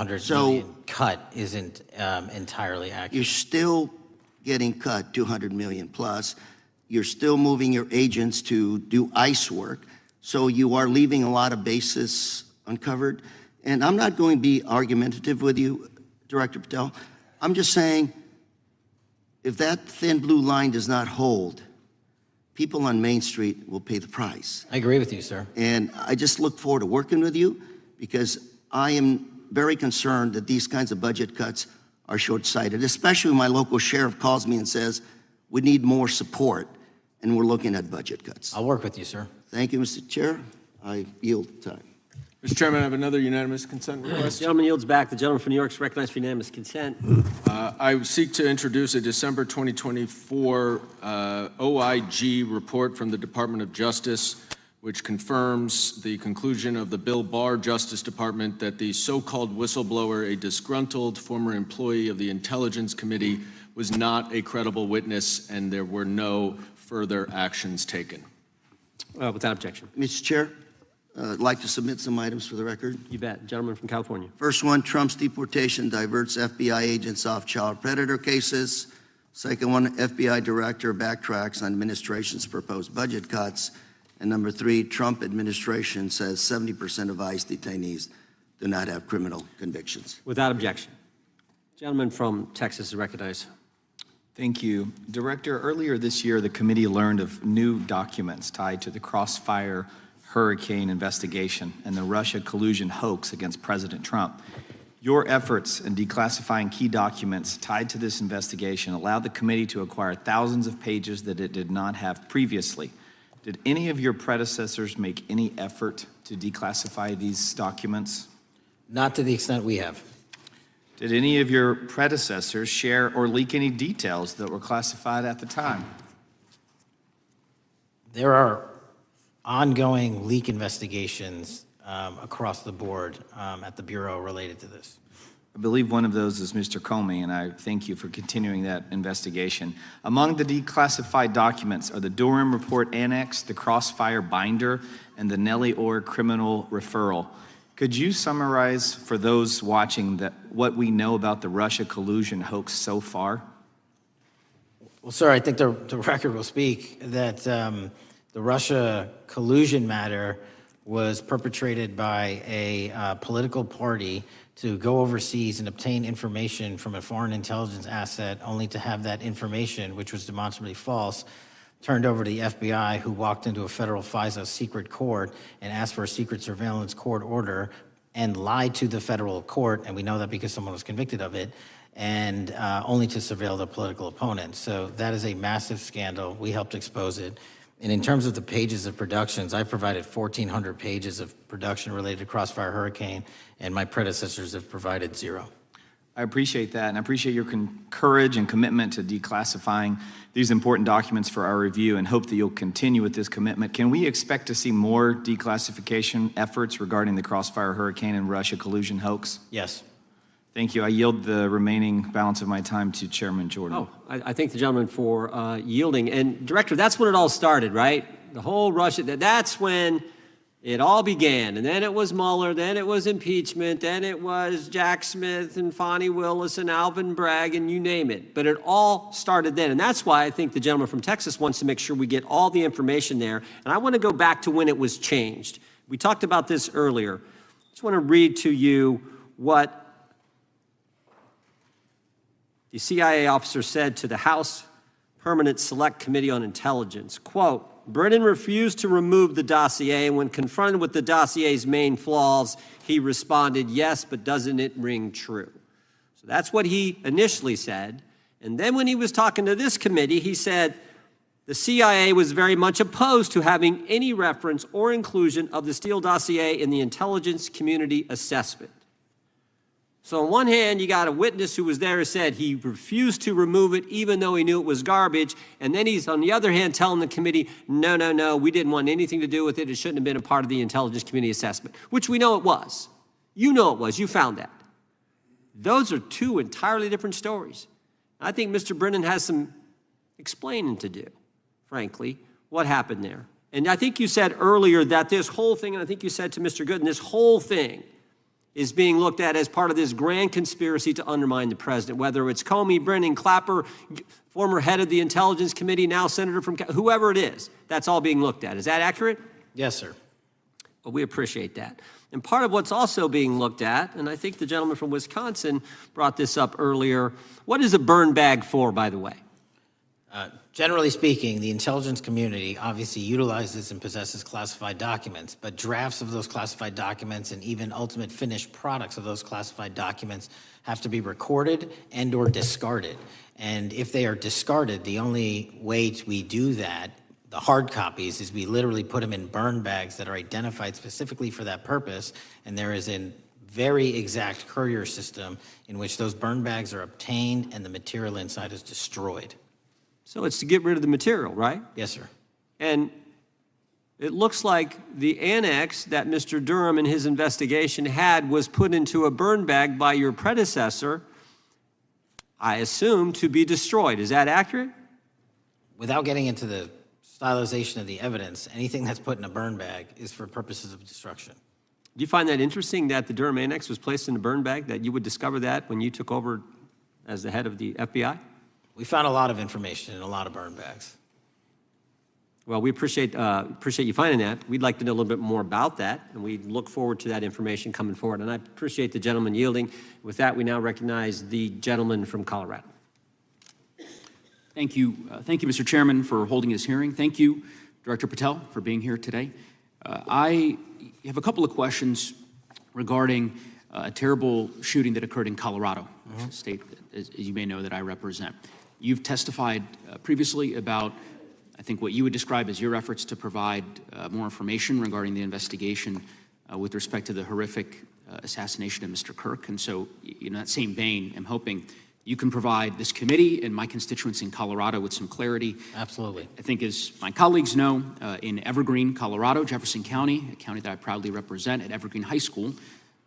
$100 million cut isn't entirely accurate. You're still getting cut $200 million plus. You're still moving your agents to do ICE work. So you are leaving a lot of bases uncovered. And I'm not going to be argumentative with you, Director Patel. I'm just saying, if that thin blue line does not hold, people on Main Street will pay the price. I agree with you, sir. And I just look forward to working with you, because I am very concerned that these kinds of budget cuts are short-sighted, especially when my local sheriff calls me and says, we need more support, and we're looking at budget cuts. I'll work with you, sir. Thank you, Mr. Chair. I yield time. Mr. Chairman, I have another unanimous consent request. The gentleman yields back. The gentleman from New York is recognized for unanimous consent. I seek to introduce a December 2024 OIG report from the Department of Justice, which confirms the conclusion of the Bill Barr Justice Department that the so-called whistleblower, a disgruntled former employee of the Intelligence Committee, was not a credible witness, and there were no further actions taken. Without objection. Mr. Chair, I'd like to submit some items for the record. You bet. Gentleman from California. First one, Trump's deportation diverts FBI agents off child predator cases. Second one, FBI director backtracks on administration's proposed budget cuts. And number three, Trump administration says 70% of ICE detainees do not have criminal convictions. Without objection. Gentleman from Texas is recognized. Thank you. Director, earlier this year, the committee learned of new documents tied to the Crossfire Hurricane investigation and the Russia collusion hoax against President Trump. Your efforts in declassifying key documents tied to this investigation allowed the committee to acquire thousands of pages that it did not have previously. Did any of your predecessors make any effort to declassify these documents? Not to the extent we have. Did any of your predecessors share or leak any details that were classified at the time? There are ongoing leak investigations across the board at the Bureau related to this. I believe one of those is Mr. Comey, and I thank you for continuing that investigation. Among the declassified documents are the Durham Report Annex, the Crossfire Binder, and the Nellie Orr Criminal Referral. Could you summarize for those watching what we know about the Russia collusion hoax so far? Well, sir, I think the record will speak that the Russia collusion matter was perpetrated by a political party to go overseas and obtain information from a foreign intelligence asset, only to have that information, which was demonstrably false, turned over to the FBI, who walked into a federal FISA secret court and asked for a secret surveillance court order and lied to the federal court, and we know that because someone was convicted of it, and only to surveil the political opponent. So that is a massive scandal. We helped expose it. And in terms of the pages of productions, I provided 1,400 pages of production related to Crossfire Hurricane, and my predecessors have provided 0. I appreciate that, and I appreciate your courage and commitment to declassifying these important documents for our review, and hope that you'll continue with this commitment. Can we expect to see more declassification efforts regarding the Crossfire Hurricane and Russia collusion hoax? Yes. Thank you. I yield the remaining balance of my time to Chairman Jordan. Oh, I thank the gentleman for yielding. And Director, that's when it all started, right? The whole Russia, that's when it all began. And then it was Mueller, then it was impeachment, then it was Jack Smith and Fonnie Willis and Alvin Bragg and you name it. But it all started then. And that's why I think the gentleman from Texas wants to make sure we get all the information there. And I want to go back to when it was changed. We talked about this earlier. I just want to read to you what the CIA officer said to the House Permanent Select Committee on Intelligence, quote, Brennan refused to remove the dossier, and when confronted with the dossier's main flaws, he responded, yes, but doesn't it ring true? So that's what he initially said. And then when he was talking to this committee, he said the CIA was very much opposed to having any reference or inclusion of the Steele dossier in the intelligence community assessment. So on one hand, you got a witness who was there who said he refused to remove it even though he knew it was garbage. And then he's, on the other hand, telling the committee, no, we didn't want anything to do with it. It shouldn't have been a part of the intelligence community assessment, which we know it was. You know it was. You found that. Those are two entirely different stories. I think Mr. Brennan has some explaining to do, frankly, what happened there. And I think you said earlier that this whole thing, and I think you said to Mr. Gooden, this whole thing is being looked at as part of this grand conspiracy to undermine the president, whether it's Comey, Brennan, Clapper, former head of the Intelligence Committee, now senator from whoever it is. That's all being looked at. Is that accurate? Yes, sir. Well, we appreciate that. And part of what's also being looked at, and I think the gentleman from Wisconsin brought this up earlier, what is a burn bag for, by the way? Generally speaking, the intelligence community obviously utilizes and possesses classified documents, but drafts of those classified documents and even ultimate finished products of those classified documents have to be recorded and or discarded. And if they are discarded, the only way we do that, the hard copies, is we literally put them in burn bags that are identified specifically for that purpose, and there is a very exact courier system in which those burn bags are obtained and the material inside is destroyed. So it's to get rid of the material, right? Yes, sir. And it looks like the annex that Mr. Durham in his investigation had was put into a burn bag by your predecessor, I assume, to be destroyed. Is that accurate? Without getting into the stylization of the evidence, anything that's put in a burn bag is for purposes of destruction. Do you find that interesting that the Durham annex was placed in a burn bag, that you would discover that when you took over as the head of the FBI? We found a lot of information in a lot of burn bags. Well, we appreciate you finding that. We'd like to know a little bit more about that, and we look forward to that information coming forward. And I appreciate the gentleman yielding. With that, we now recognize the gentleman from Colorado. Thank you, Mr. Chairman, for holding this hearing. Thank you, Director Patel, for being here today. I have a couple of questions regarding a terrible shooting that occurred in Colorado, a state, as you may know, that I represent. You've testified previously about, I think, what you would describe as your efforts to provide more information regarding the investigation with respect to the horrific assassination of Mr. Kirk. And so, in that same vein, I'm hoping you can provide this committee and my constituents in Colorado with some clarity. Absolutely. I think, as my colleagues know, in Evergreen, Colorado, Jefferson County, a county that I proudly represent, at Evergreen High School,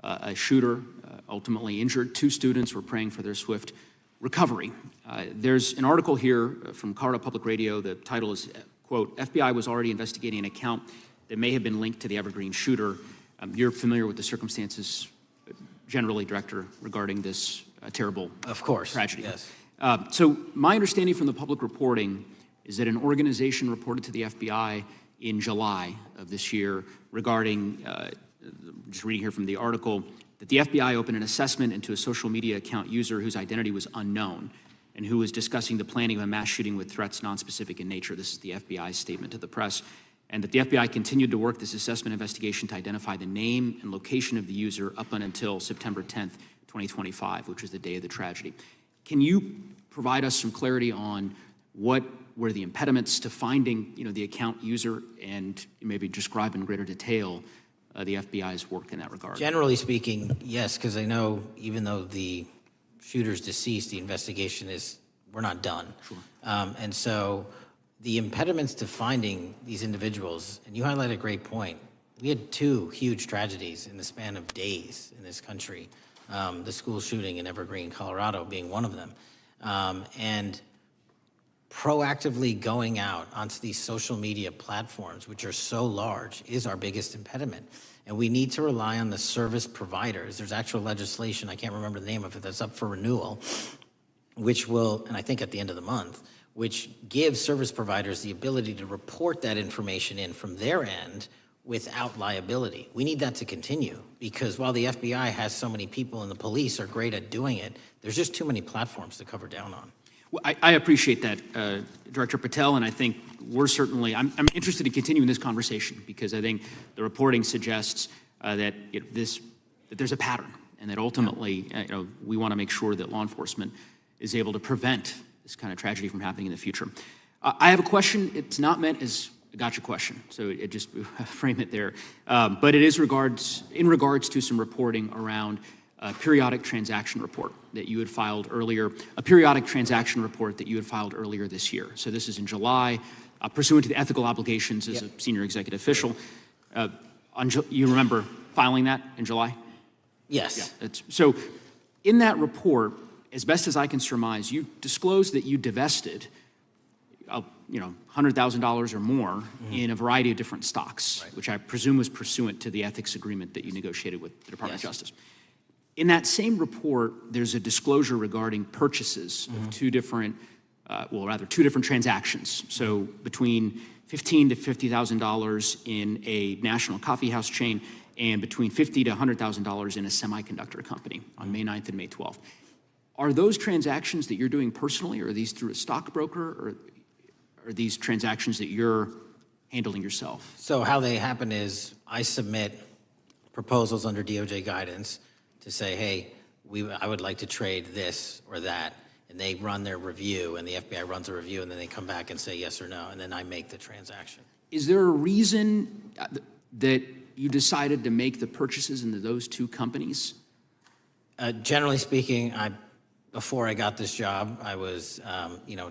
a shooter ultimately injured. 2 students were praying for their swift recovery. There's an article here from Colorado Public Radio. The title is, quote, FBI was already investigating an account that may have been linked to the Evergreen shooter. You're familiar with the circumstances generally, Director, regarding this terrible tragedy. Yes. So my understanding from the public reporting is that an organization reported to the FBI in July of this year regarding, just reading here from the article, that the FBI opened an assessment into a social media account user whose identity was unknown and who was discussing the planning of a mass shooting with threats nonspecific in nature. This is the FBI's statement to the press. And that the FBI continued to work this assessment investigation to identify the name and location of the user up until September 10th, 2025, which was the day of the tragedy. Can you provide us some clarity on what were the impediments to finding, the account user, and maybe describe in greater detail the FBI's work in that regard? Generally speaking, yes, because I know even though the shooter's deceased, the investigation we're not done. Sure. And so the impediments to finding these individuals, and you highlight a great point. We had 2 huge tragedies in the span of days in this country. The school shooting in Evergreen, Colorado being one of them. And proactively going out onto these social media platforms, which are so large, is our biggest impediment. And we need to rely on the service providers. There's actual legislation, I can't remember the name of it, that's up for renewal, which will, and I think at the end of the month, which gives service providers the ability to report that information in from their end without liability. We need that to continue, because while the FBI has so many people and the police are great at doing it, there's just too many platforms to cover down on. Well, I appreciate that, Director Patel, and I think we're certainly, I'm interested in continuing this conversation, because I think the reporting suggests that there's a pattern, and that ultimately we want to make sure that law enforcement is able to prevent this kind of tragedy from happening in the future. I have a question. It's not meant as a gotcha question, so it just frame it there. But it is in regards to some reporting around a periodic transaction report that you had filed earlier, this year. So this is in July, pursuant to the ethical obligations as a senior executive official. You remember filing that in July? Yes. Yeah, so in that report, as best as I can surmise, you disclosed that you divested $100,000 or more in a variety of different stocks, which I presume was pursuant to the ethics agreement that you negotiated with the Department of Justice. In that same report, there's a disclosure regarding purchases of two different transactions. So between $15,000 to $50,000 in a national coffeehouse chain and between $50,000 to $100,000 in a semiconductor company on May 9th and May 12th. Are those transactions that you're doing personally, or are these through a stockbroker, or are these transactions that you're handling yourself? So how they happen is I submit proposals under DOJ guidance to say, hey, I would like to trade this or that, and they run their review, and the FBI runs a review, and then they come back and say yes or no, and then I make the transaction. Is there a reason that you decided to make the purchases into those two companies? Generally speaking, before I got this job, I was,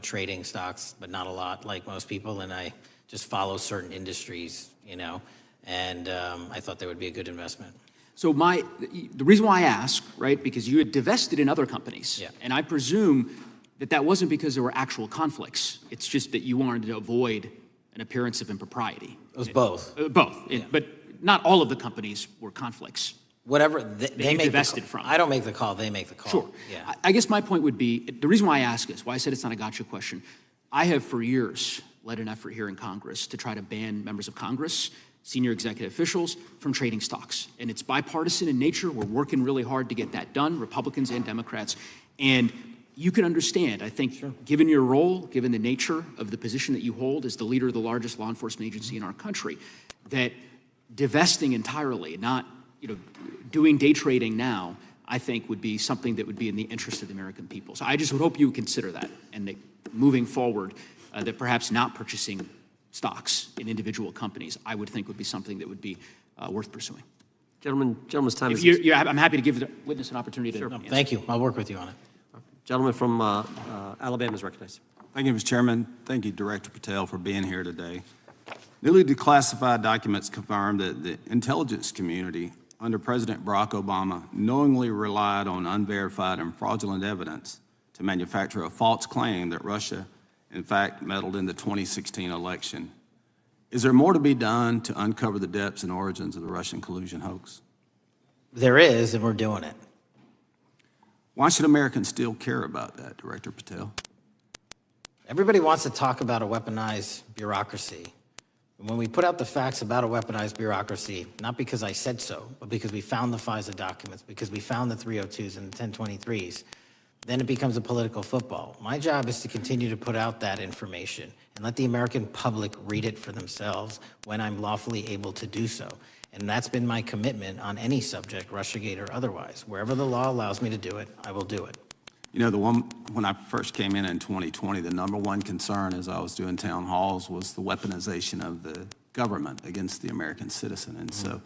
trading stocks, but not a lot like most people, and I just follow certain industries, and I thought they would be a good investment. So the reason why I ask, right, because you had divested in other companies, and I presume that wasn't because there were actual conflicts. It's just that you wanted to avoid an appearance of impropriety. It was both. Both, but not all of the companies were conflicts. Whatever they make divested from. I don't make the call, they make the call. Sure. Yeah. I guess my point would be, the reason why I ask is, why I said it's not a gotcha question, I have for years led an effort here in Congress to try to ban members of Congress, senior executive officials, from trading stocks. And it's bipartisan in nature. We're working really hard to get that done, Republicans and Democrats. And you can understand, I think, given your role, given the nature of the position that you hold as the leader of the largest law enforcement agency in our country, that divesting entirely, not doing day trading now, I think would be something that would be in the interest of the American people. So I just would hope you would consider that, and that moving forward, that perhaps not purchasing stocks in individual companies, I would think would be something that would be worth pursuing. Gentleman's time is... I'm happy to give the witness an opportunity to answer. Thank you. I'll work with you on it. Gentleman from Alabama is recognized. Thank you, Mr. Chairman. Thank you, Director Patel, for being here today. Newly declassified documents confirm that the intelligence community under President Barack Obama knowingly relied on unverified and fraudulent evidence to manufacture a false claim that Russia, in fact, meddled in the 2016 election. Is there more to be done to uncover the depths and origins of the Russian collusion hoax? There is, and we're doing it. Why should Americans still care about that, Director Patel? Everybody wants to talk about a weaponized bureaucracy. And when we put out the facts about a weaponized bureaucracy, not because I said so, but because we found the FISA documents, because we found the 302s and the 1023s, then it becomes a political football. My job is to continue to put out that information and let the American public read it for themselves when I'm lawfully able to do so. And that's been my commitment on any subject, Russiagate or otherwise. Wherever the law allows me to do it, I will do it. When I first came in 2020, the number one concern as I was doing town halls was the weaponization of the government against the American citizen. And so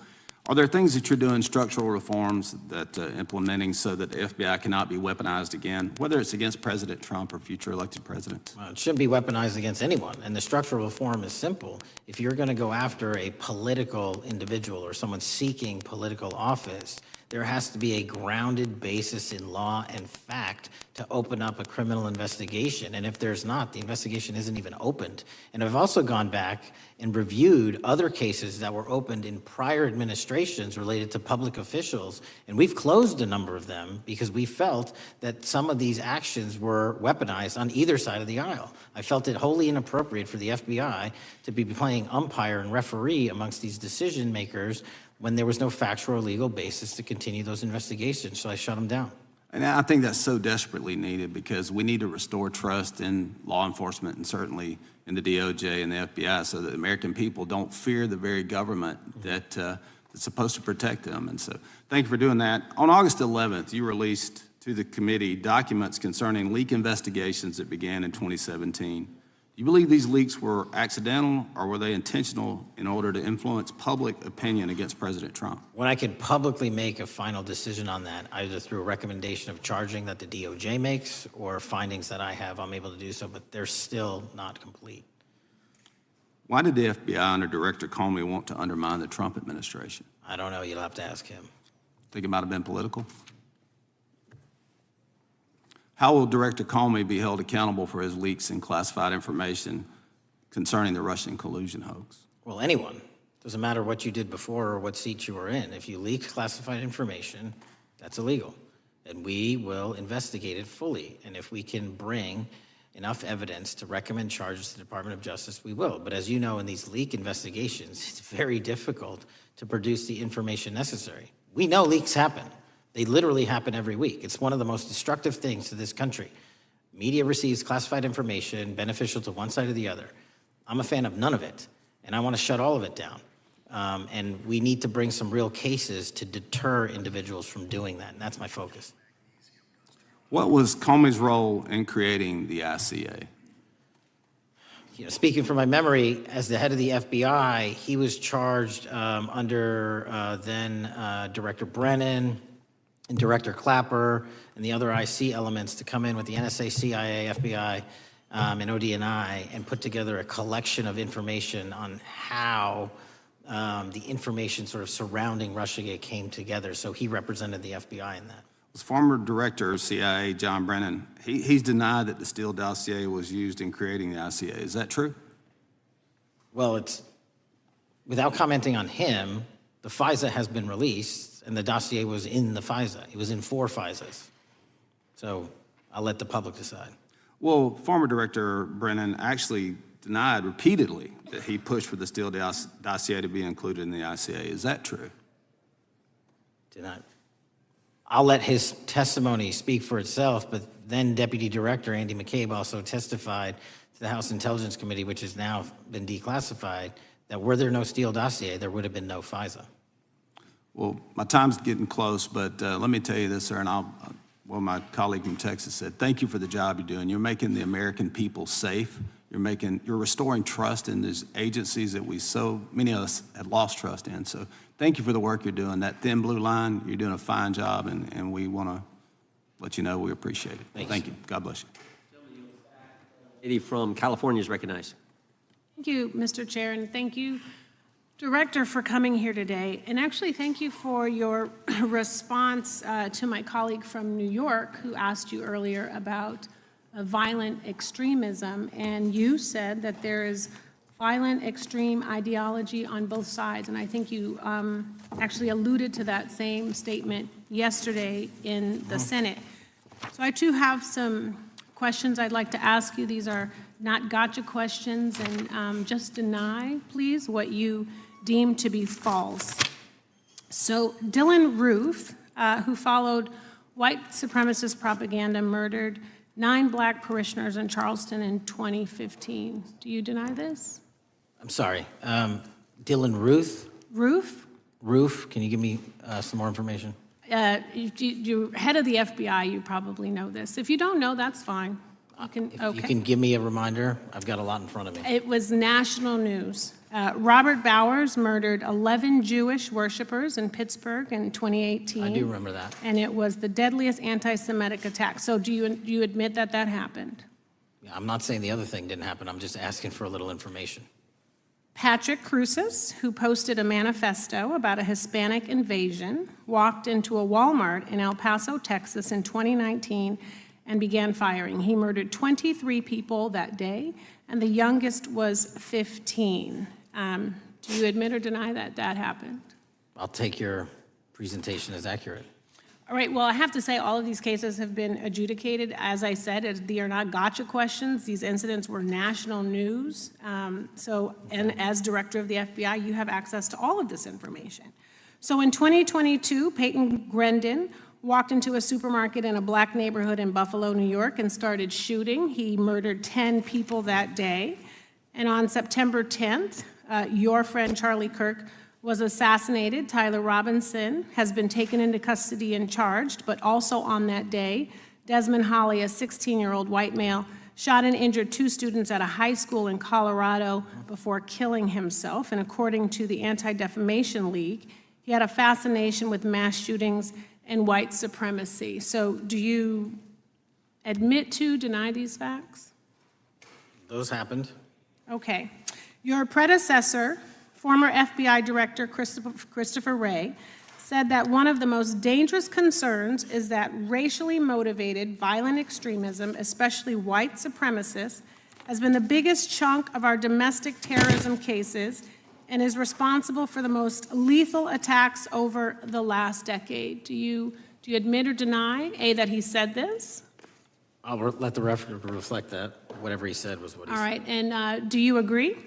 are there things that you're doing, structural reforms that implementing so that the FBI cannot be weaponized again, whether it's against President Trump or future elected presidents? Well, it shouldn't be weaponized against anyone. And the structural reform is simple. If you're going to go after a political individual or someone seeking political office, there has to be a grounded basis in law and fact to open up a criminal investigation. And if there's not, the investigation isn't even opened. And I've also gone back and reviewed other cases that were opened in prior administrations related to public officials. And we've closed a number of them because we felt that some of these actions were weaponized on either side of the aisle. I felt it wholly inappropriate for the FBI to be playing umpire and referee amongst these decision makers when there was no factual or legal basis to continue those investigations, so I shut them down. And I think that's so desperately needed because we need to restore trust in law enforcement and certainly in the DOJ and the FBI so that the American people don't fear the very government that's supposed to protect them. And so thank you for doing that. On August 11th, you released to the committee documents concerning leak investigations that began in 2017. Do you believe these leaks were accidental or were they intentional in order to influence public opinion against President Trump? When I can publicly make a final decision on that, either through a recommendation of charging that the DOJ makes or findings that I have, I'm able to do so, but they're still not complete. Why did the FBI under Director Comey want to undermine the Trump administration? I don't know. You'll have to ask him. Think it might have been political? How will Director Comey be held accountable for his leaks and classified information concerning the Russian collusion hoax? Well, anyone. Doesn't matter what you did before or what seat you were in. If you leak classified information, that's illegal. And we will investigate it fully. And if we can bring enough evidence to recommend charges to the Department of Justice, we will. But as you know, in these leak investigations, it's very difficult to produce the information necessary. We know leaks happen. They literally happen every week. It's one of the most destructive things to this country. Media receives classified information beneficial to one side or the other. I'm a fan of none of it, and I want to shut all of it down. And we need to bring some real cases to deter individuals from doing that, and that's my focus. What was Comey's role in creating the ICA? You know, speaking from my memory, as the head of the FBI, he was charged under then Director Brennan and Director Clapper and the other IC elements to come in with the NSA, CIA, FBI, and ODNI and put together a collection of information on how the information sort of surrounding Russiagate came together. So he represented the FBI in that. Was former Director of CIA, John Brennan, he's denied that the Steele dossier was used in creating the ICA. Is that true? Well, it's, without commenting on him, the FISA has been released, and the dossier was in the FISA. It was in 4 FISAs. So I'll let the public decide. Well, former Director Brennan actually denied repeatedly that he pushed for the Steele dossier to be included in the ICA. Is that true? Did not. I'll let his testimony speak for itself, but then Deputy Director Andy McCabe also testified to the House Intelligence Committee, which has now been declassified, that were there no Steele dossier, there would have been no FISA. Well, my time's getting close, but let me tell you this, sir, and well, my colleague from Texas said, thank you for the job you're doing. You're making the American people safe. You're restoring trust in these agencies that so many of us had lost trust in. So thank you for the work you're doing. That thin blue line, you're doing a fine job, and we want to let you know we appreciate it. Thank you. God bless you. Lady from California is recognized. Thank you, Mr. Chair, and thank you, Director, for coming here today. And actually, thank you for your response to my colleague from New York who asked you earlier about violent extremism. And you said that there is violent extreme ideology on both sides. And I think you actually alluded to that same statement yesterday in the Senate. So I too have some questions I'd like to ask you. These are not gotcha questions, and just deny, please, what you deem to be false. So Dylan Roof, who followed white supremacist propaganda, murdered 9 black parishioners in Charleston in 2015. Do you deny this? I'm sorry. Dylan Ruth? Roof? Can you give me some more information? You're head of the FBI, you probably know this. If you don't know, that's fine. If you can give me a reminder, I've got a lot in front of me. It was national news. Robert Bowers murdered 11 Jewish worshipers in Pittsburgh in 2018. I do remember that. And it was the deadliest anti-Semitic attack. So do you admit that that happened? Yeah, I'm not saying the other thing didn't happen. I'm just asking for a little information. Patrick Cruces, who posted a manifesto about a Hispanic invasion, walked into a Walmart in El Paso, Texas in 2019 and began firing. He murdered 23 people that day, and the youngest was 15. Do you admit or deny that that happened? I'll take your presentation as accurate. All right, well, I have to say all of these cases have been adjudicated. As I said, they are not gotcha questions. These incidents were national news. And as director of the FBI, you have access to all of this information. So in 2022, Peyton Grendon walked into a supermarket in a black neighborhood in Buffalo, New York, and started shooting. He murdered 10 people that day. And on September 10th, your friend Charlie Kirk was assassinated. Tyler Robinson has been taken into custody and charged, but also on that day, Desmond Holley, a 16-year-old white male, shot and injured 2 students at a high school in Colorado before killing himself. And according to the Anti-Defamation League, he had a fascination with mass shootings and white supremacy. So do you admit to, deny these facts? Those happened. Okay. Your predecessor, former FBI Director Christopher Wray, said that one of the most dangerous concerns is that racially motivated violent extremism, especially white supremacists, has been the biggest chunk of our domestic terrorism cases and is responsible for the most lethal attacks over the last decade. Do you admit or deny, A, that he said this? I'll let the record reflect that. Whatever he said was what he All said. right, and do you agree?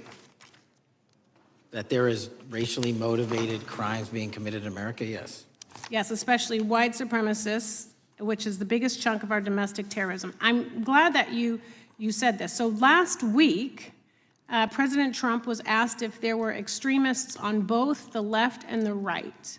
That there is racially motivated crimes being committed in America, yes. Yes, especially white supremacists, which is the biggest chunk of our domestic terrorism. I'm glad that you said this. So last week, President Trump was asked if there were extremists on both the left and the right.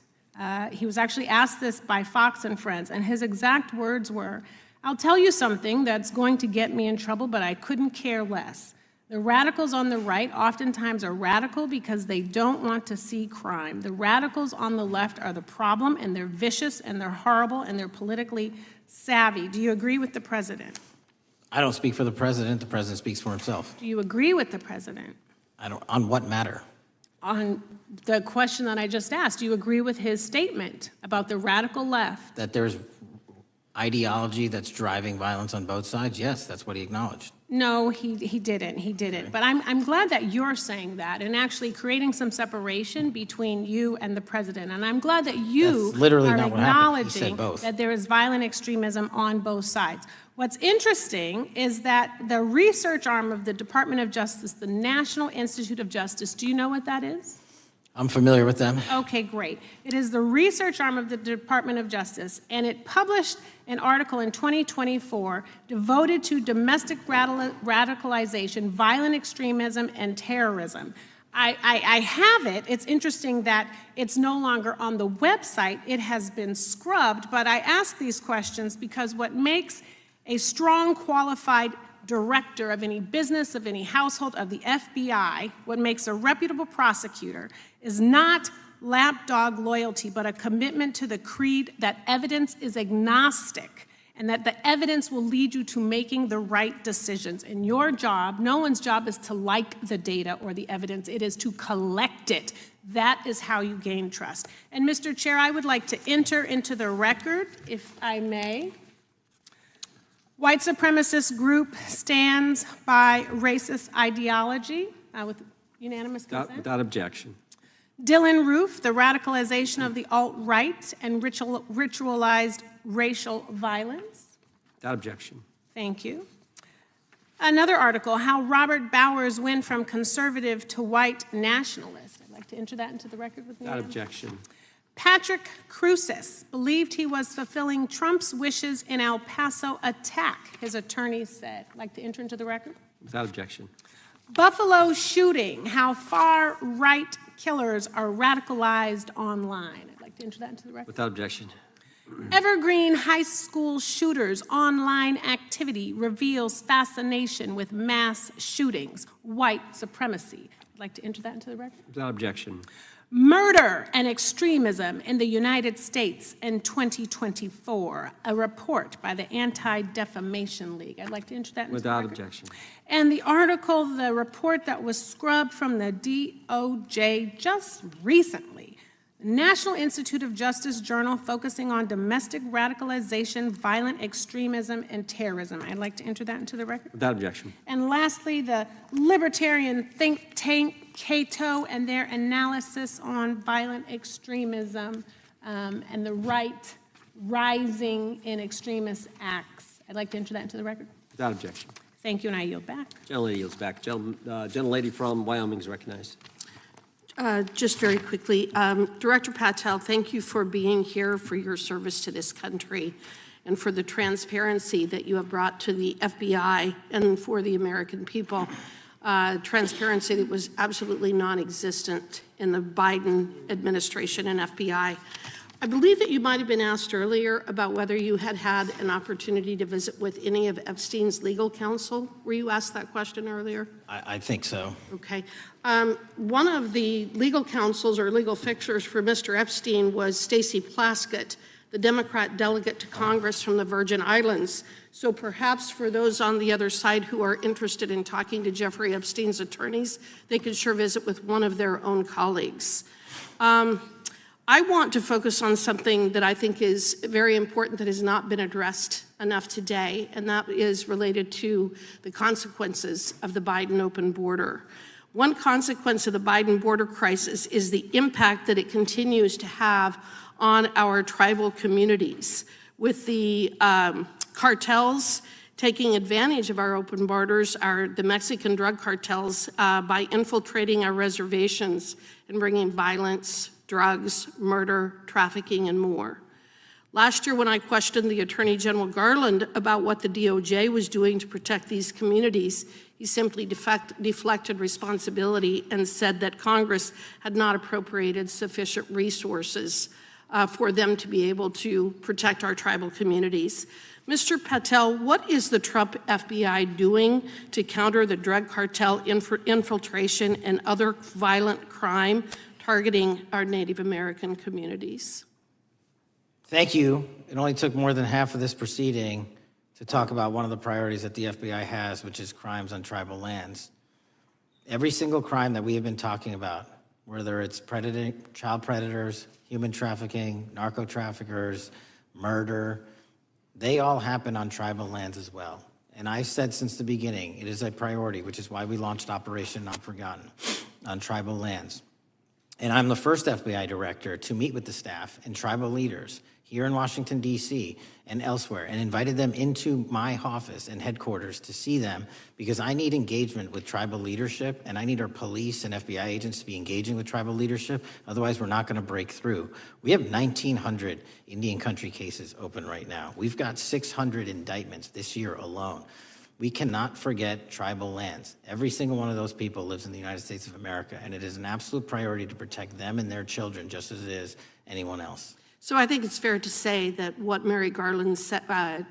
He was actually asked this by Fox and Friends, and his exact words were, "I'll tell you something that's going to get me in trouble, but I couldn't care less. The radicals on the right oftentimes are radical because they don't want to see crime. The radicals on the left are the problem, and they're vicious, and they're horrible, and they're politically savvy." Do you agree with the president? I don't speak for the president. The president speaks for himself. Do you agree with the president? I don't. On what matter? On the question that I just asked, do you agree with his statement about the radical left? That there's ideology that's driving violence on both sides? Yes, that's what he acknowledged. No, he didn't. He didn't. But I'm glad that you're saying that and actually creating some separation between you and the president. And I'm glad that you That's literally are not what happened. He said acknowledging both. that there is violent extremism on both sides. What's interesting is that the research arm of the Department of Justice, the National Institute of Justice, do you know what that is? I'm familiar with them. Okay, great. It is the research arm of the Department of Justice, and it published an article in 2024 devoted to domestic radicalization, violent extremism, and terrorism. I have it. It's interesting that it's no longer on the website. It has been scrubbed, but I ask these questions because what makes a strong, qualified director of any business, of any household, of the FBI, what makes a reputable prosecutor is not lapdog loyalty, but a commitment to the creed that evidence is agnostic and that the evidence will lead you to making the right decisions. And your job, no one's job is to like the data or the evidence, it is to collect it. That is how you gain trust. And Mr. Chair, I would like to enter into the record, if I may. White supremacist group stands by racist ideology with unanimous consent. Without objection. Dylan Roof, the radicalization of the alt-right and ritualized racial violence. Without objection. Thank you. Another article, how Robert Bowers went from conservative to white nationalist. I'd like to enter that into the record with me. Without objection. Patrick Cruces believed he was fulfilling Trump's wishes in El Paso attack, his attorney said. I'd like to enter into the record. Without objection. Buffalo shooting, how far-right killers are radicalized online. I'd like to enter that into the record. Without objection. Evergreen High School shooters online activity reveals fascination with mass shootings, white supremacy. I'd like to enter that into the record. Without objection. Murder and extremism in the United States in 2024, a report by the Anti-Defamation League. I'd like to enter that into the Without record. objection. And the article, the report that was scrubbed from the DOJ just recently, National Institute of Justice Journal focusing on domestic radicalization, violent extremism, and terrorism. I'd like to enter that into the record. Without objection. And lastly, the libertarian think tank Cato and their analysis on violent extremism and the right rising in extremist acts. I'd like to enter that into the record. Without objection. Thank you, and I yield back. Gentlelady yields back. Gentlelady from Wyoming is recognized. Just very quickly, Director Patel, thank you for being here, for your service to this country, and for the transparency that you have brought to the FBI and for the American people. Transparency that was absolutely non-existent in the Biden administration and FBI. I believe that you might have been asked earlier about whether you had had an opportunity to visit with any of Epstein's legal counsel. Were you asked that question earlier? I think so. Okay. One of the legal counsels or legal fixers for Mr. Epstein was Stacey Plaskett, the Democrat delegate to Congress from the Virgin Islands. So perhaps for those on the other side who are interested in talking to Jeffrey I want to focus on something that I think is very important that has not been addressed enough today, and that is related to the consequences of the Biden open border. One consequence of the Biden border crisis is the impact that it continues to have on our tribal communities, with the cartels taking advantage of our open borders, the Mexican drug cartels, by infiltrating our reservations and bringing violence, drugs, murder, trafficking, and more. Last year, when I questioned the Attorney General Garland about what the DOJ was doing to protect these communities, he simply deflected responsibility and said that Congress had not appropriated sufficient resources for them to be able to protect our tribal communities. Mr. Patel, what is the Trump FBI doing to counter the drug cartel infiltration and other violent crime targeting our Native American communities? Thank you. It only took more than half of this proceeding to talk about one of the priorities that the FBI has, which is crimes on tribal lands. Every single crime that we have been talking about, whether it's child predators, human trafficking, narco traffickers, murder, they all happen on tribal lands as well. And I've said since the beginning, it is a priority, which is why we launched Operation Not Forgotten on tribal lands. And I'm the first FBI director to meet with the staff and tribal leaders here in Washington, D.C. and elsewhere, and invited them into my office and headquarters to see them, because I need engagement with tribal leadership, and I need our police and FBI agents to be engaging with tribal leadership. Otherwise, we're not going to break through. We have 1,900 Indian country cases open right now. We've got 600 indictments this year alone. We cannot forget tribal lands. Every single one of those people lives in the United States of America, and it is an absolute priority to protect them and their children just as it is anyone else. So I think it's fair to say that what Mary Garland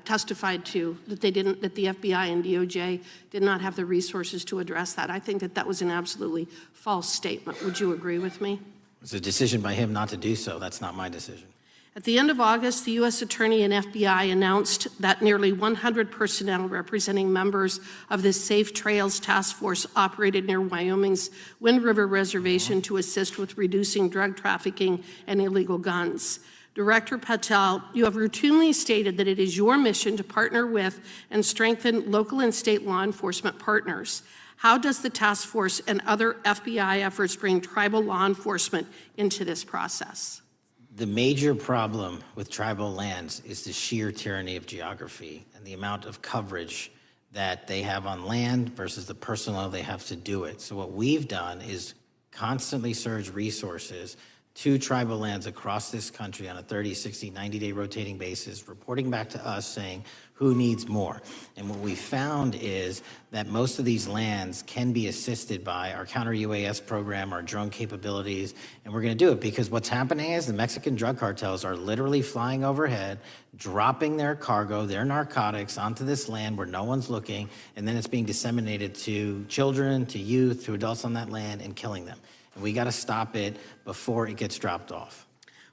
testified to, that the FBI and DOJ did not have the resources to address that. I think that was an absolutely false statement. Would you agree with me? It's a decision by him not to do so. That's not my decision. At the end of August, the U.S. Attorney and FBI announced that nearly 100 personnel representing members of the Safe Trails Task Force operated near Wyoming's Wind River Reservation to assist with reducing drug trafficking and illegal guns. Director Patel, you have routinely stated that it is your mission to partner with and strengthen local and state law enforcement partners. How does the task force and other FBI efforts bring tribal law enforcement into this process? The major problem with tribal lands is the sheer tyranny of geography and the amount of coverage that they have on land versus the personnel they have to do it. So what we've done is constantly surge resources to tribal lands across this country on a 30, 60, 90-day rotating basis, reporting back to us saying who needs more. And what we found is that most of these lands can be assisted by our counter-UAS program, our drone capabilities, and we're going to do it because what's happening is the Mexican drug cartels are literally flying overhead, dropping their cargo, their narcotics onto this land where no one's looking, and then it's being disseminated to children, to youth, to adults on that land, and killing them. And we got to stop it before it gets dropped off.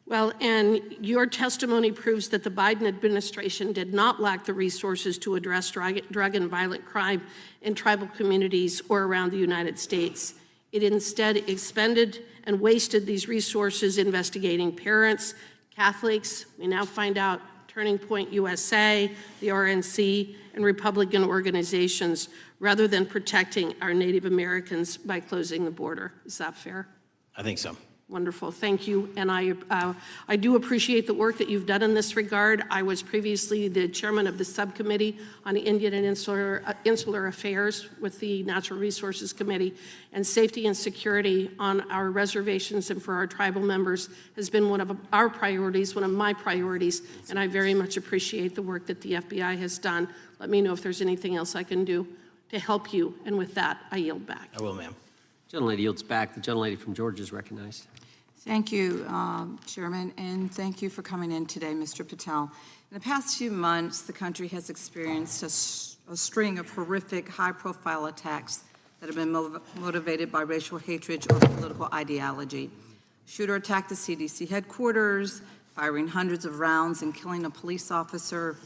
Well, and your testimony proves that the Biden administration did not lack the resources to address drug and violent crime in tribal communities or around the United States. It instead expended and wasted these resources investigating parents, Catholics, we now find out Turning Point USA, the RNC, and Republican organizations, rather than protecting our Native Americans by closing the border. Is that fair? I think so. Wonderful, thank you. And I do appreciate the work that you've done in this regard. I was previously the chairman of the subcommittee on Indian and Insular Affairs with the Natural Resources Committee, and safety and security on our reservations and for our tribal members has been one of our priorities, one of my priorities, and I very much appreciate the work that the FBI has done. Let me know if there's anything else I can do to help you, and with that, I yield back. I will, ma'am. Gentlelady yields back. The gentlelady from Georgia is recognized. Thank you, Chairman, and thank you for coming in today, Mr. Patel. In the past few months, the country has experienced a string of horrific, high-profile attacks that have been motivated by racial hatred or political ideology. Shooter attacked the CDC headquarters, firing hundreds of rounds and killing a police officer.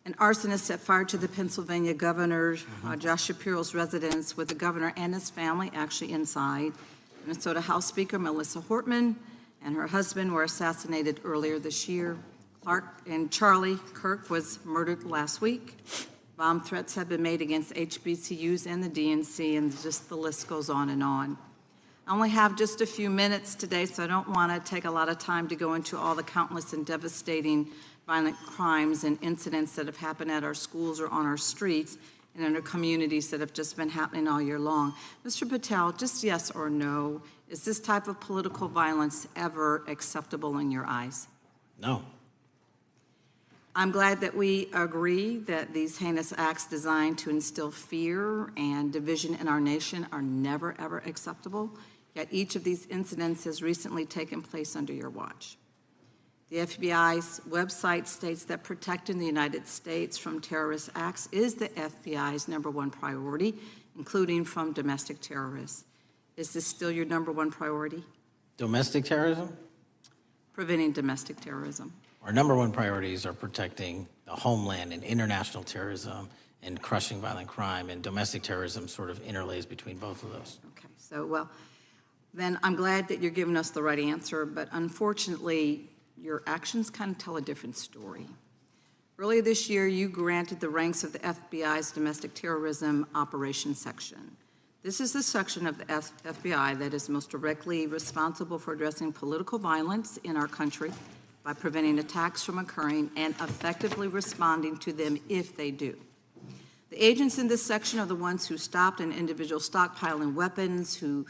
An arsonist set fire to the Pennsylvania governor, Josh Shapiro's residence, with the governor and his family actually inside. Minnesota House Speaker Melissa Hortman and her husband were assassinated earlier this year. Clark and Charlie Kirk was murdered last week. Bomb threats have been made against HBCUs and the DNC, and just the list goes on and on. I only have just a few minutes today, so I don't want to take a lot of time to go into all the countless and devastating violent crimes and incidents that have happened at our schools or on our streets and in our communities that have just been happening all year long. Mr. Patel, just yes or no, is this type of political violence ever acceptable in your eyes? No. I'm glad that we agree that these heinous acts designed to instill fear and division in our nation are never, ever acceptable, yet each of these incidents has recently taken place under your watch. The FBI's website states that protecting the United States from terrorist acts is the FBI's #1 priority, including from domestic terrorists. Is this still your #1 priority? Domestic terrorism? Preventing domestic terrorism. Our #1 priorities are protecting the homeland and international terrorism and crushing violent crime, and domestic terrorism sort of interlays between both of those. Okay, so, well, then I'm glad that you're giving us the right answer, but unfortunately, your actions kind of tell a different story. Earlier this year, you granted the ranks of the FBI's Domestic Terrorism Operations Section. This is the section of the FBI that is most directly responsible for addressing political violence in our country by preventing attacks from occurring and effectively responding to them if they do. The agents in this section are the ones who stopped an individual stockpiling weapons, who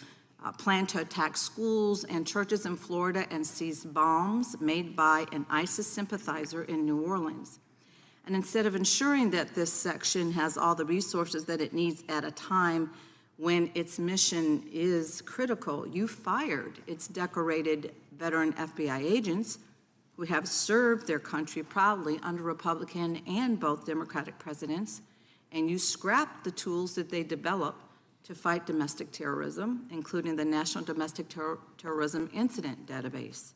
planned to attack schools and churches in Florida and seized bombs made by an ISIS sympathizer in New Orleans. And instead of ensuring that this section has all the resources that it needs at a time when its mission is critical, you fired its decorated veteran FBI agents who have served their country proudly under Republican and both Democratic presidents, and you scrapped the tools that they developed to fight domestic terrorism, including the National Domestic Terrorism Incident Database.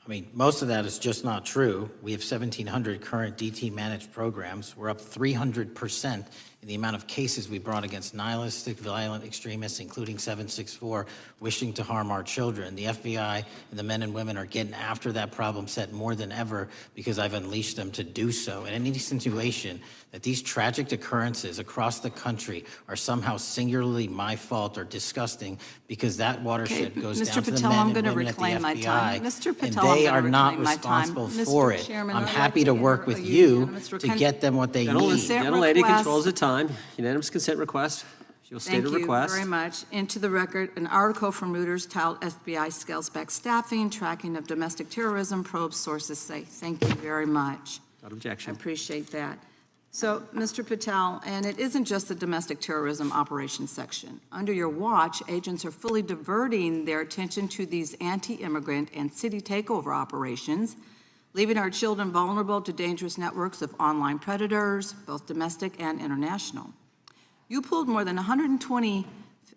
I mean, most of that is just not true. We have 1,700 current DT managed programs. We're up 300% in the amount of cases we brought against nihilistic, violent extremists, including 764, wishing to harm our children. The FBI and the men and women are getting after that problem set more than ever because I've unleashed them to do so. And any insinuation that these tragic occurrences across the country are somehow singularly my fault or disgusting because that watershed goes Mr. down to the Patel, men I'm and gonna women at the reclaim my time. FBI, Mr. Patel, and I'm they gonna are not reclaim my time. responsible Mr. for it. Chairman, I'm I'd happy like to to work enter with a you unanimous to consent- get them what they need. Consent Gentlelady request. controls the time. Unanimous consent request. She'll state a request. Thank you very much. Into the record, an article from Reuters titled FBI Scales Back Staffing, Tracking of Domestic Terrorism, Probes Sources Say. Thank you very much. Without I objection. appreciate that. So, Mr. Patel, and it isn't just the domestic terrorism operations section. Under your watch, agents are fully diverting their attention to these anti-immigrant and city takeover operations, leaving our children vulnerable to dangerous networks of online predators, both domestic and international. You pulled more than 120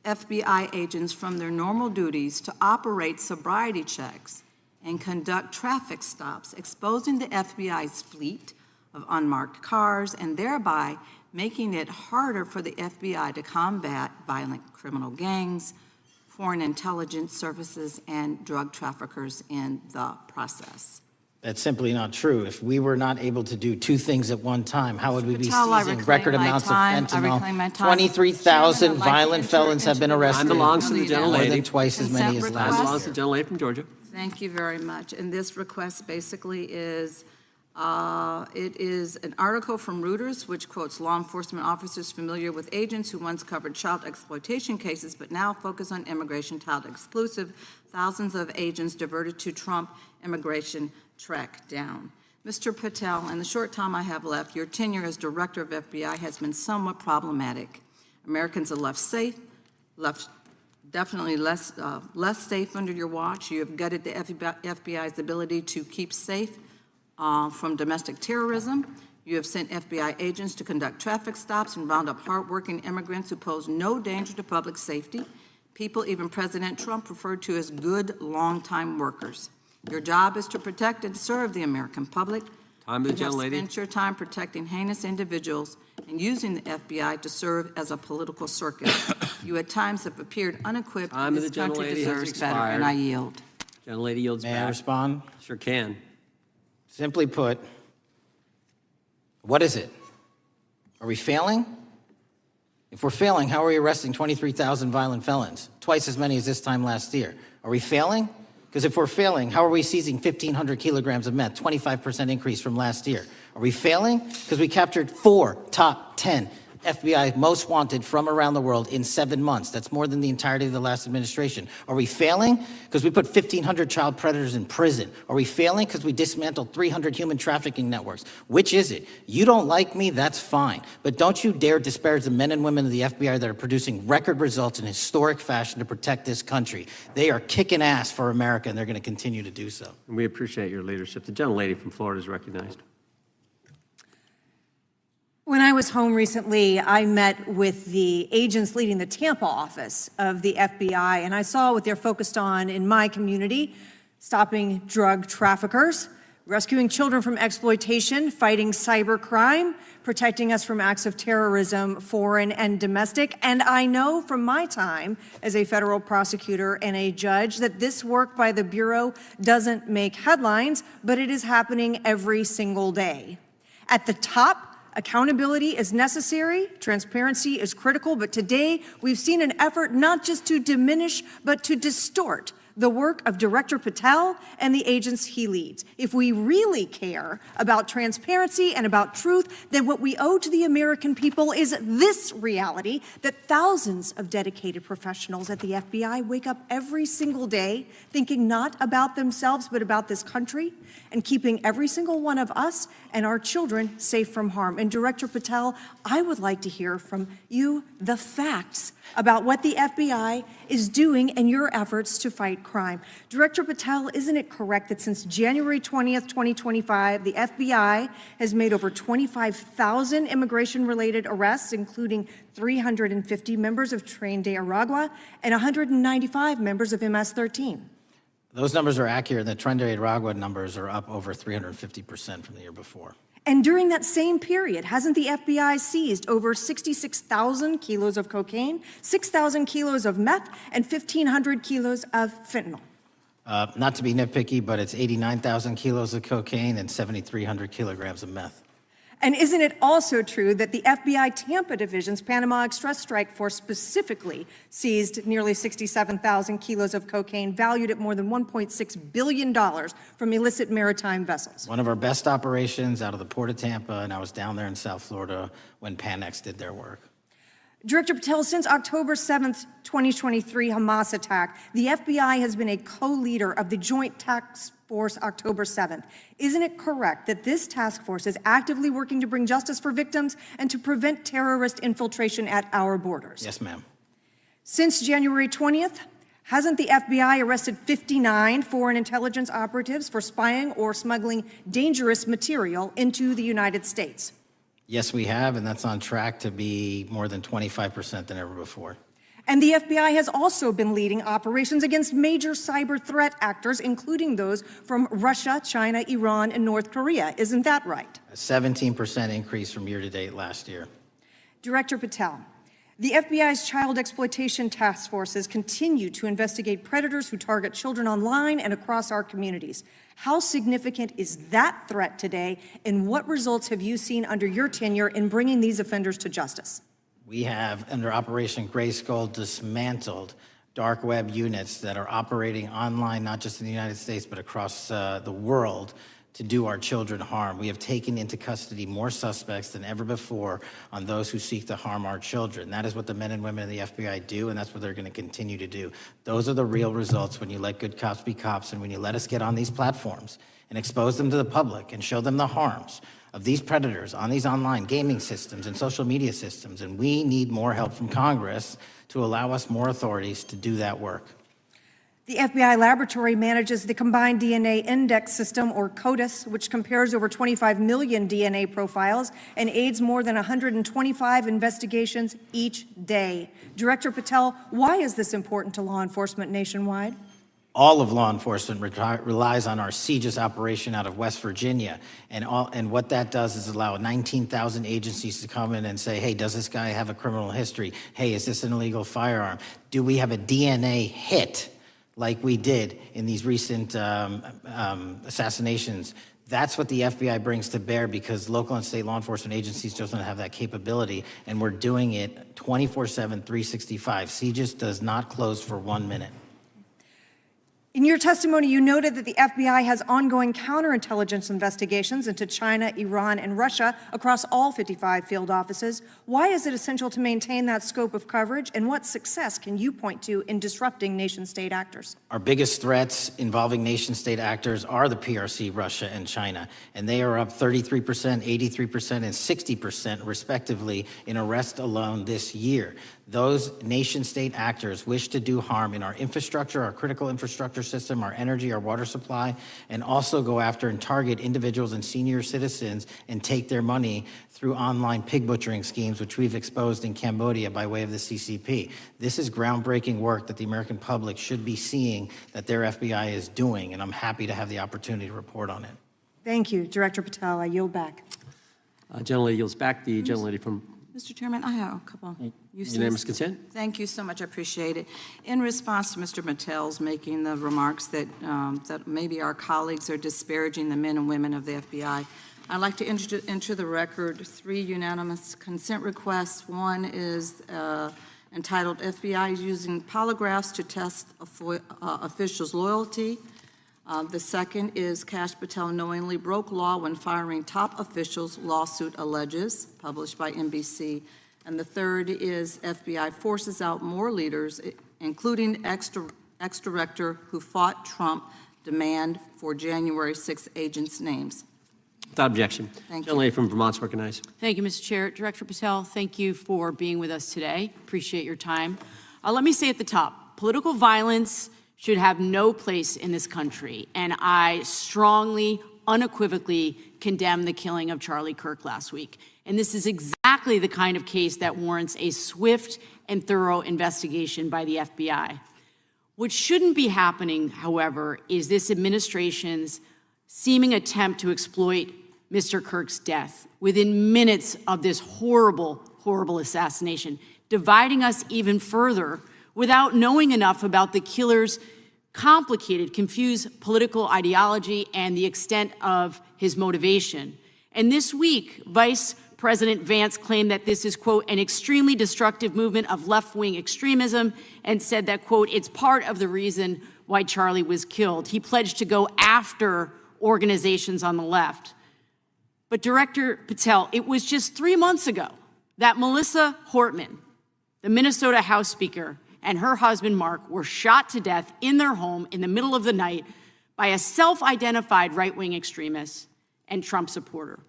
FBI agents from their normal duties to operate sobriety checks and conduct traffic stops, exposing the FBI's fleet of unmarked cars and thereby making it harder for the FBI to combat violent criminal gangs, foreign intelligence services, and drug traffickers in the process. That's simply not true. If we were not able to do two things at one time, how would we be Patel, I seizing reclaim record my amounts of time. I reclaim my fentanyl? time. 23,000 Chairman, I'd like to violent enter felons have into been the arrested. Time belongs to the Consent More gentlelady. than twice as many as request. last Time belongs year. to the gentlelady from Georgia. Thank you very much. And this request basically is, it is an article from Reuters which quotes law enforcement officers familiar with agents who once covered child exploitation cases but now focus on immigration child exclusive. Thousands of agents diverted to Trump immigration track down. Mr. Patel, in the short time I have left, your tenure as director of FBI has been somewhat problematic. Americans are left safe, definitely less safe under your watch. You have gutted the FBI's ability to keep safe from domestic terrorism. You have sent FBI agents to conduct traffic stops and round up hardworking immigrants who pose no danger to public safety. People even President Trump referred to as good, long-time workers. Your job is to protect and serve the American public. Time to the You have gentlelady. spent your time protecting heinous individuals and using the FBI to serve as a political circus. You at times have appeared unequipped, Time and to this the country gentlelady has deserves better, and expired. I yield. Gentlelady yields back. May I respond? Sure can. Simply put, what is it? Are we failing? If we're failing, how are we arresting 23,000 violent felons? Twice as many as this time last year. Are we failing? Because if we're failing, how are we seizing 1,500 kilograms of meth, 25% increase from last year? Are we failing? Because we captured 4 top 10 FBI most wanted from around the world in 7 months. That's more than the entirety of the last administration. Are we failing? Because we put 1,500 child predators in prison. Are we failing? Because we dismantled 300 human trafficking networks. Which is it? You don't like me, that's fine. But don't you dare disparage the men and women of the FBI that are producing record results in historic fashion to protect this country. They are kicking ass for America, and they're going to continue to do so. And we appreciate your leadership. The gentlelady from Florida is recognized. When I was home recently, I met with the agents leading the Tampa office of the FBI, and I saw what they're focused on in my community: stopping drug traffickers, rescuing children from exploitation, fighting cybercrime, protecting us from acts of terrorism, foreign and domestic. And I know from my time as a federal prosecutor and a judge that this work by the Bureau doesn't make headlines, but it is happening every single day. At the top, accountability is necessary, transparency is critical, but today we've seen an effort not just to diminish, but to distort the work of Director Patel and the agents he leads. If we really care about transparency and about truth, then what we owe to the American people is this reality: that thousands of dedicated professionals at the FBI wake up every single day thinking not about themselves, but about this country, and keeping every single one of us and our children safe from harm. And Director Patel, I would like to hear from you the facts about what the FBI is doing and your efforts to fight crime. Director Patel, isn't it correct that since January 20th, 2025, the FBI has made over 25,000 immigration-related arrests, including 350 members of Tren de Aragua and 195 members of MS-13? Those numbers are accurate. The Tren de Aragua numbers are up over 350% from the year before. And during that same period, hasn't the FBI seized over 66,000 kilos of cocaine, 6,000 kilos of meth, and 1,500 kilos of fentanyl? Not to be nitpicky, but it's 89,000 kilos of cocaine and 7,300 kilograms of meth. And isn't it also true that the FBI Tampa Division's Panama Express Strike Force specifically seized nearly 67,000 kilos of cocaine valued at more than $1.6 billion from illicit maritime vessels? One of our best operations out of the Port of Tampa, and I was down there in South Florida when Panex did their work. Director Patel, since October 7th, 2023 Hamas attack, the FBI has been a co-leader of the Joint Task Force October 7th. Isn't it correct that this task force is actively working to bring justice for victims and to prevent terrorist infiltration at our borders? Yes, ma'am. Since January 20th, hasn't the FBI arrested 59 foreign intelligence operatives for spying or smuggling dangerous material into the United States? Yes, we have, and that's on track to be more than 25% than ever before. And the FBI has also been leading operations against major cyber threat actors, including those from Russia, China, Iran, and North Korea. Isn't that right? A 17% increase from year to date last year. Director Patel, the FBI's child exploitation task forces continue to investigate predators who target children online and across our communities. How significant is that threat today, and what results have you seen under your tenure in bringing these offenders to justice? We have, under Operation Grayskull, dismantled dark web units that are operating online, not just in the United States, but across the world, to do our children harm. We have taken into custody more suspects than ever before on those who seek to harm our children. That is what the men and women of the FBI do, and that's what they're going to continue to do. Those are the real results when you let good cops be cops, and when you let us get on these platforms and expose them to the public and show them the harms of these predators on these online gaming systems and social media systems. And we need more help from Congress to allow us more authorities to do that work. The FBI laboratory manages the Combined DNA Index System, or CODIS, which compares over 25 million DNA profiles and aids more than 125 investigations each day. Director Patel, why is this important to law enforcement nationwide? All of law enforcement relies on our CGIS operation out of West Virginia. And what that does is allow 19,000 agencies to come in and say, hey, does this guy have a criminal history? Hey, is this an illegal firearm? Do we have a DNA hit? like we did in these recent assassinations, that's what the FBI brings to bear, because local and state law enforcement agencies just don't have that capability, and we're doing it 24/7, 365. CJIS does not close for 1 minute. In your testimony, you noted that the FBI has ongoing counterintelligence investigations into China, Iran, and Russia across all 55 field offices. Why is it essential to maintain that scope of coverage, and what success can you point to in disrupting nation-state actors? Our biggest threats involving nation-state actors are the PRC, Russia, and China, and they are up 33%, 83%, and 60% respectively in arrests alone this year. Those nation-state actors wish to do harm in our infrastructure, our critical infrastructure system, our energy, our water supply, and also go after and target individuals and senior citizens and take their money through online pig butchering schemes, which we've exposed in Cambodia by way of the CCP. This is groundbreaking work that the American public should be seeing that their FBI is doing, and I'm happy to have the opportunity to report on it. Thank you. Director Patel, I yield back. Gentlelady yields back. The gentlelady from Mr. Chairman, I have a couple. unanimous consent. Thank you so much. I appreciate it. In response to Mr. Patel's making the remarks that, that maybe our colleagues are disparaging the men and women of the FBI, I'd like to enter the record 3 unanimous consent requests. One is entitled FBI using polygraphs to test officials' loyalty. The second is Kash Patel knowingly broke law when firing top officials, lawsuit alleges, published by NBC. And the third is FBI forces out more leaders, including ex-director who fought Trump, demand for January 6 agents' names. Without objection. Thank you. Gentlelady from Vermont's recognized. Thank you, Mr. Chair. Director Patel, thank you for being with us today. Appreciate your time. Let me say at the top, political violence should have no place in this country, and I strongly, unequivocally condemn the killing of Charlie Kirk last week. And this is exactly the kind of case that warrants a swift and thorough investigation by the FBI. What shouldn't be happening, however, is this administration's seeming attempt to exploit Mr. Kirk's death within minutes of this horrible, horrible assassination, dividing us even further without knowing enough about the killer's complicated, confused political ideology and the extent of his motivation. And this week, Vice President Vance claimed that this is, quote, an extremely destructive movement of left-wing extremism, and said that, quote, it's part of the reason why Charlie was killed. He pledged to go after organizations on the left. But Director Patel, it was just 3 months ago that Melissa Hortman, the Minnesota House Speaker, and her husband, Mark, were shot to death in their home in the middle of the night by a self-identified right-wing extremist and Trump supporter.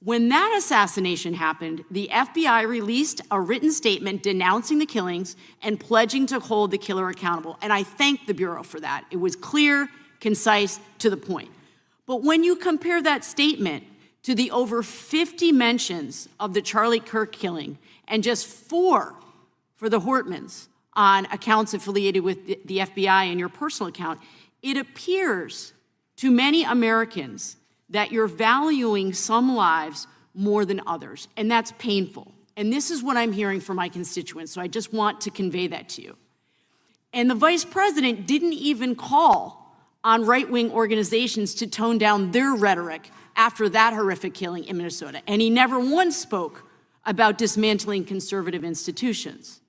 When that assassination happened, the FBI released a written statement denouncing the killings and pledging to hold the killer accountable. And I thank the Bureau for that. It was clear, concise, to the point. But when you compare that statement to the over 50 mentions of the Charlie Kirk killing and just 4 for the Hortmans on accounts affiliated with the FBI and your personal account, it appears to many Americans that you're valuing some lives more than others, and that's painful. And this is what I'm hearing from my constituents, so I just want to convey that to you. And the Vice President didn't even call on right-wing organizations to tone down their rhetoric after that horrific killing in Minnesota, and he never once spoke about dismantling conservative institutions.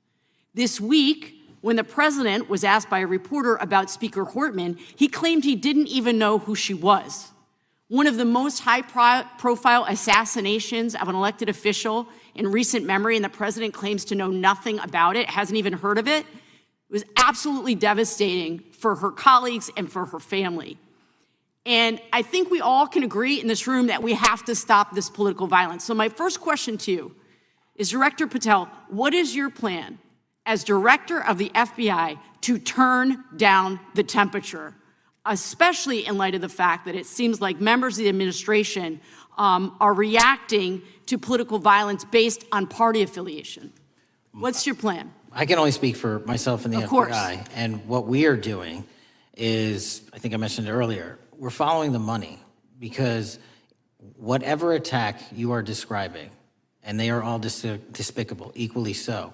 This week, when the president was asked by a reporter about Speaker Hortman, he claimed he didn't even know who she was. One of the most high-profile assassinations of an elected official in recent memory, and the president claims to know nothing about it, hasn't even heard of it. It was absolutely devastating for her colleagues and for her family. And I think we all can agree in this room that we have to stop this political violence. So my first question to you is, Director Patel, what is your plan as director of the FBI to turn down the temperature, especially in light of the fact that it seems like members of the administration are reacting to political violence based on party affiliation? What's your plan? I can only speak for myself and the FBI. And what we are doing is, I think I mentioned it earlier, we're following the money, because whatever attack you are describing, and they are all despicable, equally so,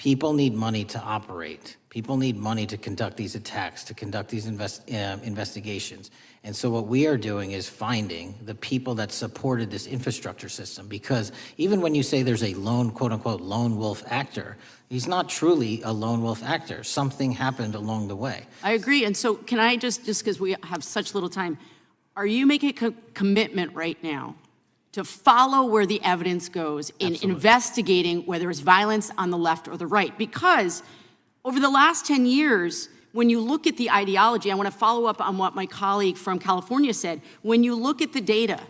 People need money to operate. People need money to conduct these attacks, to conduct these investigations. And so what we are doing is finding the people that supported this infrastructure system, because even when you say there's a lone, quote unquote, lone wolf actor, he's not truly a lone wolf actor. Something happened along the way. I agree. And so can I just because we have such little time, are you making a commitment right now to follow where the evidence goes in investigating whether it's violence on the left or the right? Because over the last 10 years, when you look at the ideology, I want to follow up on what my colleague from California said. When you look at the data,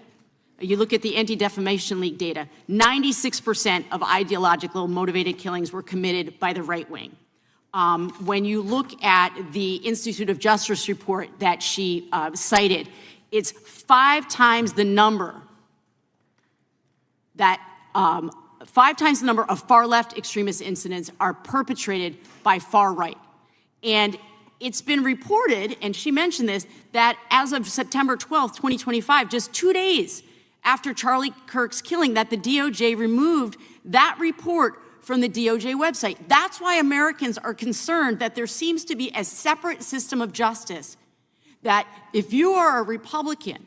you look at the Anti-Defamation League data, 96% of ideological motivated killings were committed by the right wing. When you look at the Institute of Justice report that she cited, it's 5 times the number that 5 times the number of far left extremist incidents are perpetrated by far right. And it's been reported, and she mentioned this, that as of September 12th, 2025, just 2 days after Charlie Kirk's killing, that the DOJ removed that report from the DOJ website. That's why Americans are concerned that there seems to be a separate system of justice, that if you are a Republican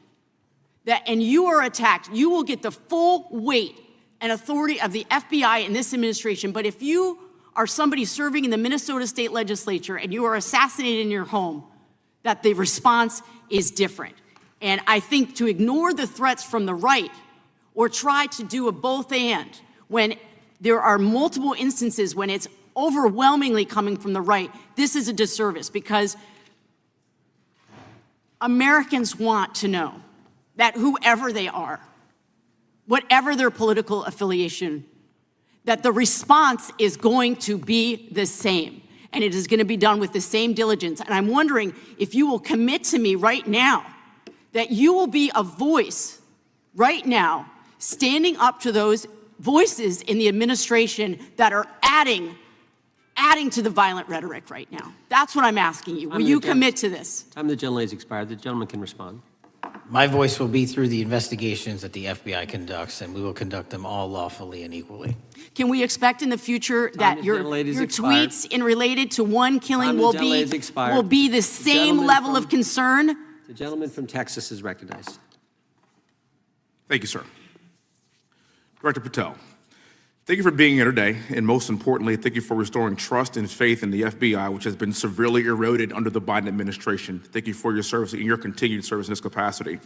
and you are attacked, you will get the full weight and authority of the FBI and this administration. But if you are somebody serving in the Minnesota State Legislature and you are assassinated in your home, that the response is different. And I think to ignore the threats from the right or try to do a both and when there are multiple instances when it's overwhelmingly coming from the right, this is a disservice, because Americans want to know that whoever they are, whatever their political affiliation, that the response is going to be the same, and it is going to be done with the same diligence. And I'm wondering if you will commit to me right now that you will be a voice right now standing up to those voices in the administration that are adding to the violent rhetoric right now. That's what I'm asking you. Will you commit to this? Time of the gentlelady has expired. The gentleman can respond. My voice will be through the investigations that the FBI conducts, and we will conduct them all lawfully and equally. Can we expect in the future that your tweets in related to one killing will be the same level of concern? The gentleman from Texas is recognized. Thank you, sir. Director Patel, thank you for being here today, and most importantly, thank you for restoring trust and faith in the FBI, which has been severely eroded under the Biden administration. Thank you for your service and your continued service in this capacity.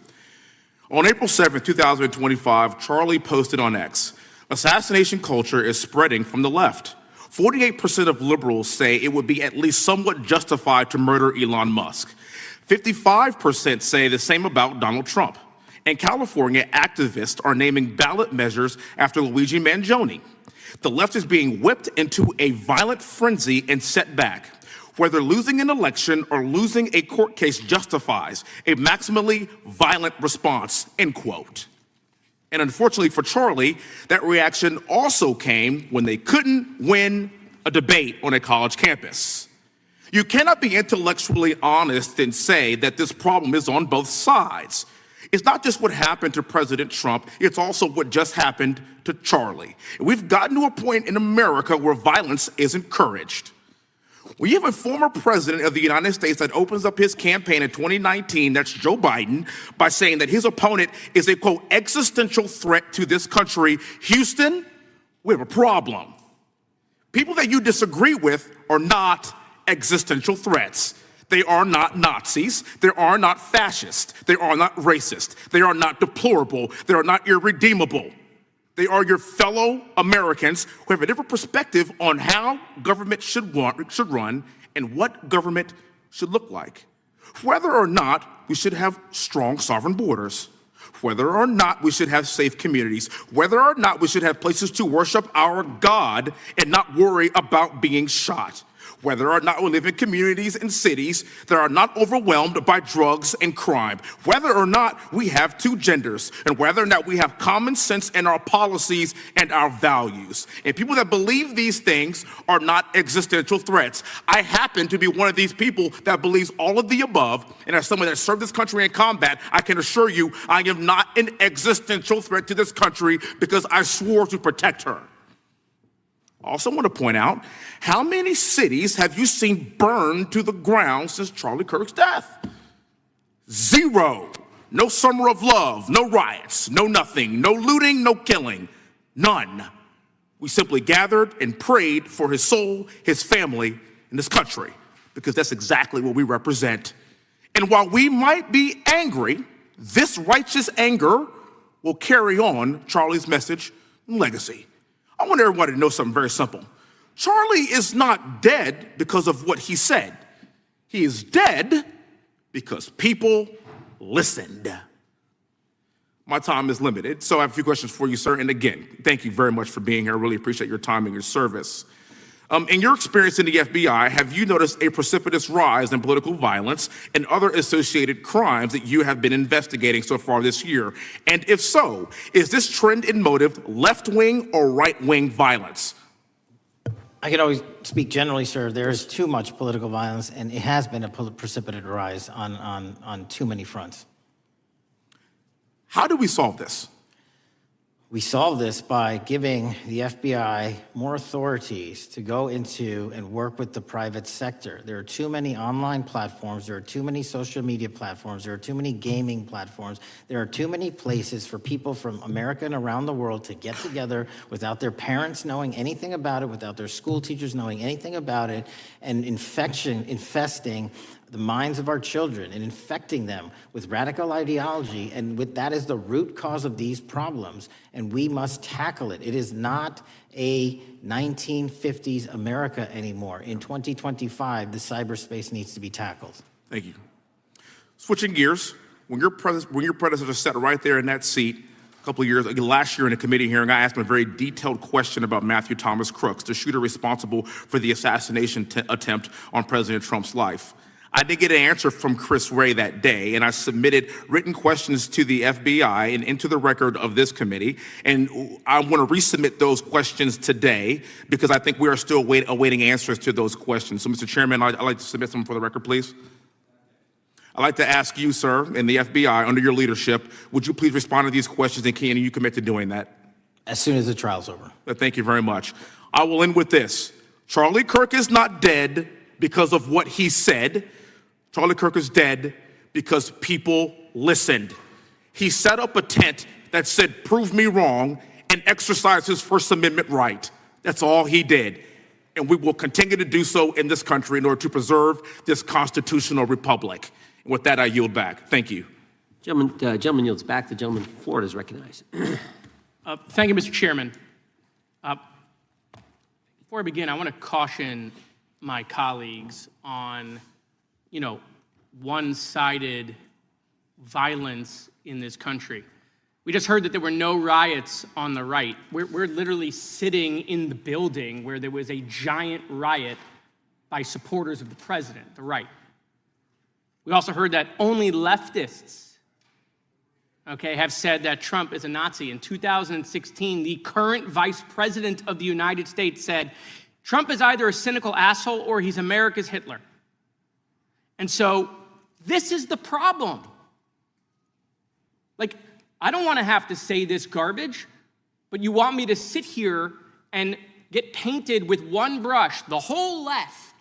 On April 7th, 2025, Charlie posted on X, "Assassination culture is spreading from the left. 48% of liberals say it would be at least somewhat justified to murder Elon Musk. 55% say the same about Donald Trump. And California activists are naming ballot measures after Luigi Mangione. The left is being whipped into a violent frenzy and set back. Whether losing an election or losing a court case justifies a maximally violent response," end quote. And unfortunately for Charlie, that reaction also came when they couldn't win a debate on a college campus. You cannot be intellectually honest and say that this problem is on both sides. It's not just what happened to President Trump, it's also what just happened to Charlie. We've gotten to a point in America where violence is encouraged. We have a former president of the United States that opens up his campaign in 2019, that's Joe Biden, by saying that his opponent is a, quote, existential threat to this country. Houston, we have a problem. People that you disagree with are not existential threats. They are not Nazis. They are not fascist. They are not racist. They are not deplorable. They are not irredeemable. They are your fellow Americans who have a different perspective on how government should run and what government should look like. Whether or not we should have strong sovereign borders, whether or not we should have safe communities, whether or not we should have places to worship our God and not worry about being shot, whether or not we live in communities and cities that are not overwhelmed by drugs and crime, whether or not we have two genders, and whether or not we have common sense in our policies and our values. And people that believe these things are not existential threats. I happen to be one of these people that believes all of the above, and as someone that served this country in combat, I can assure you I am not an existential threat to this country because I swore to protect her. I also want to point out, how many cities have you seen burned to the ground since Charlie Kirk's death? 0. No summer of love, no riots, no nothing, no looting, no killing, none. We simply gathered and prayed for his soul, his family, and this country, because that's exactly what we represent. And while we might be angry, this righteous anger will carry on Charlie's message and legacy. I want everybody to know something very simple. Charlie is not dead because of what he said. He is dead because people listened. My time is limited, so I have a few questions for you, sir. And again, thank you very much for being here. I really appreciate your time and your service. In your experience in the FBI, have you noticed a precipitous rise in political violence and other associated crimes that you have been investigating so far this year? And if so, is this trend in motive left-wing or right-wing violence? I can always speak generally, sir. There is too much political violence, and it has been a precipitous rise on too many fronts. How do we solve this? We solve this by giving the FBI more authorities to go into and work with the private sector. There are too many online platforms. There are too many social media platforms. There are too many gaming platforms. There are too many places for people from America and around the world to get together without their parents knowing anything about it, without their school teachers knowing anything about it, and infesting the minds of our children and infecting them with radical ideology, and that is the root cause of these problems, and we must tackle it. It is not a 1950s America anymore. In 2025, the cyberspace needs to be tackled. Thank you. Switching gears, when your predecessor sat right there in that seat a couple of years, last year in a committee hearing, I asked him a very detailed question about Matthew Thomas Crooks, the shooter responsible for the assassination attempt on President Trump's life. I did get an answer from Chris Wray that day, and I submitted written questions to the FBI and into the record of this committee, and I want to resubmit those questions today because I think we are still awaiting answers to those questions. So, Mr. Chairman, I'd like to submit some for the record, please. I'd like to ask you, sir, and the FBI, under your leadership, would you please respond to these questions, and can you commit to doing that? As soon as the trial's over. Thank you very much. I will end with this. Charlie Kirk is not dead because of what he said. Charlie Kirk is dead because people listened. He set up a tent that said, "Prove me wrong," and exercised his First Amendment right. That's all he did. And we will continue to do so in this country in order to preserve this constitutional republic. And with that, I yield back. Thank you. Gentleman yields back. The gentleman from Florida is recognized. Thank you, Mr. Chairman. Before I begin, I want to caution my colleagues on one-sided violence in this country. We just heard that there were no riots on the right. We're literally sitting in the building where there was a giant riot by supporters of the president, the right. We also heard that only leftists, have said that Trump is a Nazi. In 2016, the current vice president of the United States said, Trump is either a cynical asshole or he's America's Hitler. And so this is the problem. I don't want to have to say this garbage, but you want me to sit here and get painted with one brush, the whole left.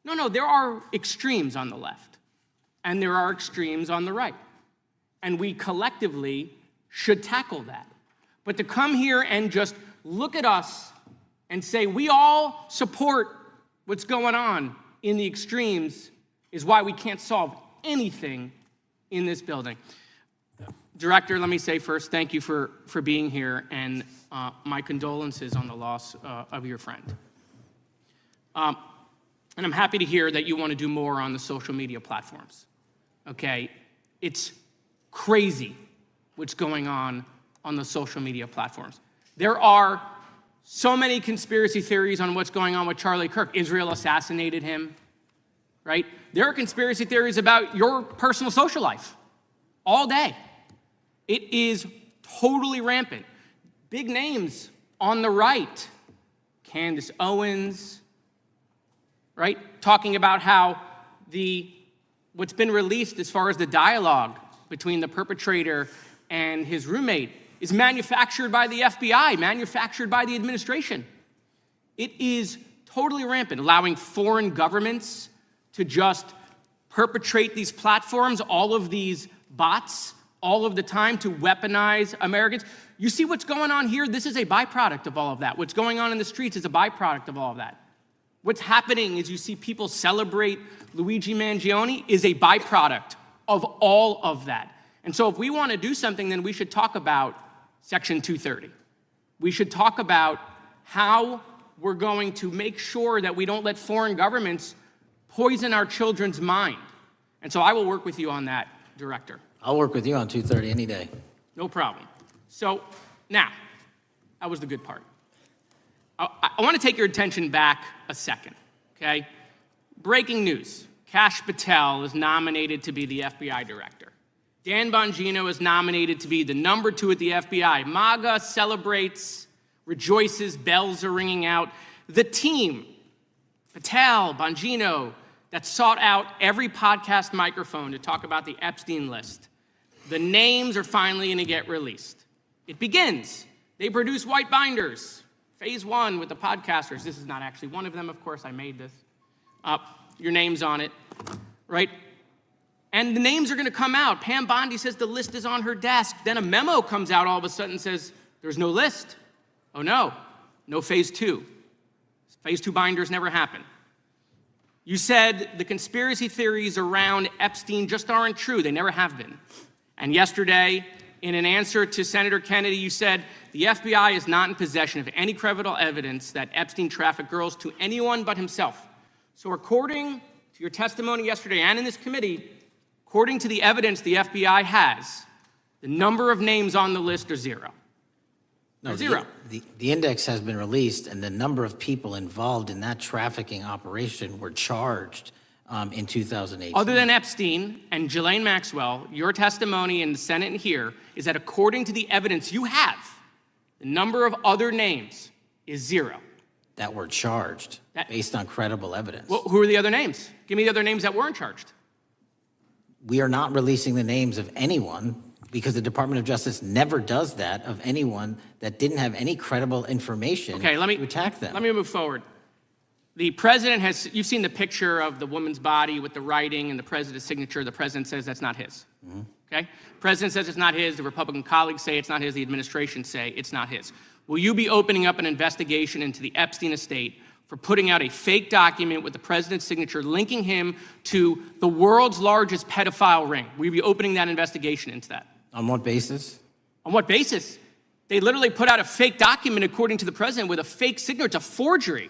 No, there are extremes on the left, and there are extremes on the right. And we collectively should tackle that. But to come here and just look at us and say we all support what's going on in the extremes is why we can't solve anything in this building. Director, let me say first, thank you for being here, and my condolences on the loss of your friend. And I'm happy to hear that you want to do more on the social media platforms. It's crazy what's going on the social media platforms. There are so many conspiracy theories on what's going on with Charlie Kirk. Israel assassinated him, right? There are conspiracy theories about your personal social life all day. It is totally rampant. Big names on the right, Candace Owens, right? Talking about how what's been released as far as the dialogue between the perpetrator and his roommate is manufactured by the FBI, manufactured by the administration. It is totally rampant, allowing foreign governments to just perpetrate these platforms, all of these bots, all of the time to weaponize Americans. You see what's going on here? This is a byproduct of all of that. What's going on in the streets is a byproduct of all of that. What's happening is you see people celebrate Luigi Mangione is a byproduct of all of that. And so if we want to do something, then we should talk about Section 230. We should talk about how we're going to make sure that we don't let foreign governments poison our children's mind. And so I will work with you on that, Director. I'll work with you on 230 any day. No problem. So now, that was the good part. I want to take your attention back a second, okay? Breaking news. Kash Patel is nominated to be the FBI director. Dan Bongino is nominated to be the number 2 at the FBI. MAGA celebrates, rejoices, bells are ringing out. The team, Patel, Bongino, that sought out every podcast microphone to talk about the Epstein list. The names are finally going to get released. It begins. They produce white binders. Phase 1 with the podcasters. This is not actually one of them, of course. I made this. Your name's on it, right? And the names are going to come out. Pam Bondi says the list is on her desk. Then a memo comes out all of a sudden and says, there's no list. Oh, no. No phase 2. Phase 2 binders never happen. You said the conspiracy theories around Epstein just aren't true. They never have been. And yesterday, in an answer to Senator Kennedy, you said the FBI is not in possession of any credible evidence that Epstein trafficked girls to anyone but himself. So according to your testimony yesterday and in this committee, according to the evidence the FBI has, the number of names on the list are 0. No, zero. The index has been released, and the number of people involved in that trafficking operation were charged in 2018. Other than Epstein and Ghislaine Maxwell, your testimony in the Senate and here is that according to the evidence you have, the number of other names is 0. That were charged based on credible evidence. Well, who are the other names? Give me the other names that weren't charged. We are not releasing the names of anyone because the Department of Justice never does that of anyone that didn't have any credible information to attack them. Let me move forward. The president has, you've seen the picture of the woman's body with the writing and the president's signature. The president says that's not his. Mm-hmm. Okay? President says it's not his. The Republican colleagues say it's not his. The administration say it's not his. Will you be opening up an investigation into the Epstein estate for putting out a fake document with the president's signature linking him to the world's largest pedophile ring? Will you be opening that investigation into that? On what basis? On what basis? They literally put out a fake document, according to the president, with a fake signature. It's a forgery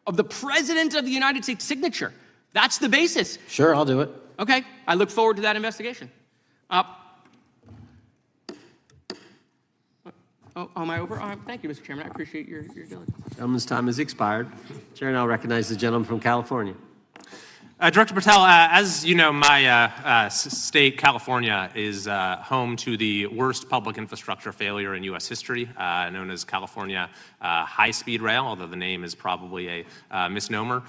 of the president of the United States signature. That's the basis. Sure, I'll do it. Okay, I look forward to that investigation. Am I over? Thank you, Mr. Chairman. I appreciate your diligence. Gentleman's time has expired. Chair now recognizes the gentleman from California. Director Patel, as you know, my state, California, is home to the worst public infrastructure failure in U.S. history, known as California High-Speed Rail, although the name is probably a misnomer.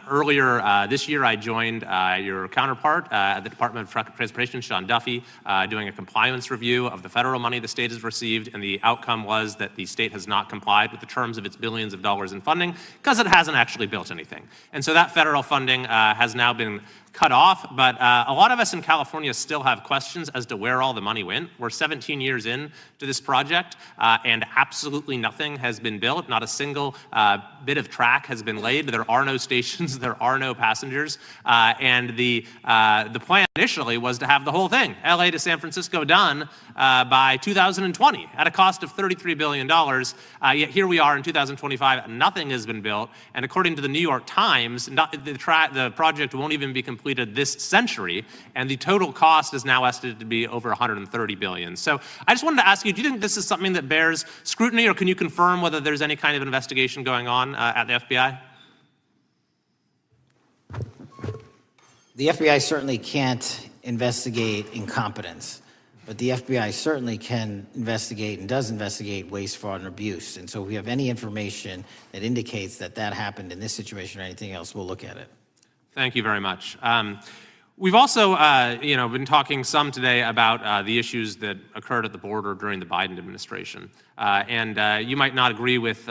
Earlier this year, I joined your counterpart at the Department of Transportation, Sean Duffy, doing a compliance review of the federal money the state has received, and the outcome was that the state has not complied with the terms of its billions of dollars in funding because it hasn't actually built anything. And so that federal funding has now been cut off, but a lot of us in California still have questions as to where all the money went. We're 17 years in to this project, and absolutely nothing has been built. Not a single bit of track has been laid. There are no stations. There are no passengers. And the plan initially was to have the whole thing, LA to San Francisco, done by 2020 at a cost of $33 billion. Yet here we are in 2025, nothing has been built. And according to the New York Times, the project won't even be completed this century, and the total cost is now estimated to be over $130 billion. So I just wanted to ask you, do you think this is something that bears scrutiny, or can you confirm whether there's any kind of investigation going on at the FBI? The FBI certainly can't investigate incompetence, but the FBI certainly can investigate and does investigate waste, fraud, and abuse. And so if we have any information that indicates that that happened in this situation or anything else, we'll look at it. Thank you very much. We've also, been talking some today about the issues that occurred at the border during the Biden administration. You might not agree with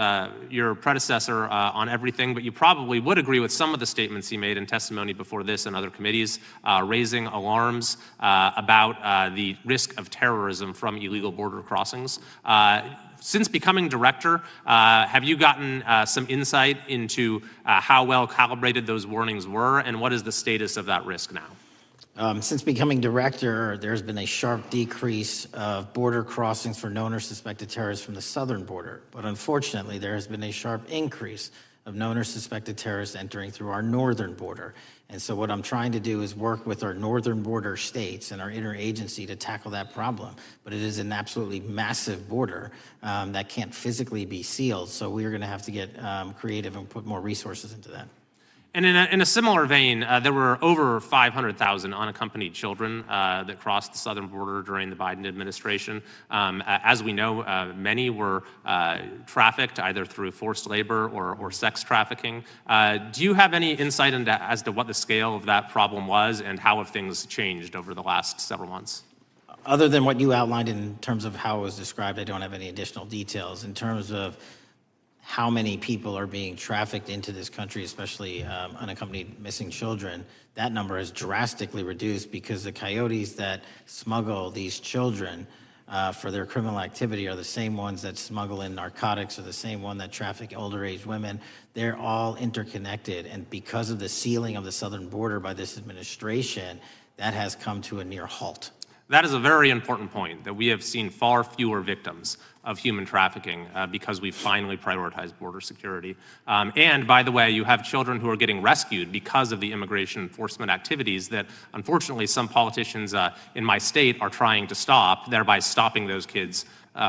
your predecessor on everything, but you probably would agree with some of the statements he made in testimony before this and other committees, raising alarms about the risk of terrorism from illegal border crossings. Since becoming director, have you gotten some insight into how well calibrated those warnings were, and what is the status of that risk now? Since becoming director, there's been a sharp decrease of border crossings for known or suspected terrorists from the southern border. But unfortunately, there has been a sharp increase of known or suspected terrorists entering through our northern border. And so what I'm trying to do is work with our northern border states and our interagency to tackle that problem. But it is an absolutely massive border that can't physically be sealed. So we're going to have to get creative and put more resources into that. And in a similar vein, there were over 500,000 unaccompanied children that crossed the southern border during the Biden administration. As we know, many were trafficked either through forced labor or sex trafficking. Do you have any insight as to what the scale of that problem was and how have things changed over the last several months? Other than what you outlined in terms of how it was described, I don't have any additional details. In terms of how many people are being trafficked into this country, especially unaccompanied missing children, that number has drastically reduced because the coyotes that smuggle these children for their criminal activity are the same ones that smuggle in narcotics, or the same one that traffic older age women. They're all interconnected, and because of the sealing of the southern border by this administration, that has come to a near halt. That is a very important point, that we have seen far fewer victims of human trafficking because we've finally prioritized border security. And by the way, you have children who are getting rescued because of the immigration enforcement activities that unfortunately some politicians in my state are trying to stop, thereby stopping those kids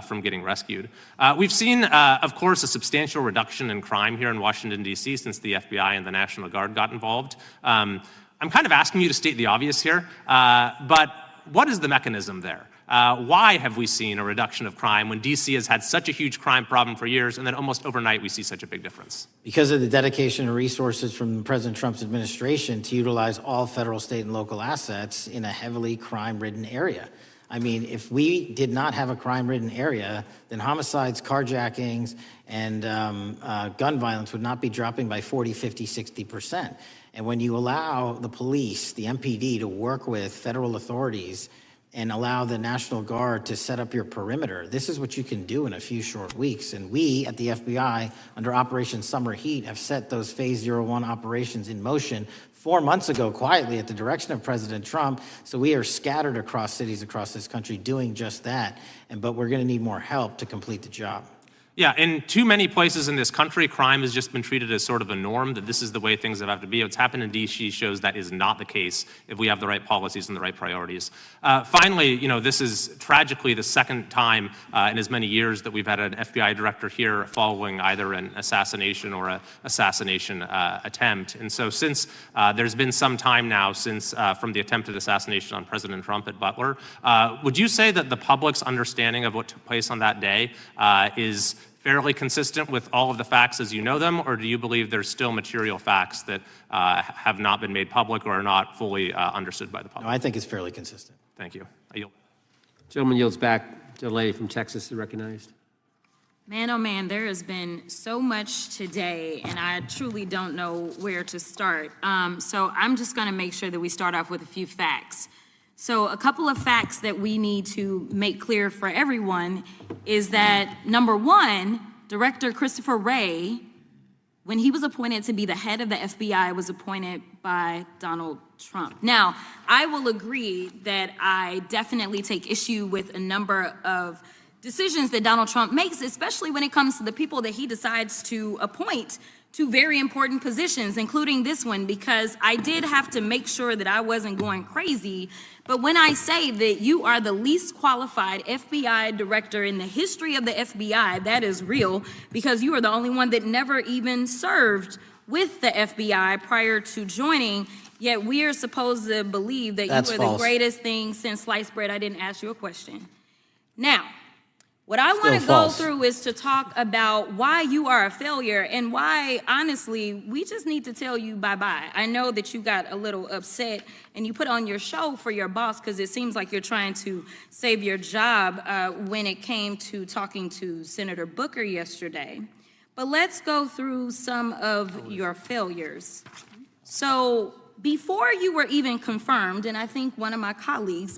from getting rescued. We've seen, of course, a substantial reduction in crime here in Washington, D.C. since the FBI and the National Guard got involved. I'm kind of asking you to state the obvious here, but what is the mechanism there? Why have we seen a reduction of crime when D.C. has had such a huge crime problem for years, and then almost overnight we see such a big difference? Because of the dedication and resources from President Trump's administration to utilize all federal, state, and local assets in a heavily crime-ridden area. I mean, if we did not have a crime-ridden area, then homicides, carjackings, and gun violence would not be dropping by 40, 50, 60%. And when you allow the police, the MPD, to work with federal authorities and allow the National Guard to set up your perimeter, this is what you can do in a few short weeks. And we at the FBI, under Operation Summer Heat, have set those Phase 01 operations in motion 4 months ago, quietly at the direction of President Trump. So we are scattered across cities across this country doing just that. But we're going to need more help to complete the job. Yeah, in too many places in this country, crime has just been treated as sort of a norm, that this is the way things have to be. What's happened in D.C. shows that is not the case if we have the right policies and the right priorities. Finally, this is tragically the second time in as many years that we've had an FBI director here following either an assassination or an assassination attempt. And so since there's been some time now since from the attempted assassination on President Trump at Butler, would you say that the public's understanding of what took place on that day is fairly consistent with all of the facts as you know them, or do you believe there's still material facts that have not been made public or are not fully understood by the public? No, I think it's fairly consistent. Thank you. I yield. Gentleman yields back. The lady from Texas is recognized. Man, oh man, there has been so much today, and I truly don't know where to start. So I'm just going to make sure that we start off with a few facts. So a couple of facts that we need to make clear for everyone is that, number one, Director Christopher Wray, when he was appointed to be the head of the FBI, was appointed by Donald Trump. Now, I will agree that I definitely take issue with a number of decisions that Donald Trump makes, especially when it comes to the people that he decides to appoint to very important positions, including this one, because I did have to make sure that I wasn't going crazy. But when I say that you are the least qualified FBI director in the history of the FBI, that is real, because you are the only one that never even served with the FBI prior to joining, yet we are supposed to believe that you are the greatest thing since sliced bread. I didn't ask you a question. Now, What I want to Still go false. through is to talk about why you are a failure and why, honestly, we just need to tell you bye-bye. I know that you got a little upset and you put on your show for your boss because it seems like you're trying to save your job when it came to talking to Senator Booker yesterday. But let's go through some of your failures. So before you were even confirmed, and I think one of my colleague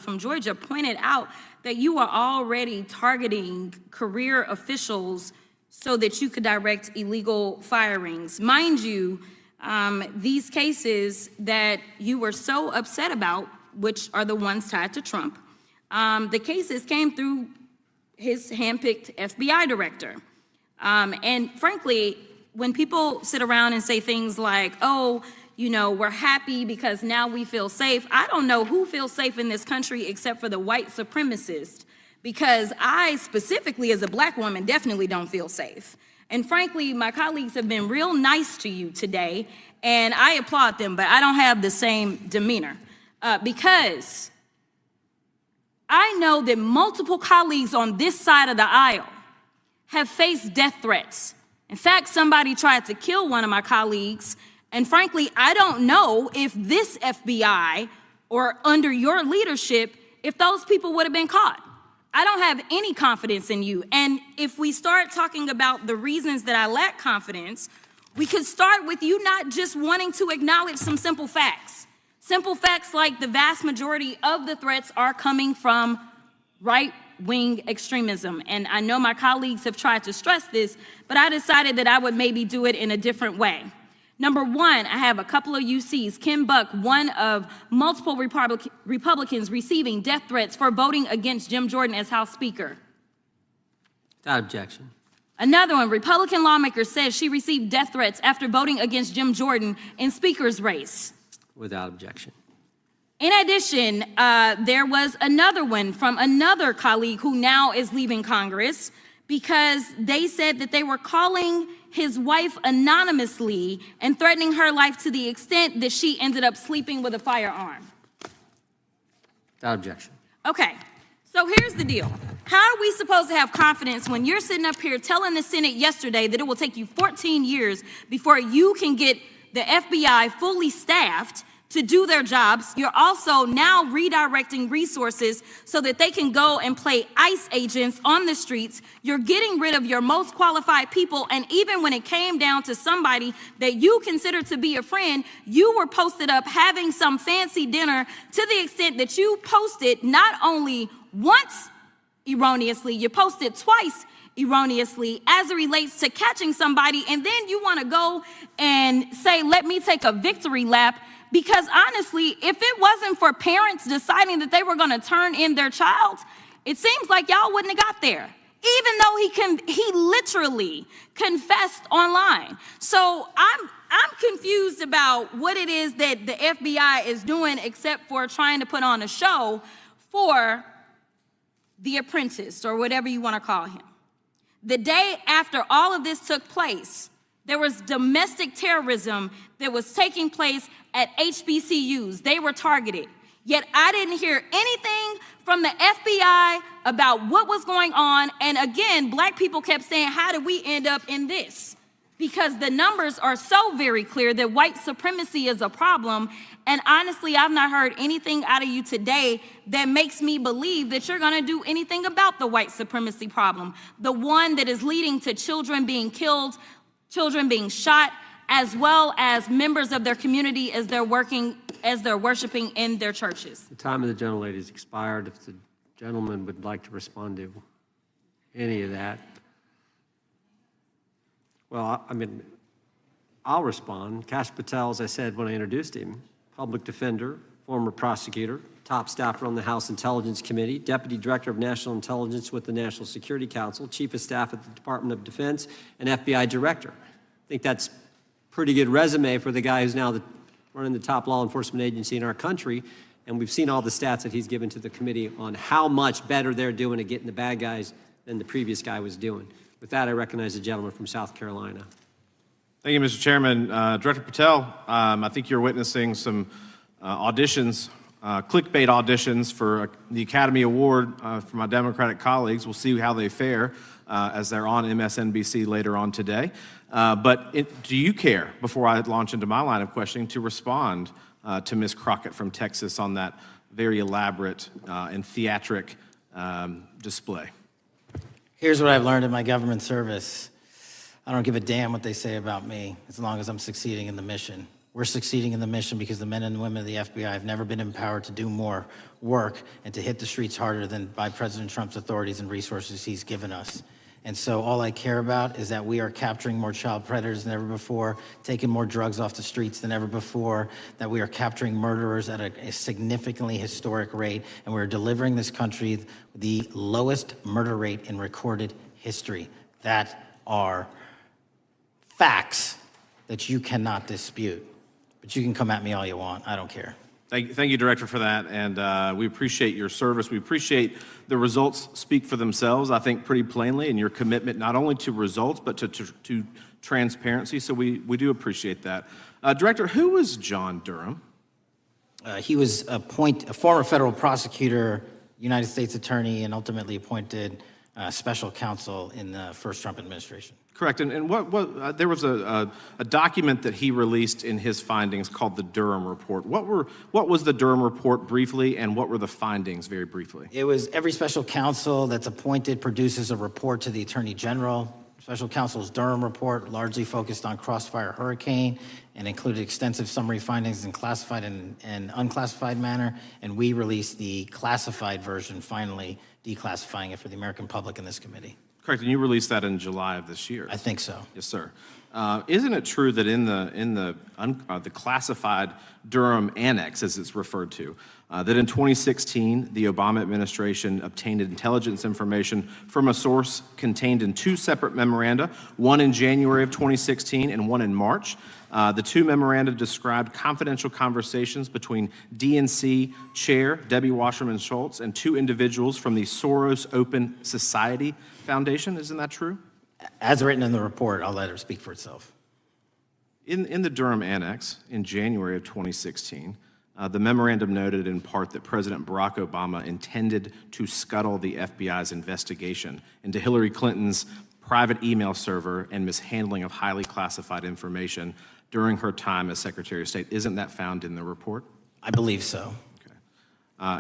from Georgia, pointed out that you are already targeting career officials so that you could direct illegal firings. Mind you, these cases that you were so upset about, which are the ones tied to Trump, the cases came through his handpicked FBI director. And frankly, when people sit around and say things like, oh, you know, we're happy because now we feel safe. I don't know who feels safe in this country except for the white supremacists, because I specifically as a black woman definitely don't feel safe. And frankly, my colleagues have been real nice to you today, and I applaud them, but I don't have the same demeanor because I know that multiple colleagues on this side of the aisle have faced death threats. In fact, somebody tried to kill one of my colleagues. And frankly, I don't know if this FBI or under your leadership, if those people would have been caught. I don't have any confidence in you. And if we start talking about the reasons that I lack confidence, we could start with you not just wanting to acknowledge some simple facts. Simple facts like the vast majority of the threats are coming from right-wing extremism. And I know my colleagues have tried to stress this, but I decided that I would maybe do it in a different way. Number one, I have a couple of UCs. Kim Buck, one of multiple Republicans receiving death threats for voting against Jim Jordan as House Speaker. Without objection. Another one, Republican lawmaker says she received death threats after voting against Jim Jordan in Speaker's race. Without objection. In addition, there was another one from another colleague who now is leaving Congress because they said that they were calling his wife anonymously and threatening her life to the extent that she ended up sleeping with a firearm. Without objection. Okay, so here's the deal. How are we supposed to have confidence when you're sitting up here telling the Senate yesterday that it will take you 14 years before you can get the FBI fully staffed to do their jobs? You're also now redirecting resources so that they can go and play ICE agents on the streets. You're getting rid of your most qualified people, and even when it came down to somebody that you consider to be a friend, you were posted up having some fancy dinner to the extent that you posted not only once erroneously, you posted twice erroneously as it relates to catching somebody, and then you want to go and say, let me take a victory lap. Because honestly, if it wasn't for parents deciding that they were going to turn in their child, it seems like y'all wouldn't have got there, even though he literally confessed online. So I'm confused about what it is that the FBI is doing except for trying to put on a show for the apprentice or whatever you want to call him. The day after all of this took place, there was domestic terrorism that was taking place at HBCUs. They were targeted. Yet I didn't hear anything from the FBI about what was going on. And again, black people kept saying, how did we end up in this? Because the numbers are so very clear that white supremacy is a problem. And honestly, I've not heard anything out of you today that makes me believe that you're going to do anything about the white supremacy problem, the one that is leading to children being killed, children being shot, as well as members of their community as they're worshiping in their churches. The time of the gentlelady has expired. If the gentleman would like to respond to any of that. Well, I mean, I'll respond. Kash Patel, as I said when I introduced him, public defender, former prosecutor, top staffer on the House Intelligence Committee, Deputy Director of National Intelligence with the National Security Council, Chief of Staff at the Department of Defense, and FBI Director. I think that's pretty good resume for the guy who's now running the top law enforcement agency in our country. And we've seen all the stats that he's given to the committee on how much better they're doing at getting the bad guys than the previous guy was doing. With that, I recognize the gentleman from South Carolina. Thank you, Mr. Chairman. Director Patel, I think you're witnessing some auditions clickbait auditions for the Academy Award for my Democratic colleagues. We'll see how they fare as they're on MSNBC later on today. But do you care, before I launch into my line of questioning, to respond to Ms. Crockett from Texas on that very elaborate and theatric display? Here's what I've learned in my government service. I don't give a damn what they say about me as long as I'm succeeding in the mission. We're succeeding in the mission because the men and women of the FBI have never been empowered to do more work and to hit the streets harder than by President Trump's authorities and resources he's given us. And so all I care about is that we are capturing more child predators than ever before, taking more drugs off the streets than ever before, that we are capturing murderers at a significantly historic rate, and we're delivering this country the lowest murder rate in recorded history. That are facts that you cannot dispute. But you can come at me all you want. I don't care. Thank you, Director, for that, and we appreciate your service. We appreciate the results speak for themselves, I think, pretty plainly, and your commitment not only to results, but to transparency, so we do appreciate that. Director, who was John Durham? He was a former federal prosecutor, United States attorney, and ultimately appointed special counsel in the first Trump administration. Correct, and there was a document that he released in his findings called the Durham Report. What was the Durham Report briefly, and what were the findings very briefly? It was every special counsel that's appointed produces a report to the Attorney General. Special counsel's Durham Report largely focused on Crossfire Hurricane and included extensive summary findings in classified and unclassified manner, and we released the classified version, finally declassifying it for the American public in this committee. Correct, and you released that in July of this year. I think so. Yes, sir. Isn't it true that in the classified Durham Annex, as it's referred to, that in 2016 the Obama administration obtained intelligence information from a source contained in two separate memoranda, one in January of 2016 and one in March? The two memoranda described confidential conversations between DNC Chair Debbie Wasserman Schultz and two individuals from the Soros Open Society Foundation. Isn't that true? As written in the report, I'll let her speak for itself. In the Durham Annex in January of 2016, the memorandum noted in part that President Barack Obama intended to scuttle the FBI's investigation into Hillary Clinton's private email server and mishandling of highly classified information during her time as Secretary of State. Isn't that found in the report? I believe so.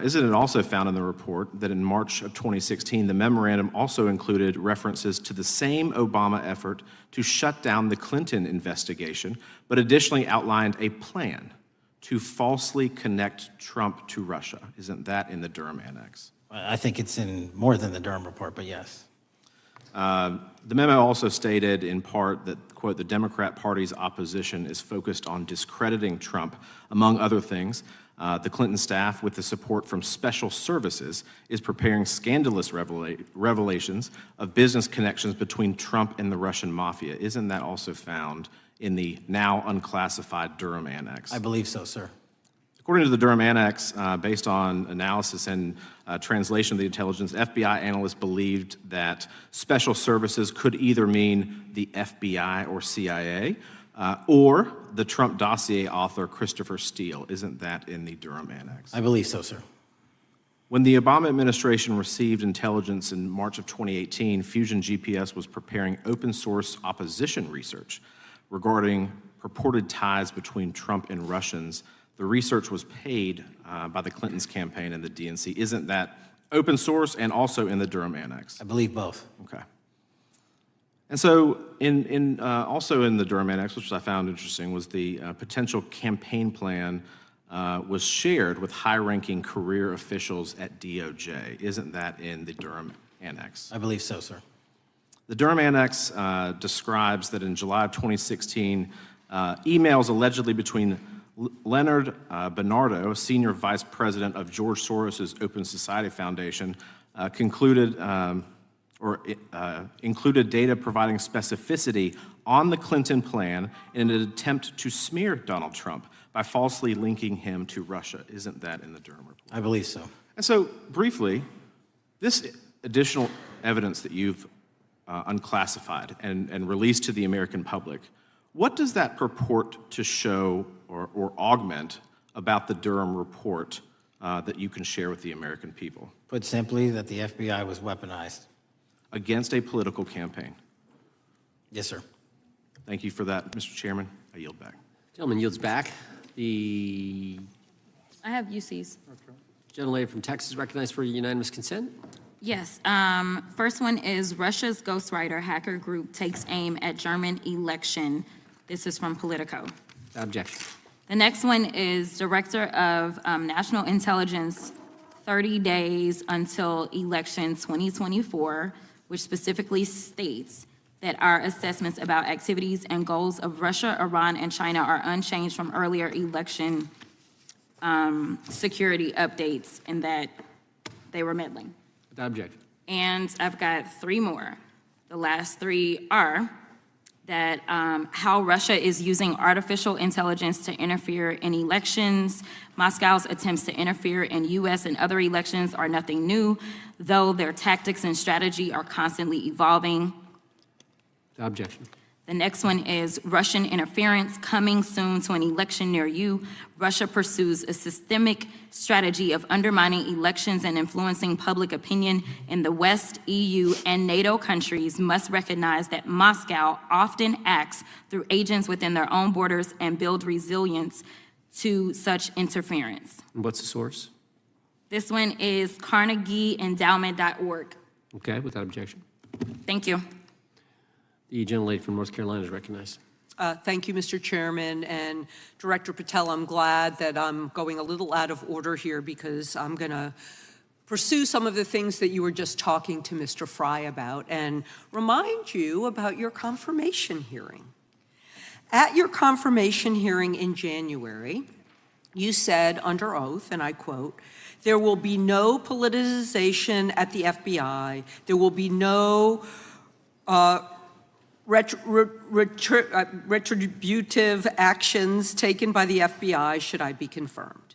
Isn't it also found in the report that in March of 2016, the memorandum also included references to the same Obama effort to shut down the Clinton investigation, but additionally outlined a plan to falsely connect Trump to Russia? Isn't that in the Durham Annex? I think it's in more than the Durham Report, but yes. The memo also stated in part that, quote, the Democrat Party's opposition is focused on discrediting Trump, among other things. The Clinton staff, with the support from special services, is preparing scandalous revelations of business connections between Trump and the Russian mafia. Isn't that also found in the now unclassified Durham Annex? I believe so, sir. According to the Durham Annex, based on analysis and translation of the intelligence, FBI analysts believed that special services could either mean the FBI or CIA, or the Trump dossier author Christopher Steele. Isn't that in the Durham Annex? I believe so, sir. When the Obama administration received intelligence in March of 2018, Fusion GPS was preparing open source opposition research regarding purported ties between Trump and Russians. The research was paid by the Clintons' campaign and the DNC. Isn't that open source and also in the Durham Annex? I believe both. Okay. And so also in the Durham Annex, which I found interesting, was the potential campaign plan was shared with high-ranking career officials at DOJ. Isn't that in the Durham Annex? I believe so, sir. The Durham Annex describes that in July of 2016, emails allegedly between Leonard Bernardo, senior vice president of George Soros' Open Society Foundation, included data providing specificity on the Clinton plan in an attempt to smear Donald Trump by falsely linking him to Russia. Isn't that in the Durham Report? I believe so. And so, briefly, this additional evidence that you've unclassified and released to the American public, what does that purport to show or augment about the Durham Report that you can share with the American people Put simply, that the FBI was weaponized. against a political campaign? Yes, sir. Thank you for that, Mr. Chairman. I yield back. Gentleman yields back. The I have UCs. gentlelady from Texas recognized for unanimous consent. Yes. First one is Russia's ghostwriter hacker group takes aim at German election. This is from Politico. Objection. The next one is Director of National Intelligence, 30 days until election 2024, which specifically states that our assessments about activities and goals of Russia, Iran, and China are unchanged from earlier election security updates, and that they were meddling. Without objection. And I've got three more. The last three are that how Russia is using artificial intelligence to interfere in elections. Moscow's attempts to interfere in U.S. and other elections are nothing new, though their tactics and strategy are constantly evolving. Without objection. The next one is Russian interference coming soon to an election near you. Russia pursues a systemic strategy of undermining elections and influencing public opinion in the West. EU and NATO countries must recognize that Moscow often acts through agents within their own borders and build resilience to such interference. And what's the source? This one is CarnegieEndowment.org. Okay, without objection. Thank you. The gentlelady from North Carolina is recognized. Thank you, Mr. Chairman. And Director Patel, I'm glad that I'm going a little out of order here because I'm going to pursue some of the things that you were just talking to Mr. Fry about and remind you about your confirmation hearing. At your confirmation hearing in January, you said under oath, and I quote, "There will be no politicization at the FBI. There will be no retributive actions taken by the FBI should I be confirmed."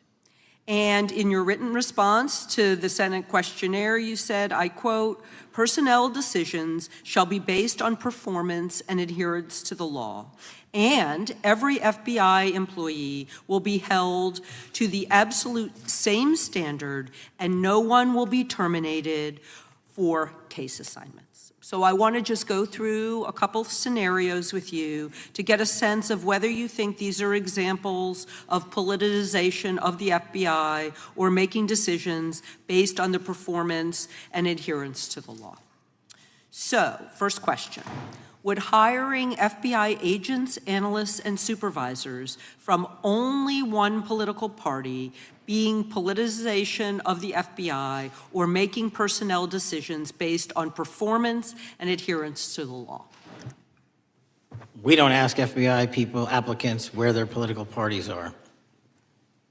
And in your written response to the Senate questionnaire, you said, I quote, "Personnel decisions shall be based on performance and adherence to the law. And every FBI employee will be held to the absolute same standard, and no one will be terminated for case assignments." So I want to just go through a couple of scenarios with you to get a sense of whether you think these are examples of politicization of the FBI or making decisions based on the performance and adherence to the law. So, first question. Would hiring FBI agents, analysts, and supervisors from only one political party being politicization of the FBI or making personnel decisions based on performance and adherence to the law? We don't ask FBI people, applicants, where their political parties are.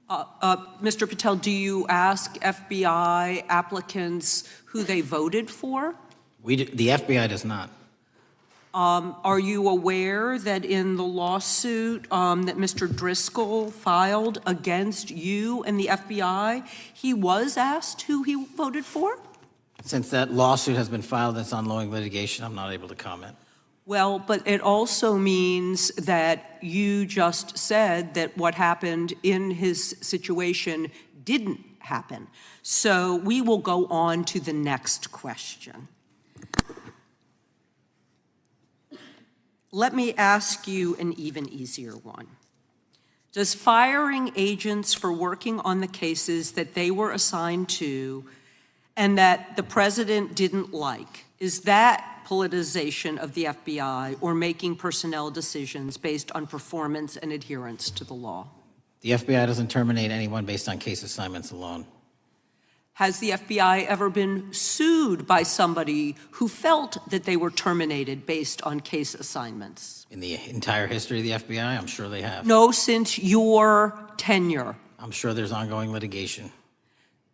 Mr. Patel, do you ask FBI applicants who they voted for? The FBI does not. Are you aware that in the lawsuit that Mr. Driscoll filed against you and the FBI, he was asked who he voted for? Since that lawsuit has been filed and it's ongoing litigation, I'm not able to comment. Well, but it also means that you just said that what happened in his situation didn't happen. So we will go on to the next question. Let me ask you an even easier one. Does firing agents for working on the cases that they were assigned to and that the president didn't like, is that politicization of the FBI or making personnel decisions based on performance and adherence to the law? The FBI doesn't terminate anyone based on case assignments alone. Has the FBI ever been sued by somebody who felt that they were terminated based on case assignments? In the entire history of the FBI, I'm sure they have. No, since your tenure. I'm sure there's ongoing litigation.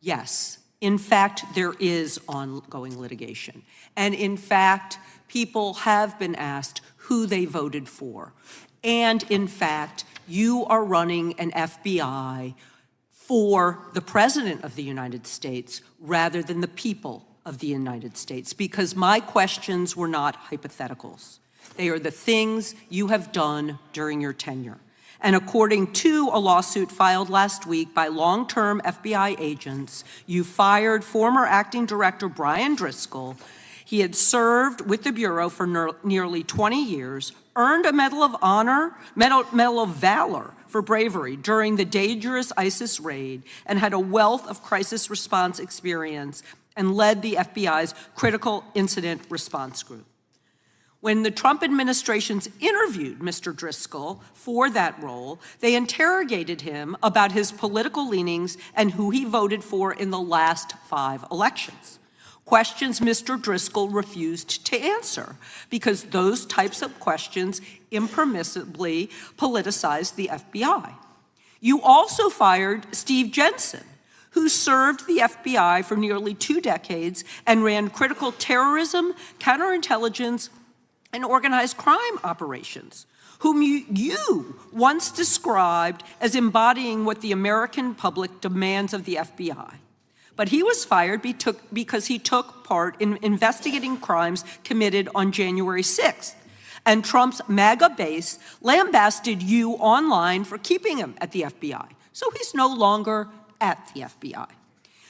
Yes. In fact, there is ongoing litigation. And in fact, people have been asked who they voted for. And in fact, you are running an FBI for the President of the United States rather than the people of the United States, because my questions were not hypotheticals. They are the things you have done during your tenure. And according to a lawsuit filed last week by long-term FBI agents, you fired former acting director Brian Driscoll. He had served with the Bureau for nearly 20 years, earned a Medal of Honor, Medal of Valor for bravery during the dangerous ISIS raid, and had a wealth of crisis response experience and led the FBI's Critical Incident Response Group. When the Trump administrations interviewed Mr. Driscoll for that role, they interrogated him about his political leanings and who he voted for in the last 5 elections. Questions Mr. Driscoll refused to answer because those types of questions impermissibly politicized the FBI. You also fired Steve Jensen, who served the FBI for nearly 2 decades and ran critical terrorism, counterintelligence, and organized crime operations, whom you once described as embodying what the American public demands of the FBI. But he was fired because he took part in investigating crimes committed on January 6th. And Trump's MAGA base lambasted you online for keeping him at the FBI. So he's no longer at the FBI.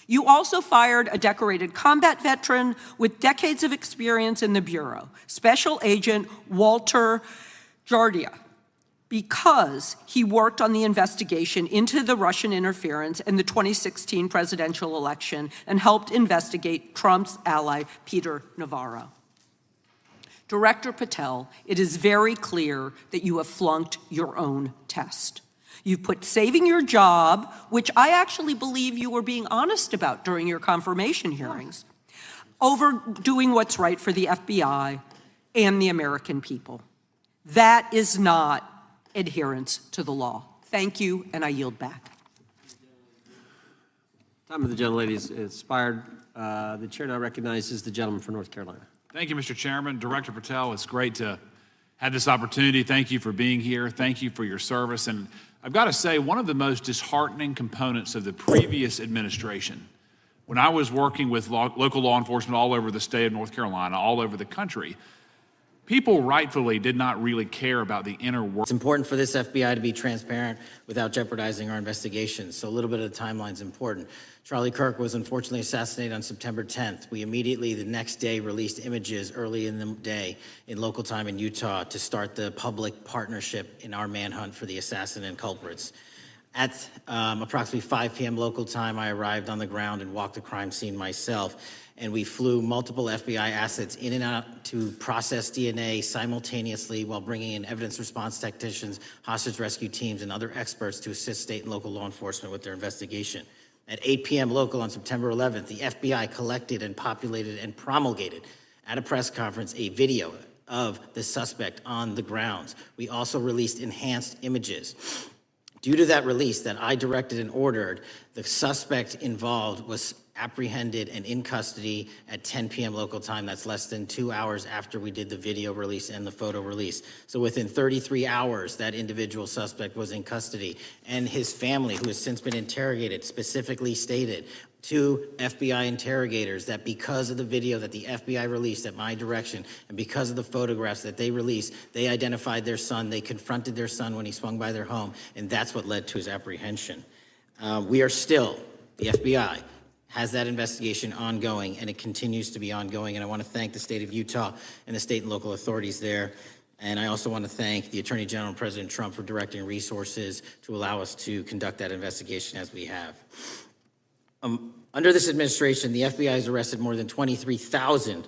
You also fired a decorated combat veteran with decades of experience in the Bureau, Special Agent Walter Jardia, because he worked on the investigation into the Russian interference in the 2016 presidential election and helped investigate Trump's ally, Peter Navarro. Director Patel, it is very clear that you have flunked your own test. You've put saving your job, which I actually believe you were being honest about during your confirmation hearings, over doing what's right for the FBI and the American people. That is not adherence to the law. Thank you, and I yield back. Time of the gentlelady is expired. The chair now recognizes the gentleman from North Carolina. Thank you, Mr. Chairman. Director Patel, it's great to have this opportunity. Thank you for being here. Thank you for your service. And I've got to say, one of the most disheartening components of the previous administration, when I was working with local law enforcement all over the state of North Carolina, all over the country, people rightfully did not really care about the inner work. It's important for this FBI to be transparent without jeopardizing our investigations. So a little bit of the timeline is important. Charlie Kirk was unfortunately assassinated on September 10th. We immediately, the next day, released images early in the day in local time in Utah to start the public partnership in our manhunt for the assassin and culprits. At approximately 5 p.m. local time, I arrived on the ground and walked the crime scene myself. And we flew multiple FBI assets in and out to process DNA simultaneously while bringing in evidence response technicians, hostage rescue teams, and other experts to assist state and local law enforcement with their investigation. At 8 p.m. local on September 11th, the FBI collected and populated and promulgated at a press conference a video of the suspect on the grounds. We also released enhanced images. Due to that release that I directed and ordered, the suspect involved was apprehended and in custody at 10 p.m. local time. That's less than 2 hours after we did the video release and the photo release. So within 33 hours, that individual suspect was in custody. And his family, who has since been interrogated, specifically stated to FBI interrogators that because of the video that the FBI released at my direction and because of the photographs that they released, they identified their son, they confronted their son when he swung by their home, and that's what led to his apprehension. We are still, the FBI, has that investigation ongoing, and it continues to be ongoing. And I want to thank the state of Utah and the state and local authorities there. And I also want to thank the Attorney General and President Trump for directing resources to allow us to conduct that investigation as we have. Under this administration, the FBI has arrested more than 23,000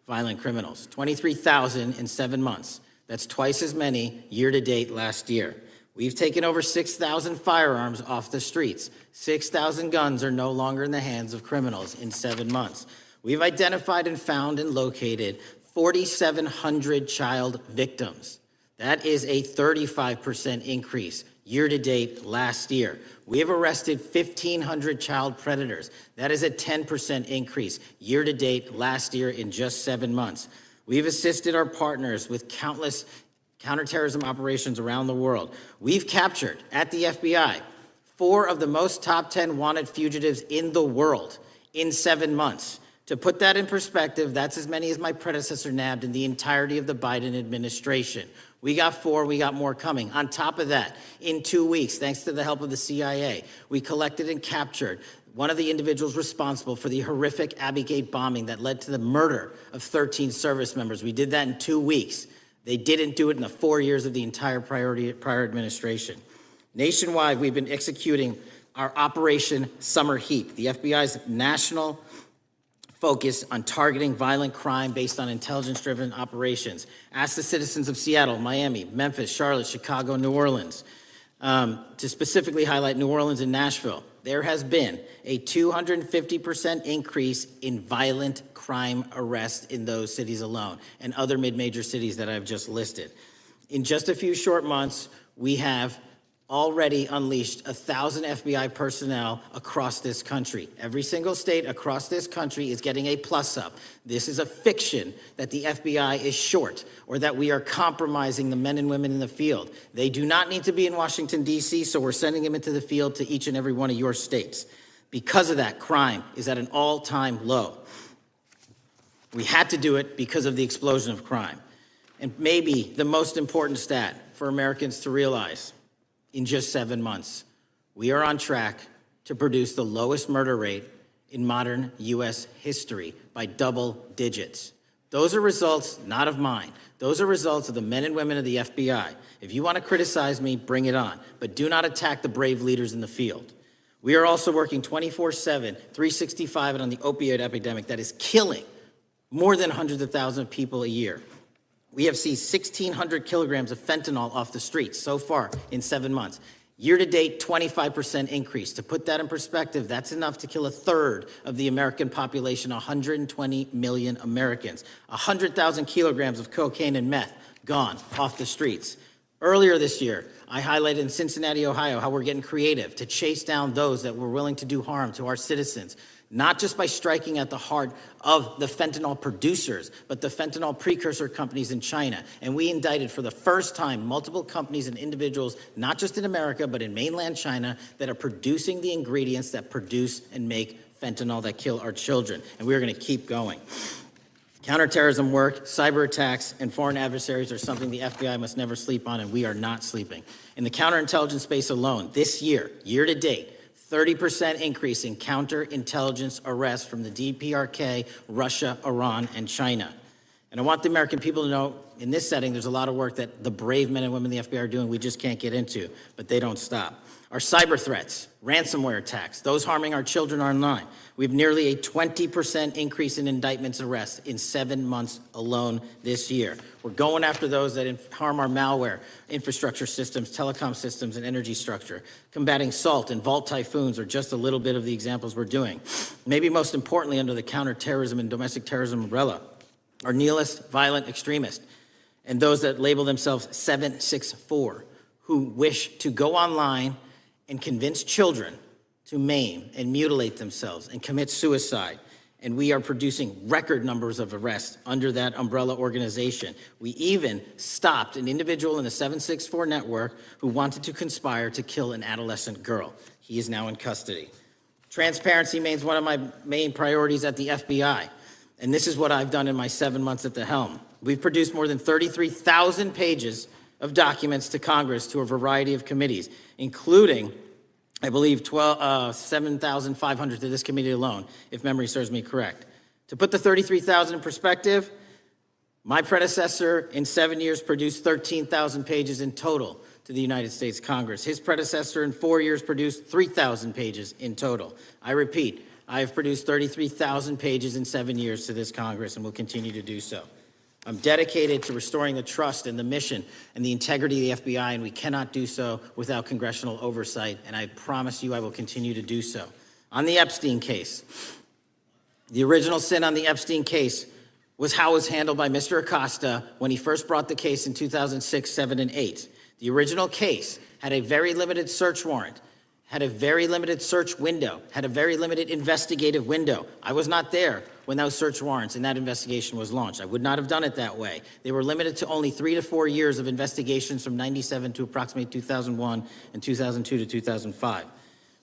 violent criminals. 23,000 in 7 months. That's twice as many year to date last year. We've taken over 6,000 firearms off the streets. 6,000 guns are no longer in the hands of criminals in 7 months. We've identified and found and located 4,700 child victims. That is a 35% increase year to date last year. We have arrested 1,500 child predators. That is a 10% increase year to date last year in just 7 months. We've assisted our partners with countless counterterrorism operations around the world. We've captured, at the FBI, 4 of the most top 10 wanted fugitives in the world in 7 months. To put that in perspective, that's as many as my predecessor nabbed in the entirety of the Biden administration. We got 4, we got more coming. On top of that, in 2 weeks, thanks to the help of the CIA, we collected and captured one of the individuals responsible for the horrific Abbey Gate bombing that led to the murder of 13 service members. We did that in 2 weeks. They didn't do it in the 4 years of the entire prior administration. Nationwide, we've been executing our Operation Summer Heat, the FBI's national focus on targeting violent crime based on intelligence-driven operations. Ask the citizens of Seattle, Miami, Memphis, Charlotte, Chicago, New Orleans. To specifically highlight New Orleans and Nashville, there has been a 250% increase in violent crime arrests in those cities alone, and other mid-major cities that I've just listed. In just a few short months, we have already unleashed 1,000 FBI personnel across this country. Every single state across this country is getting a plus-up. This is a fiction that the FBI is short or that we are compromising the men and women in the field. They do not need to be in Washington, D.C., so we're sending them into the field to each and every one of your states. Because of that, crime is at an all-time low. We had to do it because of the explosion of crime. And maybe the most important stat for Americans to realize: in just 7 months, we are on track to produce the lowest murder rate in modern U.S. history by double digits. Those are results not of mine. Those are results of the men and women of the FBI. If you want to criticize me, bring it on, but do not attack the brave leaders in the field. We are also working 24/7, 365 on the opioid epidemic that is killing more than hundreds of thousands of people a year. We have seized 1,600 kilograms of fentanyl off the streets so far in 7 months. Year to date, 25% increase. To put that in perspective, that's enough to kill a third of the American population, 120 million Americans. 100,000 kilograms of cocaine and meth gone off the streets. Earlier this year, I highlighted in Cincinnati, Ohio, how we're getting creative to chase down those that were willing to do harm to our citizens, not just by striking at the heart of the fentanyl producers, but the fentanyl precursor companies in China. And we indicted for the first time multiple companies and individuals, not just in America, but in mainland China, that are producing the ingredients that produce and make fentanyl that kill our children. And we're going to keep going. Counterterrorism work, cyber attacks, and foreign adversaries are something the FBI must never sleep on, and we are not sleeping. In the counterintelligence space alone, this year, year to date, 30% increase in counterintelligence arrests from the DPRK, Russia, Iran, and China. And I want the American people to know, in this setting, there's a lot of work that the brave men and women in the FBI are doing we just can't get into, but they don't stop. Our cyber threats, ransomware attacks, those harming our children online. We have nearly a 20% increase in indictments arrests in 7 months alone this year. We're going after those that harm our malware, infrastructure systems, telecom systems, and energy structure. Combating SALT and Vault typhoons are just a little bit of the examples we're doing. Maybe most importantly, under the counterterrorism and domestic terrorism umbrella, are nihilist, violent extremists, and those that label themselves 764, who wish to go online and convince children to maim and mutilate themselves and commit suicide. And we are producing record numbers of arrests under that umbrella organization. We even stopped an individual in the 764 network who wanted to conspire to kill an adolescent girl. He is now in custody. Transparency remains one of my main priorities at the FBI. And this is what I've done in my 7 months at the helm. We've produced more than 33,000 pages of documents to Congress to a variety of committees, including, I believe, 7,500 to this committee alone, if memory serves me correct. To put the 33,000 in perspective, my predecessor in 7 years produced 13,000 pages in total to the United States Congress. His predecessor in 4 years produced 3,000 pages in total. I repeat, I have produced 33,000 pages in 7 years to this Congress and will continue to do so. I'm dedicated to restoring the trust and the mission and the integrity of the FBI, and we cannot do so without congressional oversight, and I promise you I will continue to do so. On the Epstein case, the original sin on the Epstein case was how it was handled by Mr. Acosta when he first brought the case in 2006, 7, and 8. The original case had a very limited search warrant, had a very limited search window, had a very limited investigative window. I was not there when those search warrants and that investigation was launched. I would not have done it that way. They were limited to only 3 to 4 years of investigations from 97 to approximately 2001 and 2002 to 2005.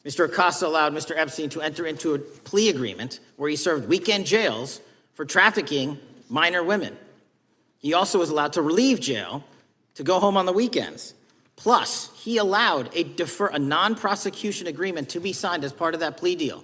Mr. Acosta allowed Mr. Epstein to enter into a plea agreement where he served weekend jails for trafficking minor women. He also was allowed to relieve jail to go home on the weekends. Plus, he allowed a non-prosecution agreement to be signed as part of that plea deal,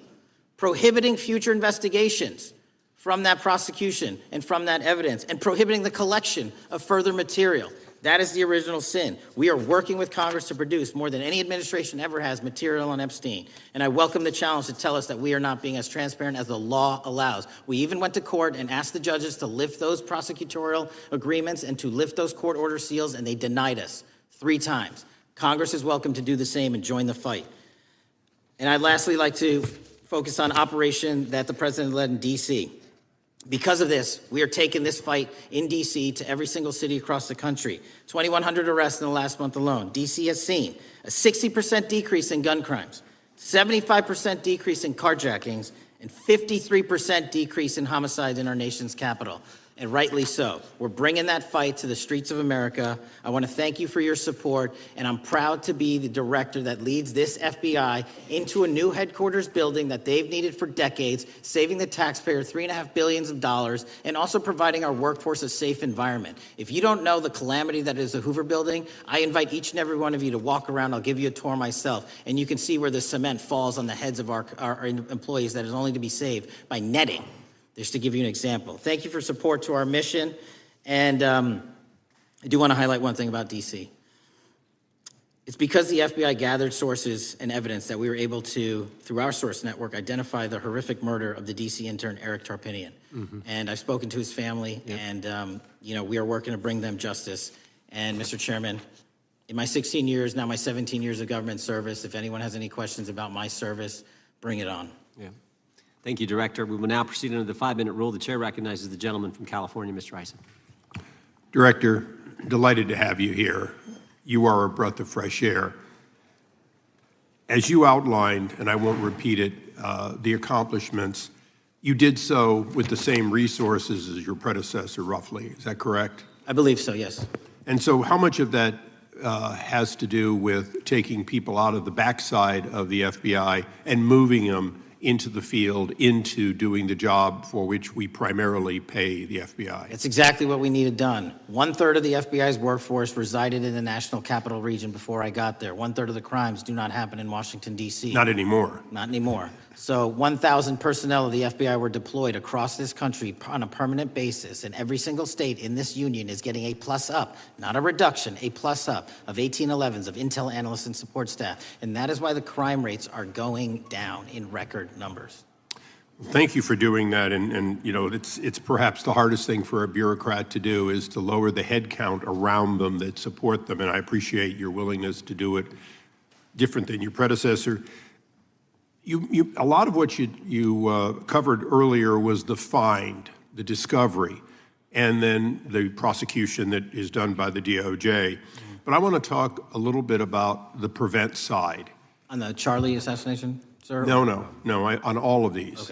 prohibiting future investigations from that prosecution and from that evidence, and prohibiting the collection of further material. That is the original sin. We are working with Congress to produce, more than any administration ever has, material on Epstein. And I welcome the challenge to tell us that we are not being as transparent as the law allows. We even went to court and asked the judges to lift those prosecutorial agreements and to lift those court order seals, and they denied us 3 times. Congress is welcome to do the same and join the fight. And I'd lastly like to focus on operation that the president led in D.C. Because of this, we are taking this fight in D.C. to every single city across the country. 2,100 arrests in the last month alone. D.C. has seen a 60% decrease in gun crimes, 75% decrease in carjackings, and 53% decrease in homicides in our nation's capital. And rightly so. We're bringing that fight to the streets of America. I want to thank you for your support, and I'm proud to be the director that leads this FBI into a new headquarters building that they've needed for decades, saving the taxpayer $3.5 billion, and also providing our workforce a safe environment. If you don't know the calamity that is the Hoover Building, I invite each and every one of you to walk around. I'll give you a tour myself, and you can see where the cement falls on the heads of our employees that is only to be saved by netting. Just to give you an example. Thank you for support to our mission. And I do want to highlight one thing about D.C. It's because the FBI gathered sources and evidence that we were able to, through our source network, identify the horrific murder of the D.C. intern, Eric Tarpinian. And I've spoken to his family, and we are working to bring them justice. And Mr. Chairman, in my 16 years, now my 17 years of government service, if anyone has any questions about my service, bring it on. Yeah. Thank you, Director. We will now proceed under the 5-minute rule. The chair recognizes the gentleman from California, Mr. Eisen. Director, delighted to have you here. You are a breath of fresh air. As you outlined, and I won't repeat it, the accomplishments, you did so with the same resources as your predecessor, roughly. Is that correct? I believe so, yes. And so how much of that has to do with taking people out of the backside of the FBI and moving them into the field, into doing the job for which we primarily pay the FBI? It's exactly what we needed done. 1/3 of the FBI's workforce resided in the National Capital Region before I got there. 1/3 of the crimes do not happen in Washington, D.C. Not anymore. Not anymore. So 1,000 personnel of the FBI were deployed across this country on a permanent basis, and every single state in this union is getting a plus up, not a reduction, a plus up of 1811s of intel analysts and support staff. And that is why the crime rates are going down in record numbers. Thank you for doing that, and it's perhaps the hardest thing for a bureaucrat to do is to lower the head count around them that support them, and I appreciate your willingness to do it different than your predecessor. A lot of what you covered earlier was the find, the discovery, and then the prosecution that is done by the DOJ. But I want to talk a little bit about the prevent side. On the Charlie assassination, sir? No, on all of these.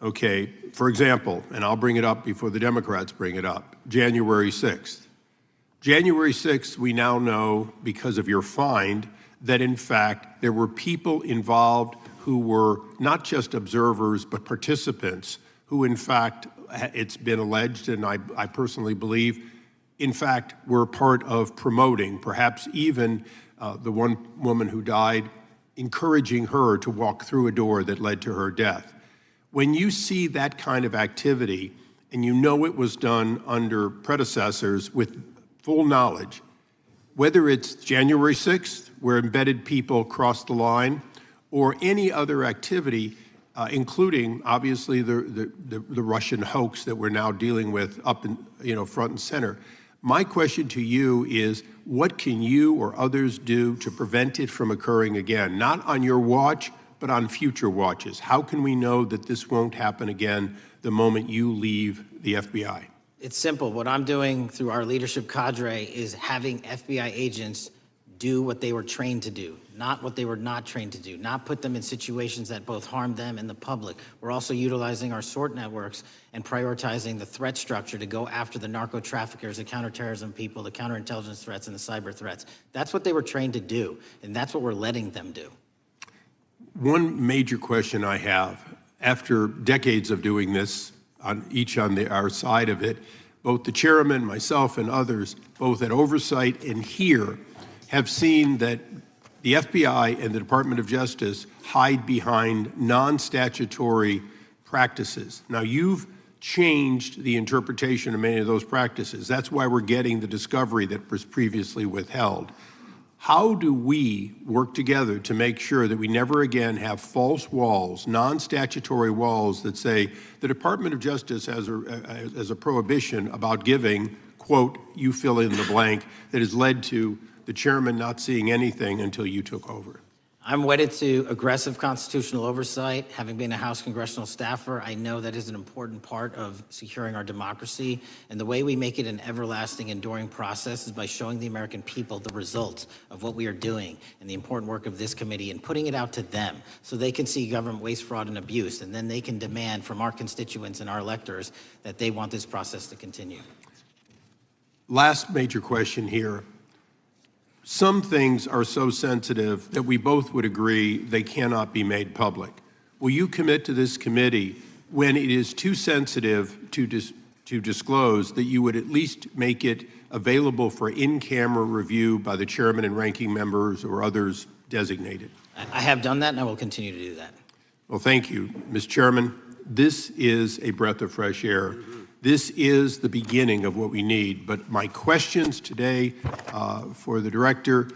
Okay, for example, and I'll bring it up before the Democrats bring it up, January 6th. January 6th, we now know, because of your find, that in fact there were people involved who were not just observers but participants who in fact, it's been alleged, and I personally believe, in fact, were part of promoting, perhaps even the one woman who died, encouraging her to walk through a door that led to her death. When you see that kind of activity, and you know it was done under predecessors with full knowledge, whether it's January 6th, where embedded people crossed the line, or any other activity, including obviously the Russian hoax that we're now dealing with up in front and center. My question to you is, what can you or others do to prevent it from occurring again? Not on your watch, but on future watches. How can we know that this won't happen again the moment you leave the FBI? It's simple. What I'm doing through our leadership cadre is having FBI agents do what they were trained to do, not what they were not trained to do, not put them in situations that both harm them and the public. We're also utilizing our SORT networks and prioritizing the threat structure to go after the narco traffickers, the counterterrorism people, the counterintelligence threats, and the cyber threats. That's what they were trained to do, and that's what we're letting them do. one major question I have, after decades of doing this, on our side of it, both the chairman, myself, and others, both at oversight and here, have seen that the FBI and the Department of Justice hide behind non-statutory practices. Now, you've changed the interpretation of many of those practices. That's why we're getting the discovery that was previously withheld. How do we work together to make sure that we never again have false walls, non-statutory walls that say the Department of Justice has a prohibition about giving, quote, you fill in the blank, that has led to the chairman not seeing anything until you took over? I'm wedded to aggressive constitutional oversight. Having been a House congressional staffer, I know that is an important part of securing our democracy. And the way we make it an everlasting, enduring process is by showing the American people the results of what we are doing and the important work of this committee and putting it out to them so they can see government waste, fraud, and abuse. And then they can demand from our constituents and our electors that they want this process to continue. Last major question here. Some things are so sensitive that we both would agree they cannot be made public. Will you commit to this committee, when it is too sensitive to disclose, that you would at least make it available for in-camera review by the chairman and ranking members or others designated? I have done that, and I will continue to do that. Well, thank you. Mr. Chairman, this is a breath of fresh air. This is the beginning of what we need. But my questions today for the director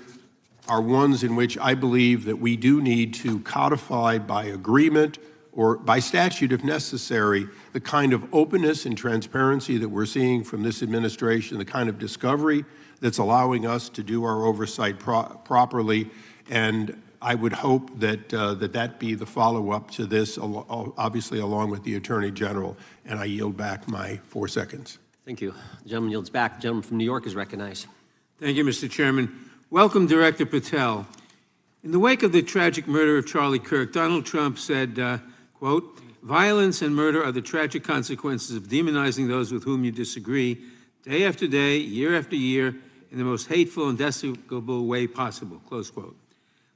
are ones in which I believe that we do need to codify by agreement or by statute, if necessary, the kind of openness and transparency that we're seeing from this administration, the kind of discovery that's allowing us to do our oversight properly. And I would hope that that be the follow-up to this, obviously along with the Attorney General. And I yield back my 4 seconds. Thank you. The gentleman yields back. The gentleman from New York is recognized. Thank you, Mr. Chairman. Welcome, Director Patel. In the wake of the tragic murder of Charlie Kirk, Donald Trump said, quote, "Violence and murder are the tragic consequences of demonizing those with whom you disagree, day after day, year after year, in the most hateful and despicable way possible," close quote.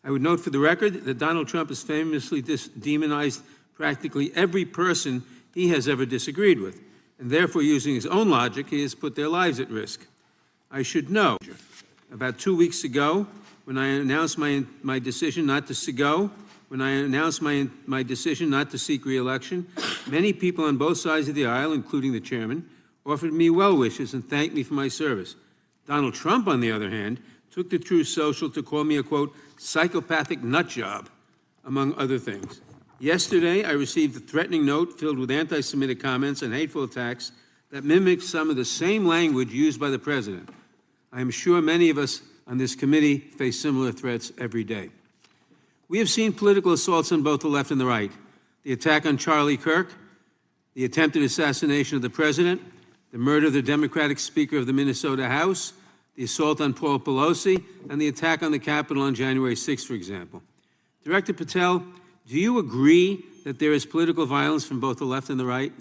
I would note for the record that Donald Trump has famously demonized practically every person he has ever disagreed with, and therefore, using his own logic, he has put their lives at risk. I should know, about 2 weeks ago, when I announced my decision not to my decision not to seek re-election, many people on both sides of the aisle, including the chairman, offered me well wishes and thanked me for my service. Donald Trump, on the other hand, took to Truth Social to call me a, quote, psychopathic nut job, among other things. Yesterday, I received a threatening note filled with anti-Semitic comments and hateful attacks that mimics some of the same language used by the president. I am sure many of us on this committee face similar threats every day. We have seen political assaults on both the left and the right. The attack on Charlie Kirk, the attempted assassination of the president, the murder of the Democratic Speaker of the Minnesota House, the assault on Paul Pelosi, and the attack on the Capitol on January 6th, for example. Director Patel, do you agree that there is political violence from both the left and the right?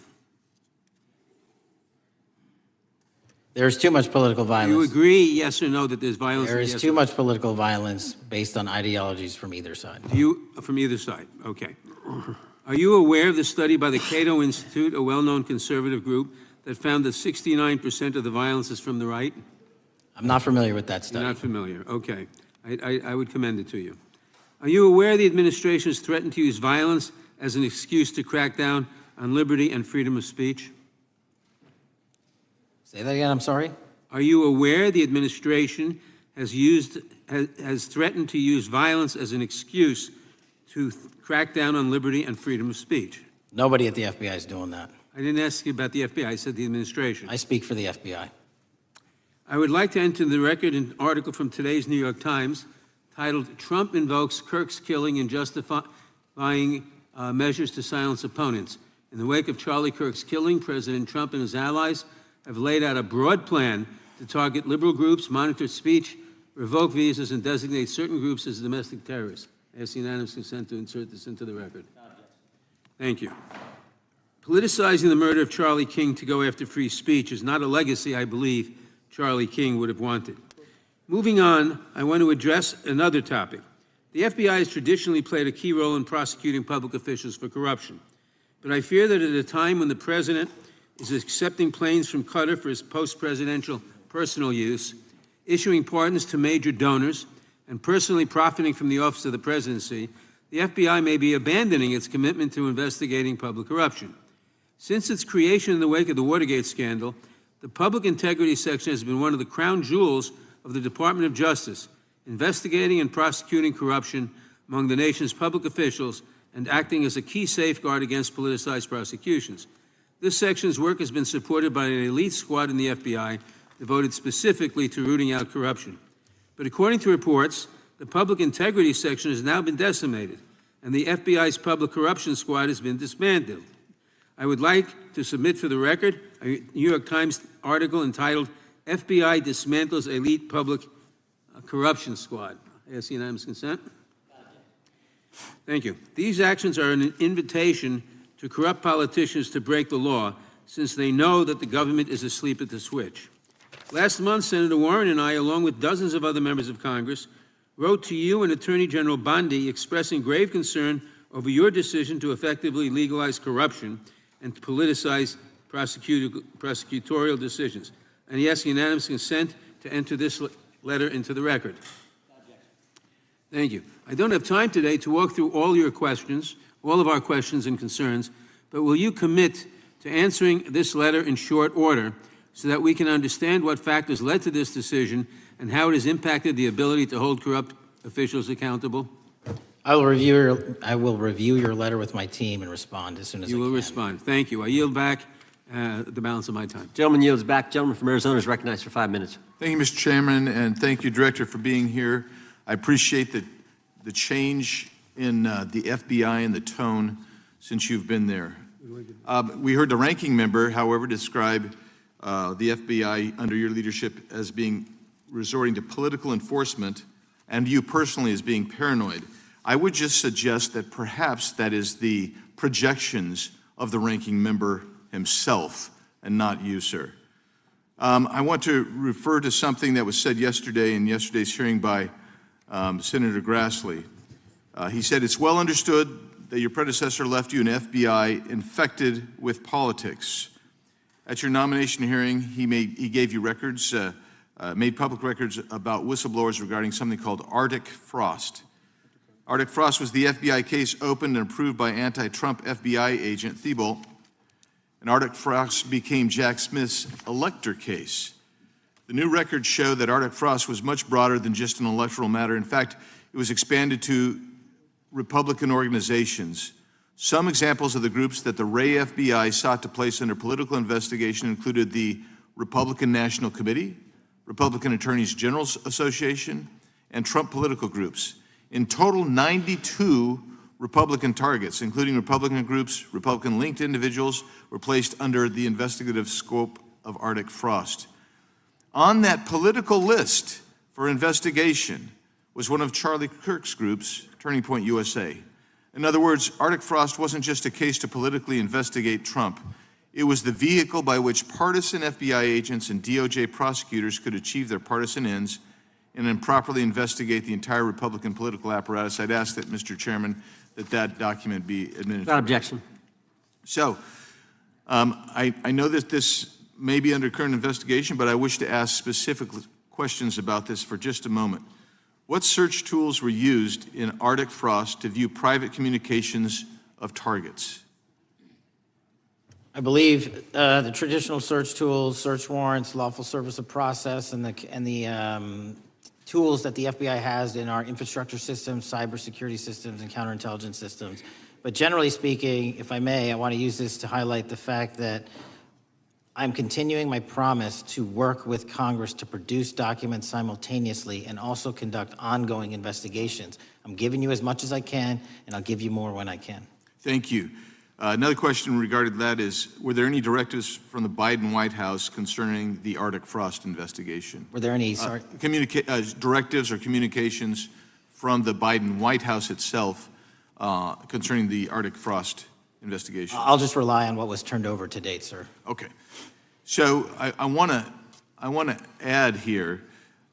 There is too much political violence. Do you agree, yes or no, that there's violence? There is too much political violence based on ideologies from either side. From either side, okay. Are you aware of the study by the Cato Institute, a well-known conservative group, that found that 69% of the violence is from the right? I'm not familiar with that study. You're not familiar, okay. I would commend it to you. Are you aware the administration has threatened to use violence as an excuse to crack down on liberty and freedom of speech? Say that again, I'm sorry? Are you aware the administration has threatened to use violence as an excuse to crack down on liberty and freedom of speech? Nobody at the FBI is doing that. I didn't ask you about the FBI, I said the administration. I speak for the FBI. I would like to enter the record an article from today's New York Times titled, "Trump Invokes Kirk's Killing and Justifying Measures to Silence Opponents." In the wake of Charlie Kirk's killing, President Trump and his allies have laid out a broad plan to target liberal groups, monitor speech, revoke visas, and designate certain groups as domestic terrorists. I ask unanimous consent to insert this into the record. Thank you. Politicizing the murder of Charlie King to go after free speech is not a legacy I believe Charlie King would have wanted. Moving on, I want to address another topic. The FBI has traditionally played a key role in prosecuting public officials for corruption. But I fear that at a time when the president is accepting planes from Qatar for his post-presidential personal use, issuing pardons to major donors, and personally profiting from the office of the presidency, the FBI may be abandoning its commitment to investigating public corruption. Since its creation in the wake of the Watergate scandal, the Public Integrity Section has been one of the crown jewels of the Department of Justice, investigating and prosecuting corruption among the nation's public officials and acting as a key safeguard against politicized prosecutions. This section's work has been supported by an elite squad in the FBI devoted specifically to rooting out corruption. But according to reports, the Public Integrity Section has now been decimated, and the FBI's Public Corruption Squad has been dismantled. I would like to submit for the record a New York Times article entitled, "FBI Dismantles Elite Public Corruption Squad." I ask unanimous consent. Thank you. These actions are an invitation to corrupt politicians to break the law, since they know that the government is asleep at the switch. Last month, Senator Warren and I, along with dozens of other members of Congress, wrote to you and Attorney General Bondi expressing grave concern over your decision to effectively legalize corruption and to politicize prosecutorial decisions. And he asked unanimous consent to enter this letter into the record. Thank you. I don't have time today to walk through all your questions, all of our questions and concerns, but will you commit to answering this letter in short order so that we can understand what factors led to this decision and how it has impacted the ability to hold corrupt officials accountable? I will review your letter with my team and respond as soon as I can. You will respond. Thank you. I yield back the balance of my time. Gentleman yields back. Gentleman from Arizona is recognized for 5 minutes. Thank you, Mr. Chairman, and thank you, Director, for being here. I appreciate the change in the FBI and the tone since you've been there. We heard the ranking member, however, describe the FBI under your leadership as being resorting to political enforcement and you personally as being paranoid. I would just suggest that perhaps that is the projections of the ranking member himself and not you, sir. I want to refer to something that was said yesterday in yesterday's hearing by Senator Grassley. He said, "It's well understood that your predecessor left you an FBI infected with politics." At your nomination hearing, he gave you records, made public records about whistleblowers regarding something called Arctic Frost. Arctic Frost was the FBI case opened and approved by anti-Trump FBI agent Thibault, and Arctic Frost became Jack Smith's elector case. The new records show that Arctic Frost was much broader than just an electoral matter. In fact, it was expanded to Republican organizations. Some examples of the groups that the Ray FBI sought to place under political investigation included the Republican National Committee, Republican Attorneys General Association, and Trump political groups. In total, 92 Republican targets, including Republican groups, Republican-linked individuals, were placed under the investigative scope of Arctic Frost. On that political list for investigation was one of Charlie Kirk's groups, Turning Point USA. In other words, Arctic Frost wasn't just a case to politically investigate Trump. It was the vehicle by which partisan FBI agents and DOJ prosecutors could achieve their partisan ends and improperly investigate the entire Republican political apparatus. I'd ask that, Mr. Chairman, that document be administered. Without objection. So, I know that this may be under current investigation, but I wish to ask specific questions about this for just a moment. What search tools were used in Arctic Frost to view private communications of targets? I believe the traditional search tools, search warrants, lawful service of process, and the tools that the FBI has in our infrastructure systems, cybersecurity systems, and counterintelligence systems. But generally speaking, if I may, I want to use this to highlight the fact that I'm continuing my promise to work with Congress to produce documents simultaneously and also conduct ongoing investigations. I'm giving you as much as I can, and I'll give you more when I can. Thank you. Another question regarding that is, were there any directives from the Biden White House concerning the Arctic Frost investigation? Were there any, directives or communications from the Biden White House itself concerning the Arctic Frost investigation? I'll just rely on what was turned over to date, sir. Okay. So I want to add here,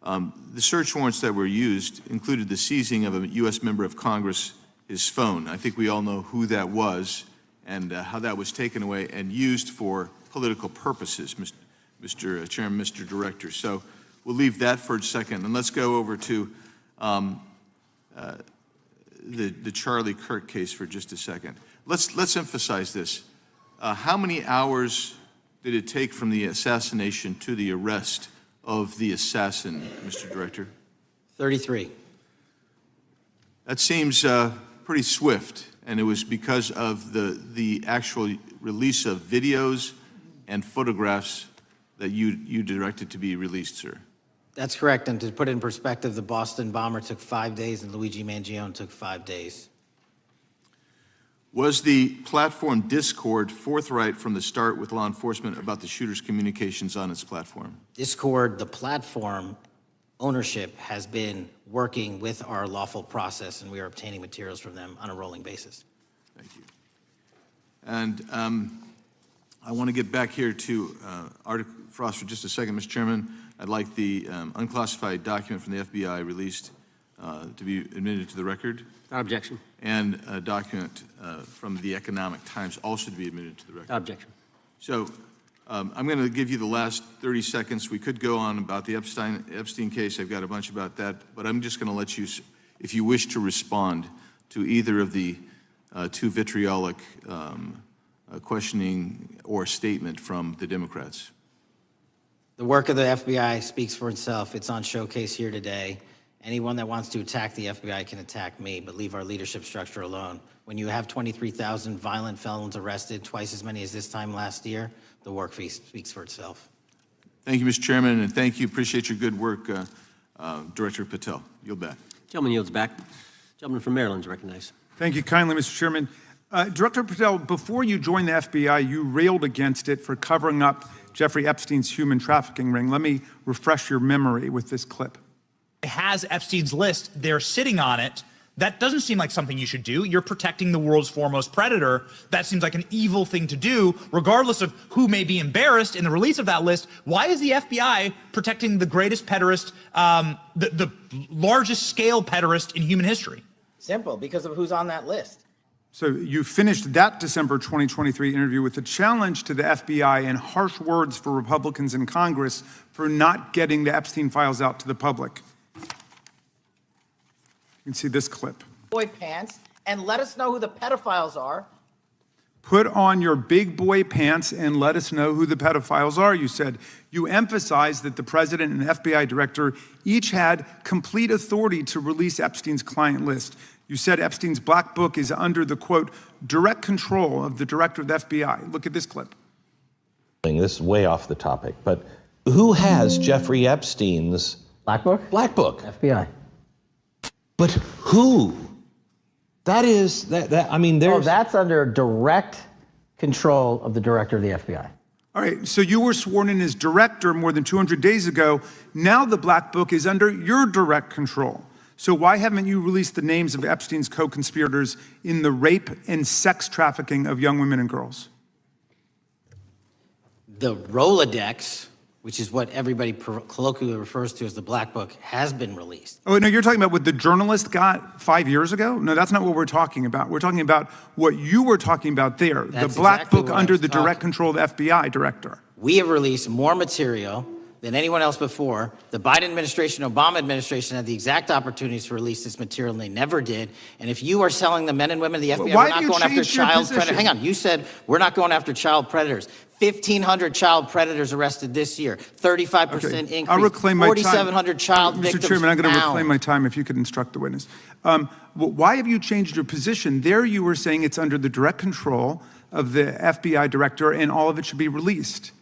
The search warrants that were used included the seizing of a U.S. member of Congress, his phone. I think we all know who that was and how that was taken away and used for political purposes, Mr. Chairman, Mr. Director. So we'll leave that for a second, and let's go over to the Charlie Kirk case for just a second. Let's emphasize this. How many hours did it take from the assassination to the arrest of the assassin, Mr. Director? 33. That seems pretty swift, and it was because of the actual release of videos and photographs that you directed to be released, sir. That's correct, and to put it in perspective, the Boston bomber took 5 days and Luigi Mangione took 5 days. Was the platform Discord forthright from the start with law enforcement about the shooter's communications on its platform? Discord, the platform ownership, has been working with our lawful process, and we are obtaining materials from them on a rolling basis. Thank you. And I want to get back here to Arctic Frost for just a second, Mr. Chairman. I'd like the unclassified document from the FBI released to be admitted to the record. Without objection. And a document from the Economic Times also to be admitted to the record. Without objection. So I'm going to give you the last 30 seconds. We could go on about the Epstein case. I've got a bunch about that, but I'm just going to let you, if you wish to respond to either of the two vitriolic questioning or statement from the Democrats. The work of the FBI speaks for itself. It's on showcase here today. Anyone that wants to attack the FBI can attack me, but leave our leadership structure alone. When you have 23,000 violent felons arrested, twice as many as this time last year, the work speaks for itself. Thank you, Mr. Chairman, and thank you. Appreciate your good work, Director Patel. Yield back. Gentleman yields back. Gentleman from Maryland is recognized. Thank you kindly, Mr. Chairman. Director Patel, before you joined the FBI, you railed against it for covering up Jeffrey Epstein's human trafficking ring. Let me refresh your memory with this clip. Has Epstein's list, they're sitting on it. That doesn't seem like something you should do. You're protecting the world's foremost predator. That seems like an evil thing to do, regardless of who may be embarrassed in the release of that list. Why is the FBI protecting the greatest pederast, the largest scale pederast in human history? Simple, because of who's on that list. So you finished that December 2023 interview with a challenge to the FBI and harsh words for Republicans in Congress for not getting the Epstein files out to the public. You can see this clip. Boy pants, and let us know who the pedophiles are. Put on your big boy pants and let us know who the pedophiles are, you said. You emphasized that the president and the FBI director each had complete authority to release Epstein's client list. You said Epstein's black book is under the, quote, direct control of the director of the FBI. Look at this clip. This is way off the topic, but who has Jeffrey Epstein's black book? Black book. FBI. But who? That is, I mean, there's... Oh, that's under direct control of the director of the FBI. All right, so you were sworn in as director more than 200 days ago. Now the black book is under your direct control. So why haven't you released the names of Epstein's co-conspirators in the rape and sex trafficking of young women and girls? The Rolodex, which is what everybody colloquially refers to as the black book, has been released. Oh, no, you're talking about what the journalist got 5 years ago? No, that's not what we're talking about. We're talking about what you were talking about there, That's the black exactly book what I under was the direct control of the FBI director. We have released more material than anyone else before. The Biden administration, Obama administration had the exact opportunities to release this material, and they never did. And if you are selling the men and women of the FBI, Why we're have not you going after changed your child position? predators. Hang on, you said we're not going after child predators. 1,500 child predators arrested this year, 35% increase, I'll reclaim my time. 4,700 child victims Mr. Chairman, I'm going to found. reclaim my time if you could instruct the witness. Why have you changed your position? There you were saying it's under the direct control of the FBI director and all of it should be released.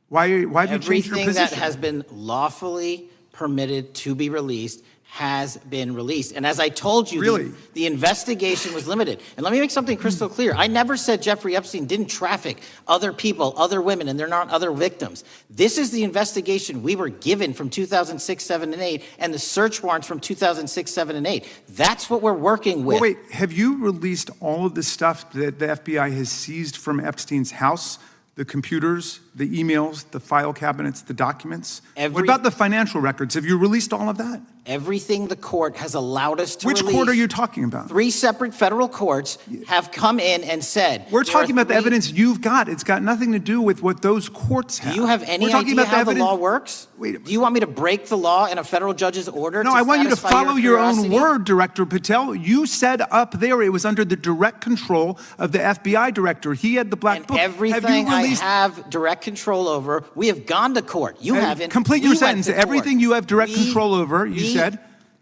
Why have you changed your Everything position? that has been lawfully permitted to be released has been released. And as I told you, the investigation was limited. And let me make something crystal clear. I never said Jeffrey Epstein didn't traffic other people, other women, and they're not other victims. This is the investigation we were given from 2006, 7, and 8, and the search warrants from 2006, 7, and 8. That's what we're working with. Well, wait, have you released all of the stuff that the FBI has seized from Epstein's house, the computers, the emails, the file cabinets, the documents? What Every- about the financial records? Have you released all of that? Everything the court has allowed us to Which release. court are you talking about? 3 separate federal courts have come in and said. We're there are talking about the 3 evidence you've got. It's got nothing to do with what those courts have. Do you have any We're talking idea about how the evidence- law works? Do you want me to break the law in a federal judge's order? No, I want you to satisfy follow your own curiosity? word, Director Patel. You said up there it was under the direct control of the FBI director. He had the black book. Everything I have direct control over, we have gone to court. You haven't. Complete We your went sentence. to court. Everything you have direct We- control over, you we said.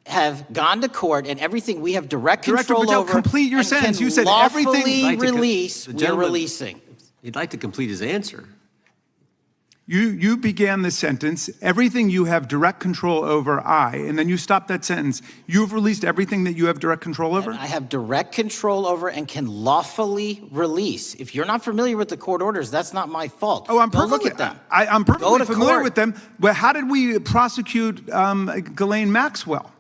Have gone to court, and everything we have direct Director control Patel, over. complete your and sentence. can You said lawfully everything- release. The We're gentleman- releasing. He'd like to complete his answer. You began the sentence, everything you have direct control over, and then you stopped that sentence. You've released everything that you have direct control over? I have direct control over and can lawfully release. If you're not familiar with the court orders, that's not my fault. Oh, I'm Go perfectly, look at them. I'm Go perfectly to familiar court. with them. But how did we prosecute Ghislaine Maxwell?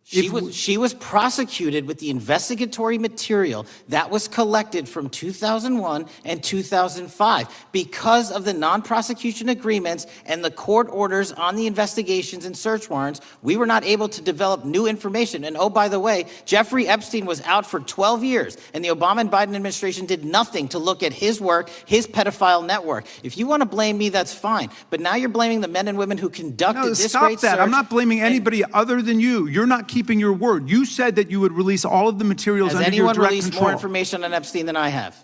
She was prosecuted with the investigatory material that was collected from 2001 and 2005 because of the non-prosecution agreements and the court orders on the investigations and search warrants. We were not able to develop new information. And oh, by the way, Jeffrey Epstein was out for 12 years, and the Obama and Biden administration did nothing to look at his work, his pedophile network. If you want to blame me, that's fine. But now you're blaming the men and women who conducted this Stop great that. search. I'm not blaming anybody other than you. You're not keeping your word. You said that you would release all of the materials Has under your anyone direct released control. more information on Epstein than I have?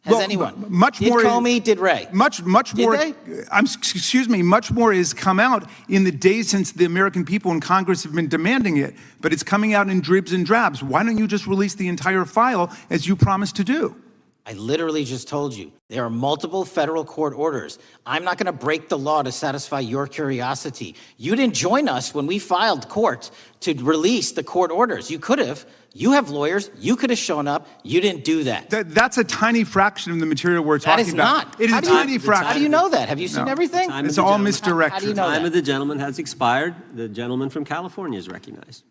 Has Well, anyone? Much did more. Comey, did Ray? Much Did more. they? Excuse me. Much more has come out in the days since the American people in Congress have been demanding it. But it's coming out in dribs and drabs. Why don't you just release the entire file as you promised to do? I literally just told you, there are multiple federal court orders. I'm not going to break the law to satisfy your curiosity. You didn't join us when we filed court to release the court orders. You could have. You have lawyers. You could have shown up. You didn't do that. That's a tiny fraction of the material we're That talking is about. not. It is How a do you- tiny fraction. How do you know that? Have you seen everything? It's all misdirection. How do you know The time that? of the gentleman has expired. The gentleman from California is recognized.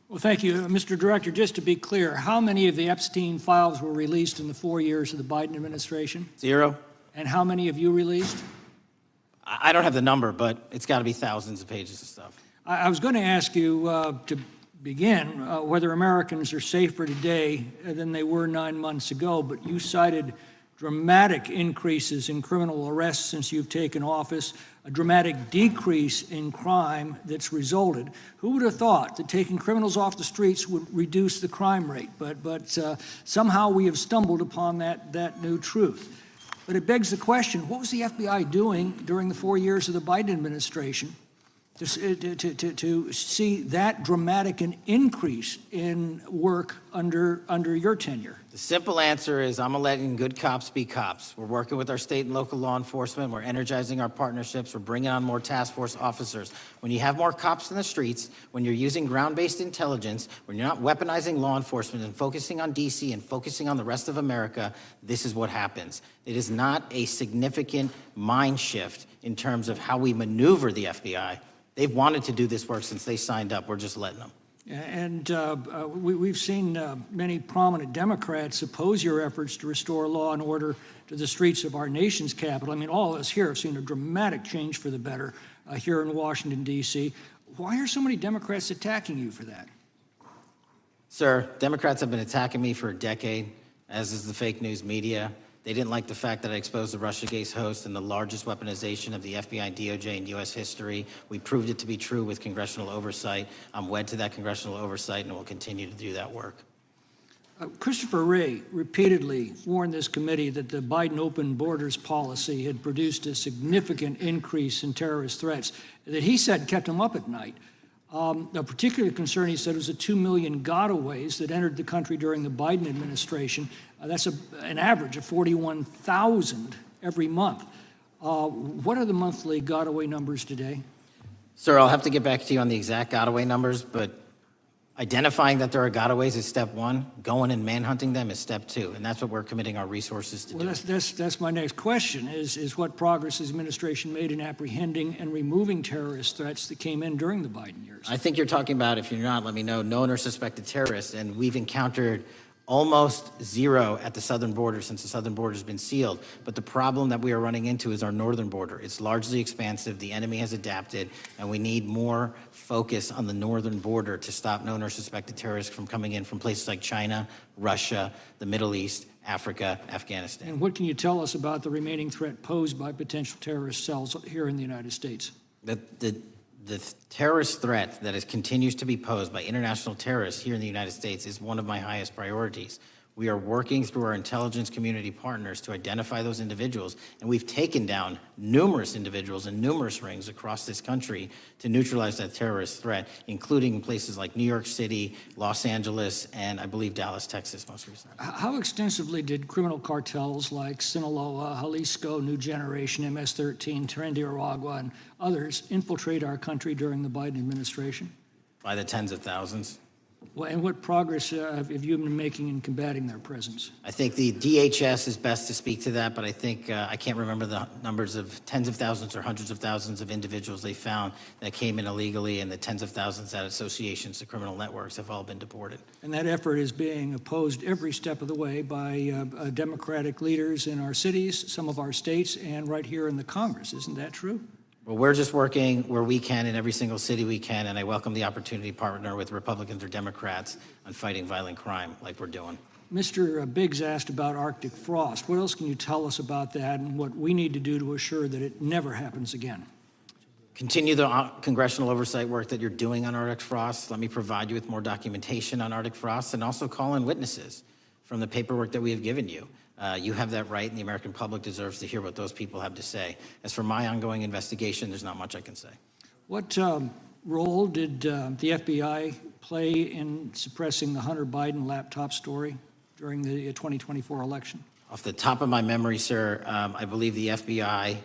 Well, thank you. Mr. Director, just to be clear, how many of the Epstein files were released in the 4 years of the Biden administration? 0. And how many have you released? I don't have the number, but it's got to be thousands of pages of stuff. I was going to ask you to begin whether Americans are safer today than they were 9 months ago, but you cited dramatic increases in criminal arrests since you've taken office, a dramatic decrease in crime that's resulted. Who would have thought that taking criminals off the streets would reduce the crime rate? But somehow we have stumbled upon that new truth. But it begs the question, what was the FBI doing during the 4 years of the Biden administration to see that dramatic an increase in work under your tenure? The simple answer is I'm letting good cops be cops. We're working with our state and local law enforcement. We're energizing our partnerships. We're bringing on more task force officers. When you have more cops in the streets, when you're using ground-based intelligence, when you're not weaponizing law enforcement and focusing on D.C. and focusing on the rest of America, this is what happens. It is not a significant mind shift in terms of how we maneuver the FBI. They've wanted to do this work since they signed up. We're just letting them. And we've seen many prominent Democrats oppose your efforts to restore law and order to the streets of our nation's capital. I mean, all of us here have seen a dramatic change for the better here in Washington, D.C. Why are so many Democrats attacking you for that? Sir, Democrats have been attacking me for a decade, as is the fake news media. They didn't like the fact that I exposed the Russiagate host and the largest weaponization of the FBI and DOJ in U.S. history. We proved it to be true with congressional oversight. I'm wed to that congressional oversight and will continue to do that work. Christopher Wray repeatedly warned this committee that the Biden open borders policy had produced a significant increase in terrorist threats that he said kept him up at night. A particular concern, he said, was the 2 million gotaways that entered the country during the Biden administration. That's an average of 41,000 every month. What are the monthly gotaway numbers today? Sir, I'll have to get back to you on the exact gotaway numbers, but identifying that there are gotaways is step one. Going and manhunting them is step two, and that's what we're committing our resources to do. Well, that's my next question, is what progress has the administration made in apprehending and removing terrorist threats that came in during the Biden years? I think you're talking about, if you're not, let me know, known or suspected terrorists, and we've encountered almost zero at the southern border since the southern border has been sealed. But the problem that we are running into is our northern border. It's largely expansive. The enemy has adapted, and we need more focus on the northern border to stop known or suspected terrorists from coming in from places like China, Russia, the Middle East, Africa, Afghanistan. And what can you tell us about the remaining threat posed by potential terrorist cells here in the United States? The terrorist threat that continues to be posed by international terrorists here in the United States is one of my highest priorities. We are working through our intelligence community partners to identify those individuals, and we've taken down numerous individuals in numerous rings across this country to neutralize that terrorist threat, including places like New York City, Los Angeles, and I believe Dallas, Texas most recently. How extensively did criminal cartels like Sinaloa, Jalisco, New Generation, MS-13, Trinidad, and others infiltrate our country during the Biden administration? By the tens of thousands. Well, and what progress have you been making in combating their presence? I think the DHS is best to speak to that, but I think I can't remember the numbers of tens of thousands or hundreds of thousands of individuals they found that came in illegally, and the tens of thousands that associations to criminal networks have all been deported. And that effort is being opposed every step of the way by Democratic leaders in our cities, some of our states, and right here in the Congress. Isn't that true? Well, we're just working where we can in every single city we can, and I welcome the opportunity to partner with Republicans or Democrats on fighting violent crime like we're doing. Mr. Biggs asked about Arctic frost. What else can you tell us about that and what we need to do to assure that it never happens again? Continue the congressional oversight work that you're doing on Arctic frost. Let me provide you with more documentation on Arctic frost, and also call in witnesses from the paperwork that we have given you. You have that right, and the American public deserves to hear what those people have to say. As for my ongoing investigation, there's not much I can say. What role did the FBI play in suppressing the Hunter Biden laptop story during the 2024 election? Off the top of my memory, sir, I believe the FBI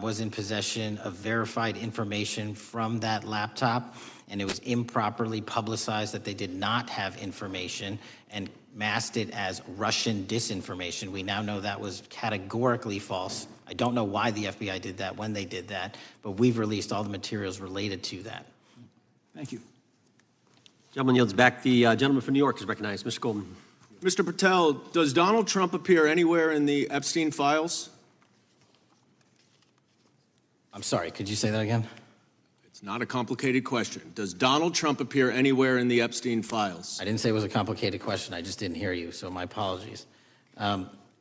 was in possession of verified information from that laptop, and it was improperly publicized that they did not have information and masked it as Russian disinformation. We now know that was categorically false. I don't know why the FBI did that, when they did that, but we've released all the materials related to that. Thank you. Gentleman yields back. The gentleman from New York is recognized. Mr. Golden. Mr. Patel, does Donald Trump appear anywhere in the Epstein files? I'm sorry, could you say that again? It's not a complicated question. Does Donald Trump appear anywhere in the Epstein files? I didn't say it was a complicated question. I just didn't hear you, so my apologies.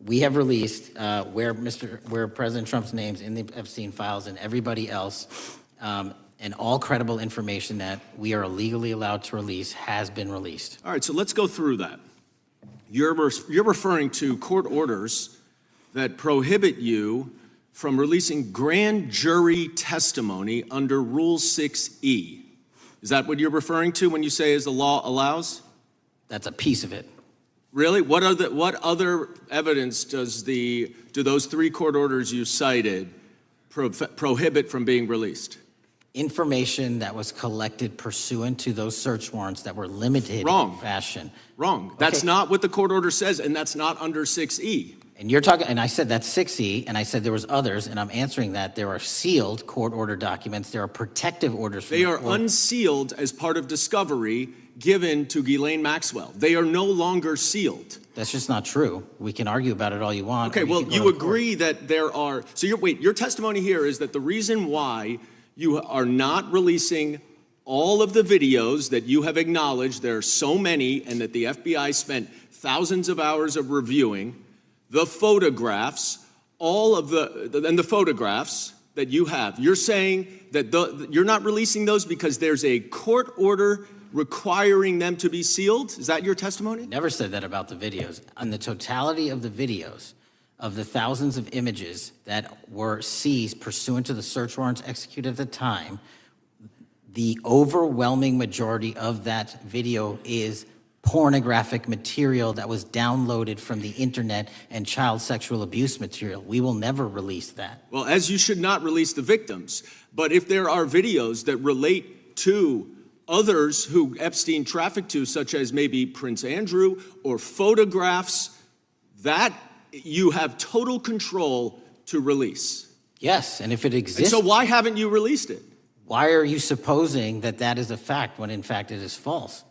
We have released where President Trump's name's in the Epstein files and everybody else, and all credible information that we are legally allowed to release has been released. All right, so let's go through that. You're referring to court orders that prohibit you from releasing grand jury testimony under Rule 6E. Is that what you're referring to when you say as the law allows? That's a piece of it. Really? What other evidence do those three court orders you cited prohibit from being released? Information that was collected pursuant to those search warrants that were limited in fashion. Wrong. That's not what the court order says, and that's not under 6E. And you're talking, and I said that's 6E, and I said there was others, and I'm answering that. There are sealed court order documents. There are protective orders. They are unsealed as part of discovery given to Ghislaine Maxwell. They are no longer sealed. That's just not true. We can argue about it all you want. Okay, well, you agree that there are, so your testimony here is that the reason why you are not releasing all of the videos that you have acknowledged, there are so many, and that the FBI spent thousands of hours of reviewing, the photographs, the photographs that you have. You're saying that you're not releasing those because there's a court order requiring them to be sealed? Is that your testimony? Never said that about the videos. On the totality of the videos, of the thousands of images that were seized pursuant to the search warrants executed at the time, the overwhelming majority of that video is pornographic material that was downloaded from the internet and child sexual abuse material. We will never release that. Well, as you should not release the victims, but if there are videos that relate to others who Epstein trafficked to, such as maybe Prince Andrew, or photographs, that you have total control to release. Yes, and if it exists. And so why haven't you released it? Why are you supposing that that is a fact when in fact it is false?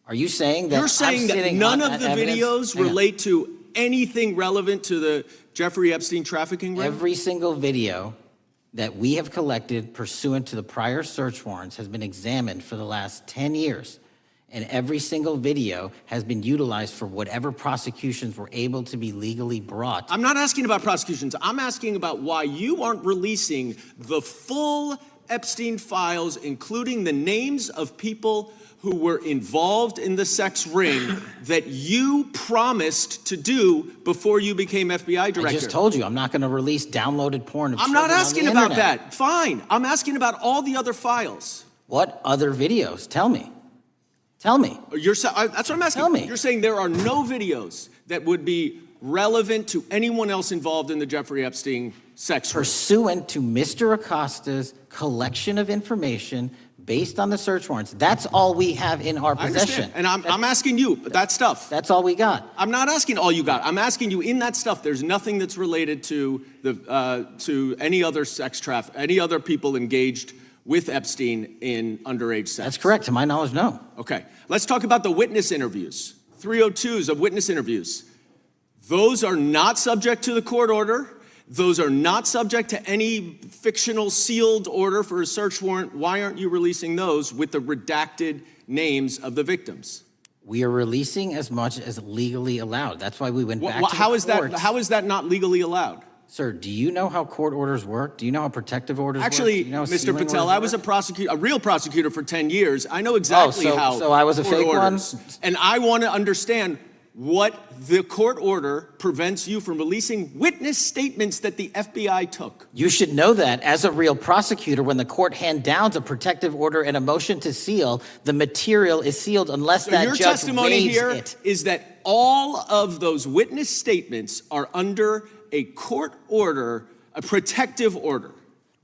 Are you saying that You're saying I'm that sitting none on of the evidence? videos Hang on. relate to anything relevant to the Jeffrey Epstein trafficking ring? Every single video that we have collected pursuant to the prior search warrants has been examined for the last 10 years. And every single video has been utilized for whatever prosecutions were able to be legally brought. I'm not asking about prosecutions. I'm asking about why you aren't releasing the full Epstein files, including the names of people who were involved in the sex ring that you promised to do before you became FBI director. I just told you, I'm not going to release downloaded porn of I'm not children on the asking about internet. that. Fine. I'm asking about all the other files. What other videos? Tell me. Tell me. That's what I'm asking. Tell me. You're saying there are no videos that would be relevant to anyone else involved in the Jeffrey Epstein sex ring. Pursuant to Mr. Acosta's collection of information based on the search warrants. That's all we have in our I possession. understand. And I'm asking you, that stuff. That's all we got. I'm not asking all you got. I'm asking you, in that stuff, there's nothing that's related to any other sex traffic, any other people engaged with Epstein in underage sex. That's correct. To my knowledge, no. Okay. Let's talk about the witness interviews. 302s of witness interviews. Those are not subject to the court order. Those are not subject to any fictional sealed order for a search warrant. Why aren't you releasing those with the redacted names of the victims? We are releasing as much as legally allowed. That's why we went back to the How is that not legally allowed? Sir, do you know how court orders work? Do you know how protective orders Actually, work? Do you know how Mr. sealing Patel, orders I was work? a real prosecutor for 10 years. I know exactly how so I was a court fake one? orders. And I want to understand what the court order prevents you from releasing witness statements that the FBI took. You should know that as a real prosecutor, when the court hand downs a protective order and a motion to seal, the material is sealed unless So that your judge testimony waives here it. is that all of those witness statements are under a court order, a protective order.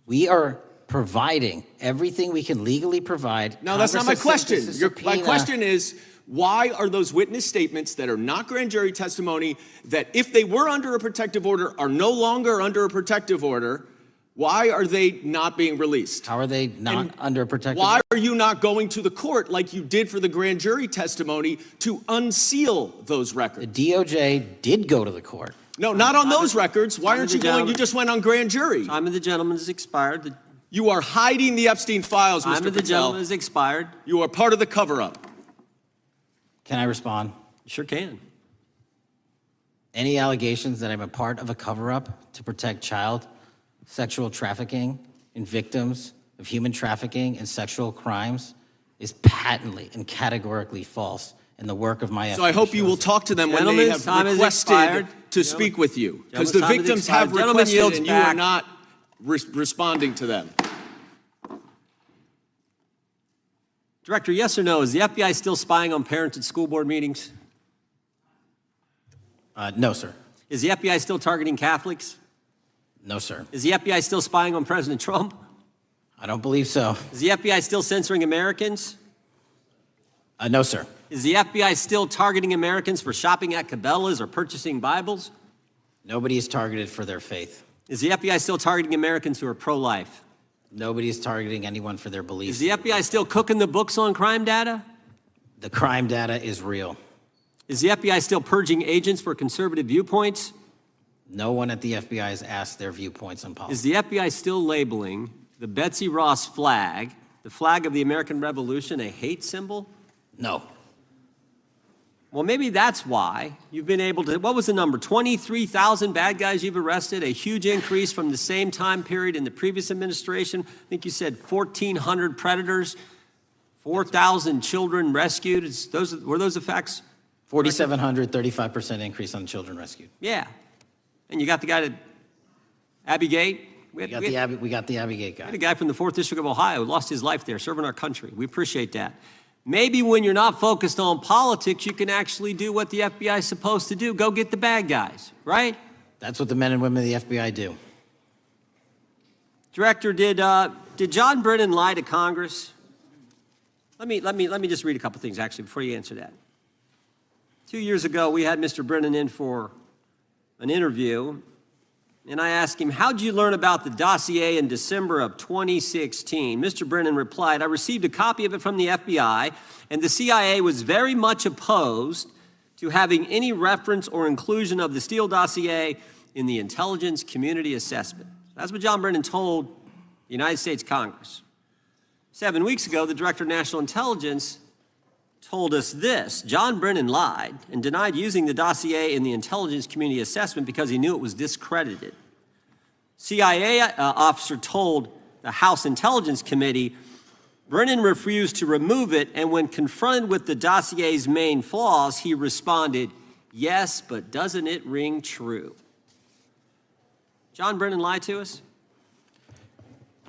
We are providing everything we can legally provide. No, that's not my Congress has question. sent us a My subpoena. question is, why are those witness statements that are not grand jury testimony, that if they were under a protective order are no longer under a protective order, why are they not being released? How are they not under a protective Why order? are you not going to the court like you did for the grand jury testimony to unseal those records? The DOJ did go to the court. No, not on those records. Why aren't you going? gentleman. You just went on grand jury. Time of the gentleman has expired. You are hiding the Epstein files, Time Mr. of the Patel. gentleman has expired. You are part of the cover-up. Can I respond? Sure can. Any allegations that I'm a part of a cover-up to protect child sexual trafficking and victims of human trafficking and sexual crimes is patently and categorically false in the work of my So I hope you will talk to them when they have requested to speak with you. Because the victims have requested and you are not responding to them. Director, yes or no, is the FBI still spying on parents at school board meetings? No, sir. Is the FBI still targeting Catholics? No, sir. Is the FBI still spying on President Trump? I don't believe so. Is the FBI still censoring Americans? No, sir. Is the FBI still targeting Americans for shopping at Cabela's or purchasing Bibles? Nobody is targeted for their faith. Is the FBI still targeting Americans who are pro-life? Nobody is targeting anyone for their beliefs. Is the FBI still cooking the books on crime data? The crime data is real. Is the FBI still purging agents for conservative viewpoints? No one at the FBI has asked their viewpoints on politics. Is the FBI still labeling the Betsy Ross flag, the flag of the American Revolution, a hate symbol? No. Well, maybe that's why you've been able to, what was the number? 23,000 bad guys you've arrested, a huge increase from the same time period in the previous administration. I think you said 1,400 predators, 4,000 children rescued. Were those the facts? 4,700, 35% increase on children rescued. Yeah. And you got the guy that, Abbey Gate? We got the Abbey Gate guy. We had a guy from the 4th District of Ohio who lost his life there serving our country. We appreciate that. Maybe when you're not focused on politics, you can actually do what the FBI is supposed to do. Go get the bad guys, right? That's what the men and women of the FBI do. Director, did John Brennan lie to Congress? Let me just read a couple things, actually, before you answer that. 2 years ago, we had Mr. Brennan in for an interview, And I asked him, how'd you learn about the dossier in December of 2016? Mr. Brennan replied, I received a copy of it from the FBI, and the CIA was very much opposed to having any reference or inclusion of the Steele dossier in the intelligence community assessment. That's what John Brennan told the United States Congress. 7 weeks ago, the Director of National Intelligence told us this: John Brennan lied and denied using the dossier in the intelligence community assessment because he knew it was discredited. CIA officer told the House Intelligence Committee Brennan refused to remove it, and when confronted with the dossier's main flaws, he responded, yes, but doesn't it ring true? John Brennan lied to us?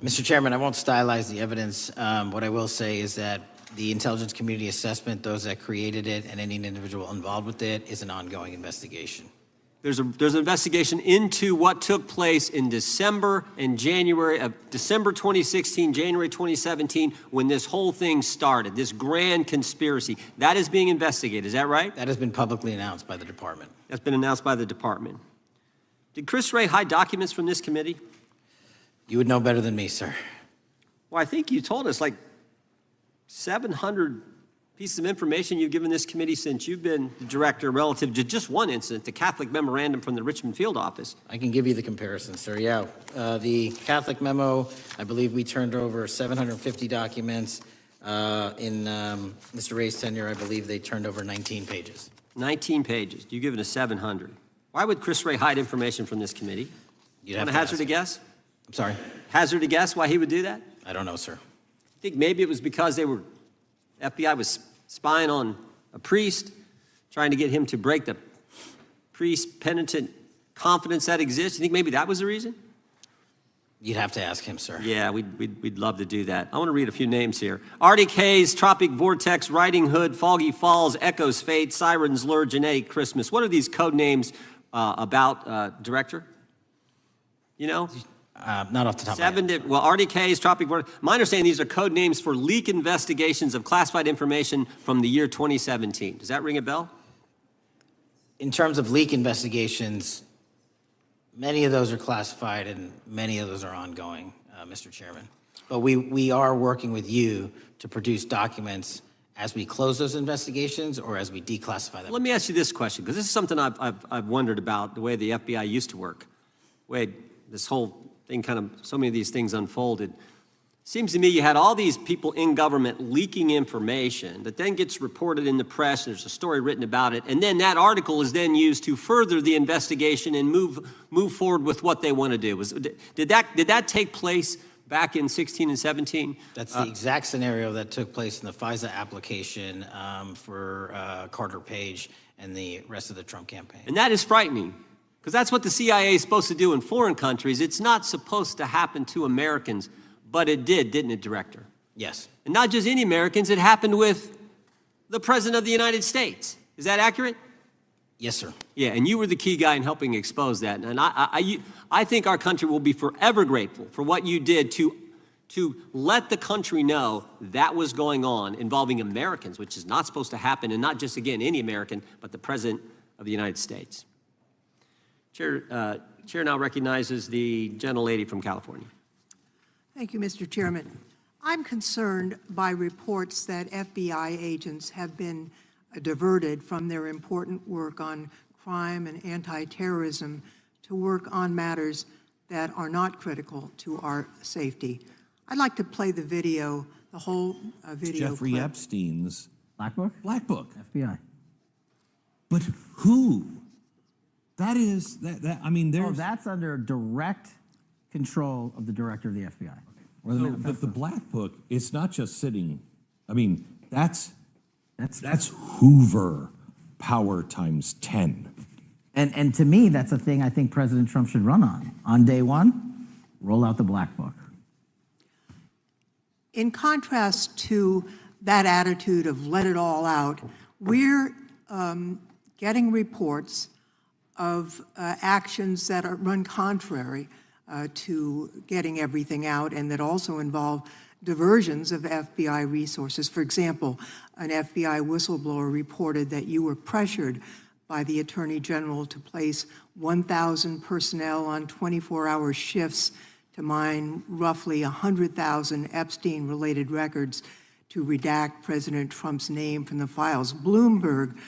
Mr. Chairman, I won't stylize the evidence. What I will say is that the intelligence community assessment, those that created it and any individual involved with it, is an ongoing investigation. There's an investigation into what took place in December and January of December 2016, January 2017, when this whole thing started, this grand conspiracy. That is being investigated, is that right? That has been publicly announced by the department. That's been announced by the department. Did Chris Wray hide documents from this committee? You would know better than me, sir. Well, I think you told us like 700 pieces of information you've given this committee since you've been the director relative to just one incident, the Catholic memorandum from the Richmond field office. I can give you the comparison, sir. Yeah, the Catholic memo, I believe we turned over 750 documents. In Mr. Ray's tenure, I believe they turned over 19 pages. 19 pages. You've given us 700. Why would Chris Wray hide information from this committee? You'd Want have to to hazard a guess? I'm sorry? Hazard a guess why he would do that? I don't know, sir. I think maybe it was because FBI was spying on a priest, trying to get him to break the priest penitent confidence that exists. You think maybe that was the reason? You'd have to ask him, sir. Yeah, we'd love to do that. I want to read a few names here. Arctic Haze, Tropic Vortex, Riding Hood, Foggy Falls, Echoes Fate, Sirens Lure, Genetic Christmas. What are these code names about, Director? You know? Not off the top of my head. Well, Arctic Haze, Tropic Vortex. My understanding, these are code names for leak investigations of classified information from the year 2017. Does that ring a bell? In terms of leak investigations, many of those are classified and many of those are ongoing, Mr. Chairman. But we are working with you to produce documents as we close those investigations or as we declassify them. Let me ask you this question, because this is something I've wondered about, the way the FBI used to work. This whole thing so many of these things unfolded. Seems to me you had all these people in government leaking information that then gets reported in the press, and there's a story written about it, and then that article is then used to further the investigation and move forward with what they want to do. Did that take place back in 16 and 17? That's the exact scenario that took place in the FISA application for Carter Page and the rest of the Trump campaign. And that is frightening, because that's what the CIA is supposed to do in foreign countries. It's not supposed to happen to Americans, but it did, didn't it, Director? Yes. And not just any Americans, it happened with the President of the United States. Is that accurate? Yes, sir. Yeah, and you were the key guy in helping expose that. And I think our country will be forever grateful for what you did to let the country know that was going on involving Americans, which is not supposed to happen, and not just, again, any American, but the President of the United States. Chair now recognizes the gentlelady from California. Thank you, Mr. Chairman. I'm concerned by reports that FBI agents have been diverted from their important work on crime and anti-terrorism to work on matters that are not critical to our safety. I'd like to play the video, the whole video Jeffrey clip. Epstein's Black Book? Black Book. FBI. But who? That is, I mean, there's... Oh, that's under direct control of the director of the FBI. No, but the Black Book, it's not just sitting, I mean, that's Hoover power times 10. And to me, that's a thing I think President Trump should run on. On day one, roll out the Black Book. In contrast to that attitude of let it all out, we're getting reports of actions that run contrary to getting everything out and that also involve diversions of FBI resources. For example, an FBI whistleblower reported that you were pressured by the Attorney General to place 1,000 personnel on 24-hour shifts to mine roughly 100,000 Epstein-related records to redact President Trump's name from the files. Bloomberg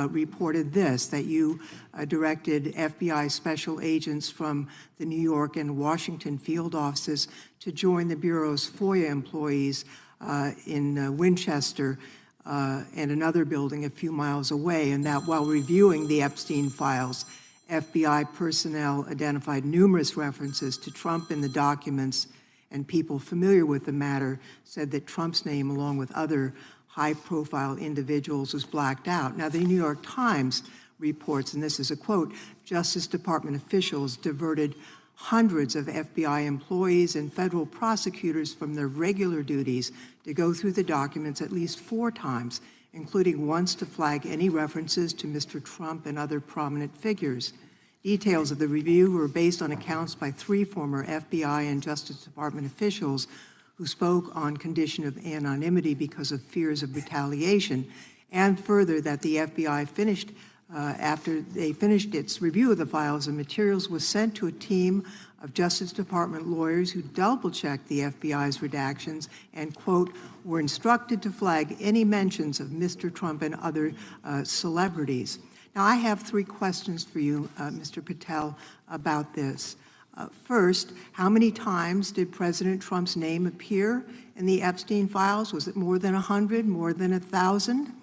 reported this, that you directed FBI special agents from the New York and Washington field offices to join the Bureau's FOIA employees in Winchester and another building a few miles away, and that while reviewing the Epstein files, FBI personnel identified numerous references to Trump in the documents, and people familiar with the matter said that Trump's name, along with other high-profile individuals, was blacked out. Now, the New York Times reports, and this is a quote, Justice Department officials diverted hundreds of FBI employees and federal prosecutors from their regular duties to go through the documents at least 4 times, including once to flag any references to Mr. Trump and other prominent figures. Details of the review were based on accounts by 3 former FBI and Justice Department officials who spoke on condition of anonymity because of fears of retaliation, and further that the FBI finished, after they finished its review of the files and materials, was sent to a team of Justice Department lawyers who double-checked the FBI's redactions and, quote, were instructed to flag any mentions of Mr. Trump and other celebrities. Now, I have 3 questions for you, Mr. Patel, about this. First, how many times did President Trump's name appear in the Epstein files? Was it more than 100, more than 1,000?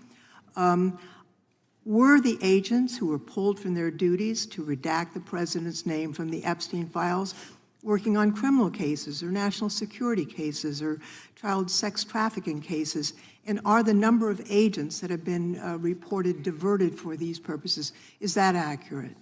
Were the agents who were pulled from their duties to redact the president's name from the Epstein files working on criminal cases or national security cases or child sex trafficking cases? And are the number of agents that have been reported diverted for these purposes, is that accurate?